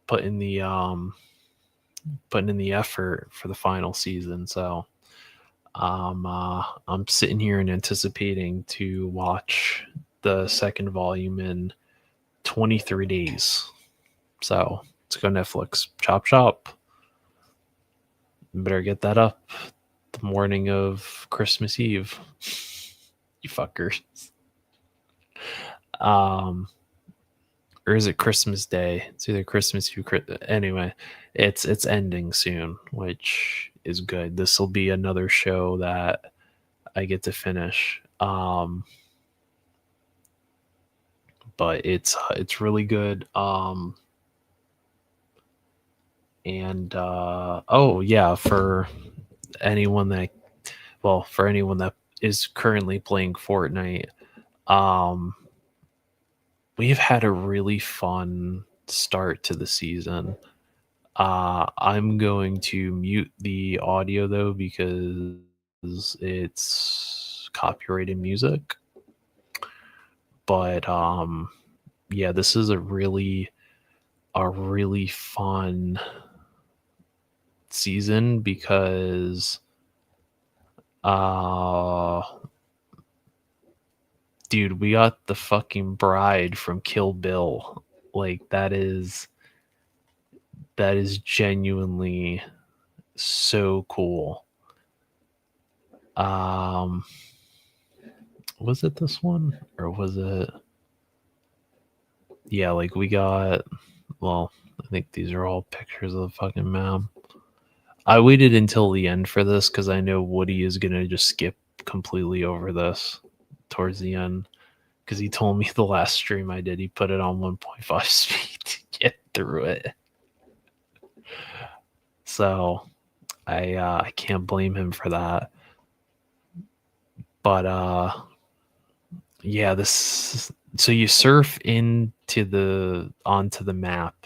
putting the putting in the effort for the final season. So I'm sitting here and anticipating to watch the second volume in 23 days. So let's go Netflix. Chop chop. Better get that up the morning of Christmas Eve. You fuckers. Um, or is it Christmas Day? It's either Christmas Eve. Anyway, it's ending soon, which is good. This will be another show that I get to finish. But it's really good. And oh yeah, anyone that for anyone that is currently playing Fortnite, um, we've had a really fun start to the season. I'm going to mute the audio though because it's copyrighted music. But yeah, this is a really fun season because uh dude, we got the fucking bride from Kill Bill. Like that is genuinely so cool. Um was it this one or was it yeah, like we got I think these are all pictures of the fucking map. I waited until the end for this because I know Woody is gonna just skip completely over this towards the end because he told me the last stream I did he put it on 1.5 speed to get through it. So I can't blame him for that. But yeah, this so you surf onto the map.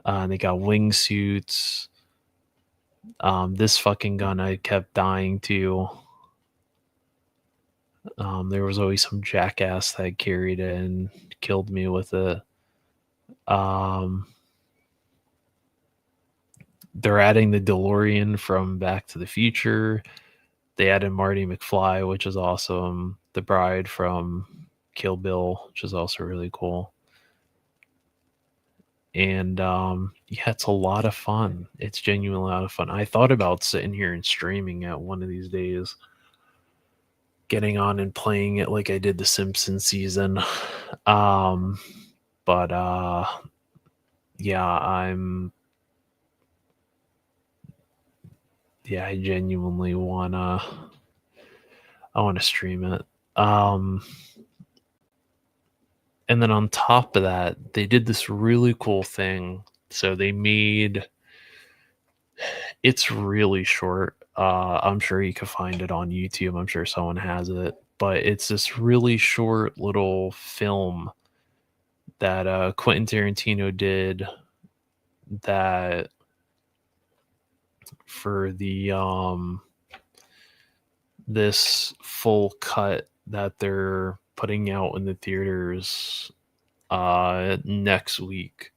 They got wingsuits. This fucking gun I kept dying to. There was always some jackass that carried it and killed me with it. They're adding the DeLorean from Back to the Future. They added Marty McFly, which is awesome. The bride from Kill Bill, which is also really cool. And yeah, it's a lot of fun. It's genuinely a lot of fun. I thought about sitting here and streaming it one of these days, getting on and playing it like I did the Simpsons season. But yeah, I genuinely wanna stream it. And then on top of that, they did this really cool thing. So they made it's really short. I'm sure you could find it on YouTube. I'm sure someone has it, but it's this really short little film that Quentin Tarantino did that for the this full cut that they're putting out in the theaters next week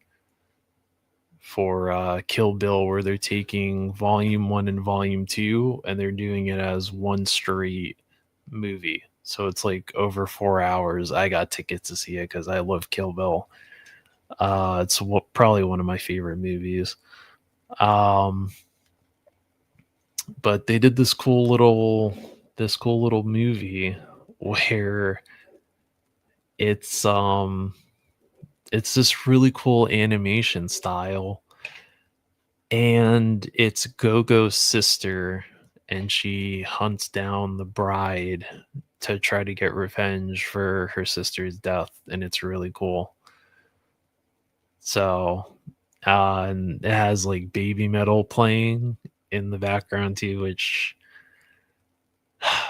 for Kill Bill, where they're taking Volume 1 and Volume 2 and they're doing it as one straight movie. So it's like over 4 hours. I got tickets to see it because I love Kill Bill. It's probably one of my favorite movies. Um, but they did this cool little movie where it's it's this really cool animation style, and it's Go-Go's sister, and she hunts down the bride to try to get revenge for her sister's death, and it's really cool. So and it has like Baby Metal playing in the background too, which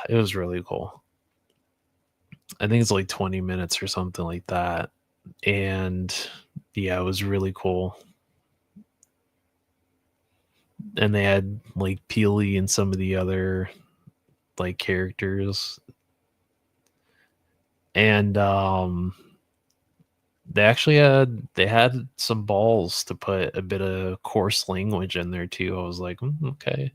it was really cool. I think it's like 20 minutes or something like that. And yeah, it was really cool. And they had like Peely and some of the other like characters. And they had some balls to put a bit of coarse language in there too. I was like, okay.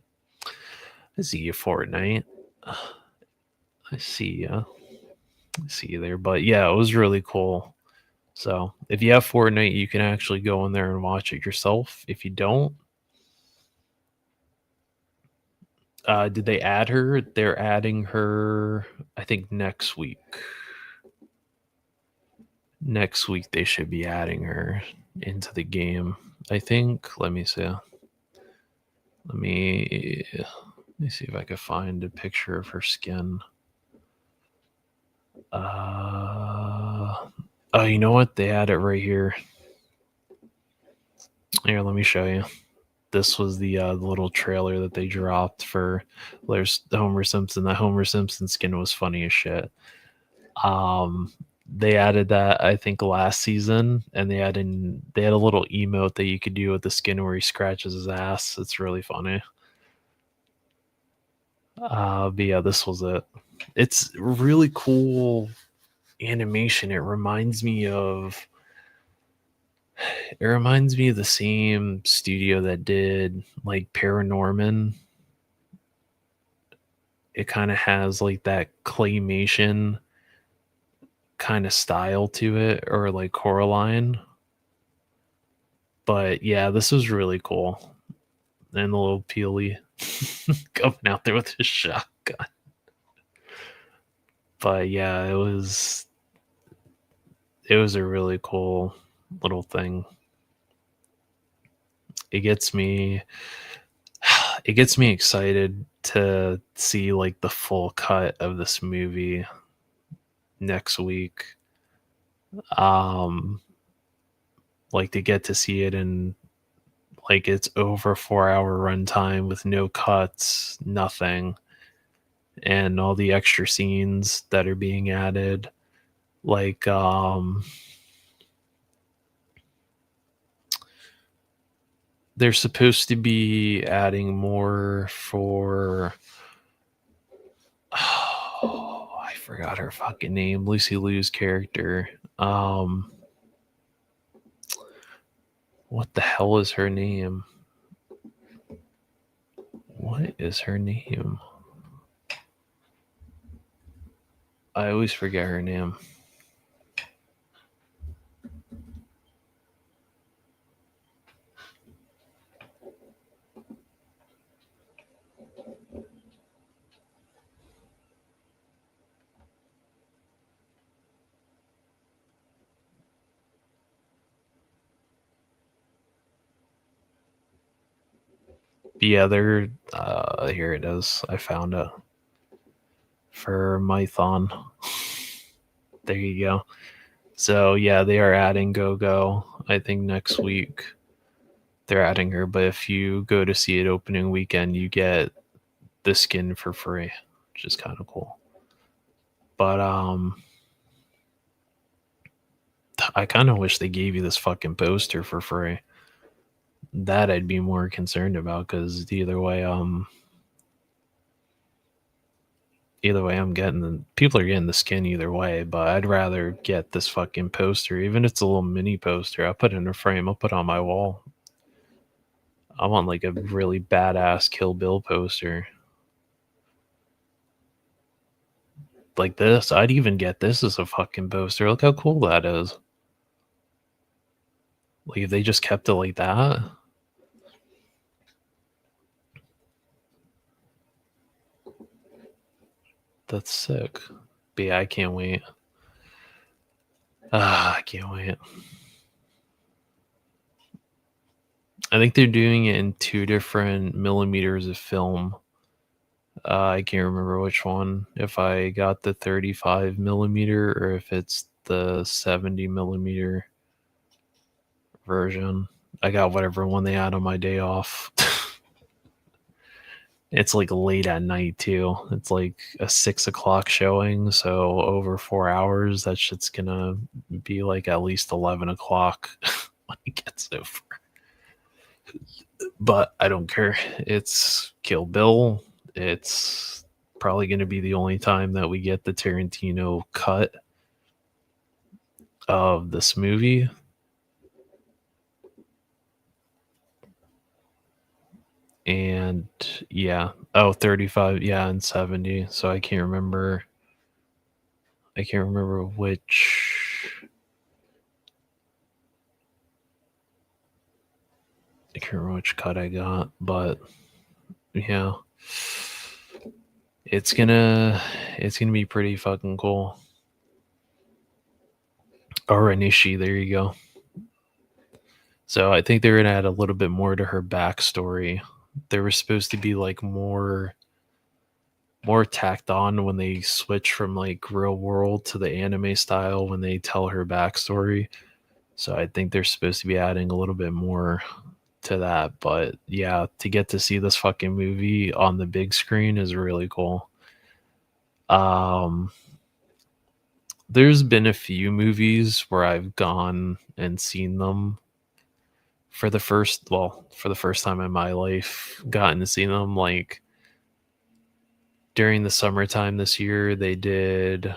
I see you, Fortnite. I see you. I see you there. But yeah, it was really cool. So if you have Fortnite, you can actually go in there and watch it yourself. If you don't, did they add her? They're adding her, I think, next week. Next week they should be adding her into the game. I think. Let me see. Let me see if I can find a picture of her skin. Oh, you know what? They had it right here. Here, let me show you. This was the little trailer that they dropped for there's Homer Simpson. That Homer Simpson skin was funny as shit. They added that I think last season, and they had a little emote that you could do with the skin where he scratches his ass. It's really funny. But yeah, this was it. It's really cool animation. It reminds me of the same studio that did like Paranorman. It kind of has like that claymation kind of style to it, or like Coraline. But yeah, this was really cool. And the little Peely coming out there with his shotgun. But yeah, it was a really cool little thing. It gets me excited to see like the full cut of this movie next week. Like to get to see it in like it's over 4 hour runtime with no cuts, nothing, and all the extra scenes that are being added. Like they're supposed to be adding more for I forgot her fucking name. Lucy Liu's character. What the hell is her name? What is her name? I always forget her name. Yeah, they're here it is. I found it. For Mython. There you go. So yeah, they are adding Go-Go. I think next week they're adding her, but if you go to see it opening weekend, you get the skin for free, which is kind of cool. But I kind of wish they gave you this fucking poster for free. That I'd be more concerned about, because either way, either way, people are getting the skin either way, but I'd rather get this fucking poster, even if it's a little mini poster. I'll put it in a frame, I'll put it on my wall. I want like a really badass Kill Bill poster. Like this. I'd even get this as a fucking poster. Look how cool that is. Like if they just kept it like that. That's sick. But yeah, I can't wait. I can't wait. I think they're doing it in 2 different millimeters of film. I can't remember which one. If I got the 35 millimeter or if it's the 70 millimeter version. I got whatever one they had on my day off. It's like late at night too. It's like a 6 o'clock showing, so over 4 hours. That shit's gonna be like at least 11 o'clock when it gets over. But I don't care. It's Kill Bill. It's probably gonna be the only time that we get the Tarantino cut of this movie. And yeah, 35, yeah, and 70. So I can't remember which cut I got, but yeah, it's gonna be pretty fucking cool. Oranishi, there you go. So I think they're gonna add a little bit more to her backstory. There was supposed to be like more tacked on when they switch from like real world to the anime style when they tell her backstory. So I think they're supposed to be adding a little bit more to that. But yeah, to get to see this fucking movie on the big screen is really cool. There's been a few movies where I've gone and seen them for the first time in my life, gotten to see them. Like during the summertime this year, they did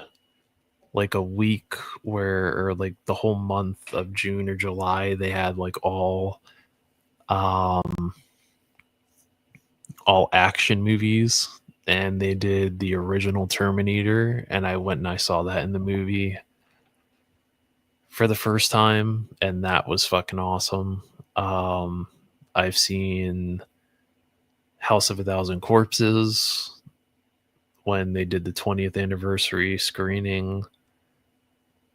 like a week or like the whole month of June or July, they had like all action movies, and they did the original Terminator, and I went and I saw that in the movie for the first time, and that was fucking awesome. I've seen House of a Thousand Corpses when they did the 20th anniversary screening.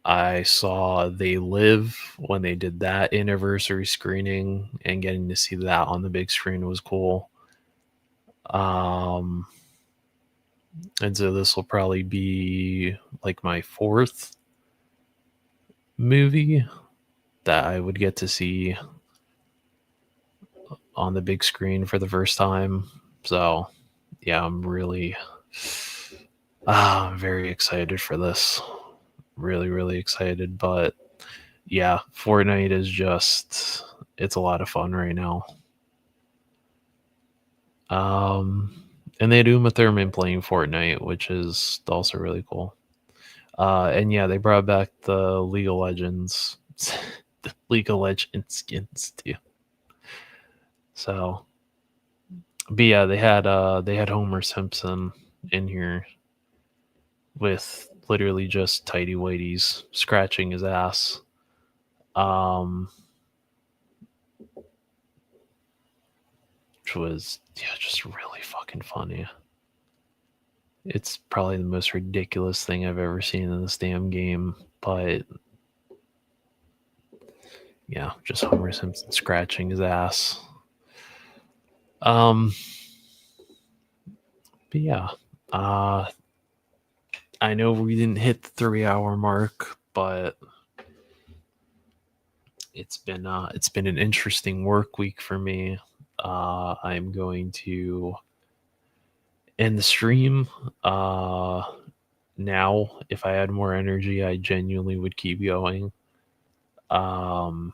I saw They Live when they did that anniversary screening, and getting to see that on the big screen was cool. And so this will probably be like my 4th movie that I would get to see on the big screen for the first time. So yeah, I'm really very excited for this. Really, really excited. But yeah, Fortnite is just, it's a lot of fun right now. And they had Uma Thurman playing Fortnite, which is also really cool. And yeah, they brought back the League of Legends, the League of Legends skins too. So, but yeah, they had Homer Simpson in here with literally just tidy whities scratching his ass. Which was just really fucking funny. It's probably the most ridiculous thing I've ever seen in this damn game, but yeah, just Homer Simpson scratching his ass. But yeah, I know we didn't hit the 3-hour mark, but it's been an interesting work week for me. I'm going to end the stream. Now, if I had more energy, I genuinely would keep going. But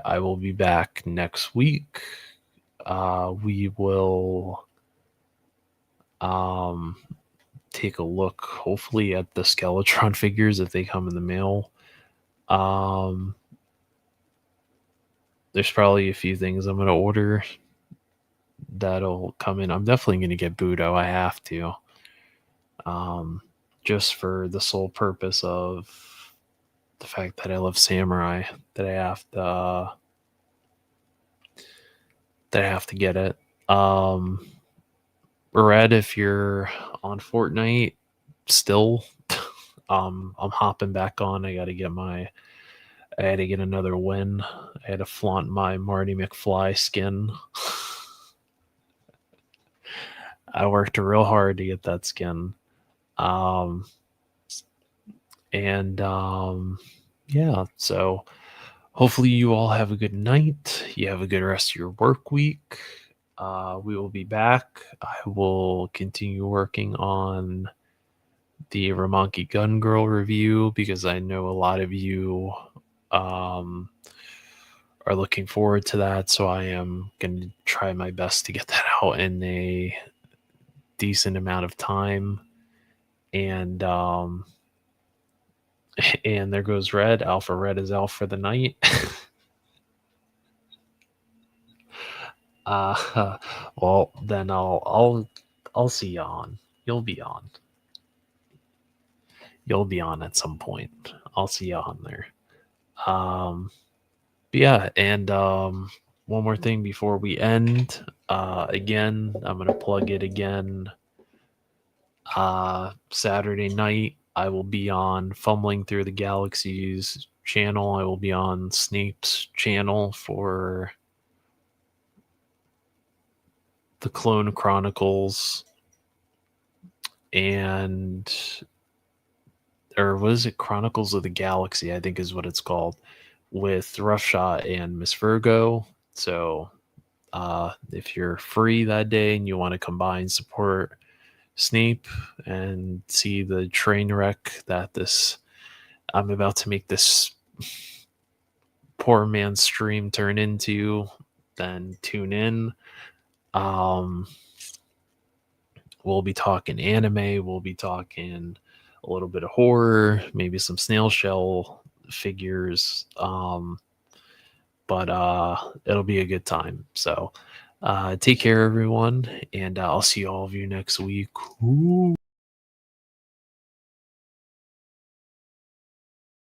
I will be back next week. We will take a look, hopefully, at the Skeletron figures if they come in the mail. Um, there's probably a few things I'm gonna order that'll come in. I'm definitely gonna get Budo. I have to, um, just for the sole purpose of the fact that I love Samurai. That I have to get it. Red, if you're on Fortnite still, I'm hopping back on. I had to get another win. I had to flaunt my Marty McFly skin. I worked real hard to get that skin. Um, and yeah, so hopefully you all have a good night. You have a good rest of your work week. We will be back. I will continue working on the Ramonki Gun Girl review because I know a lot of you um, are looking forward to that. So I am going to try my best to get that out in a decent amount of time. And and there goes Red. Alpha Red is out for the night. Well, then I'll see you on. You'll be on. You'll be on at some point. I'll see you on there. Um, but yeah, and one more thing before we end. Again, I'm gonna plug it again. Saturday night, I will be on Fumbling Through the Galaxies channel. I will be on Snape's channel for the Clone Chronicles, and or what is it? Chronicles of the Galaxy, I think is what it's called, with Roughshot and Miss Virgo. So if you're free that day and you want to combine support Snape and see the train wreck that this I'm about to make this poor man's stream turn into, then tune in. Um, we'll be talking anime, we'll be talking a little bit of horror, maybe some snail shell figures. But it'll be a good time. So take care, everyone, and I'll see all of you next week. Ooh.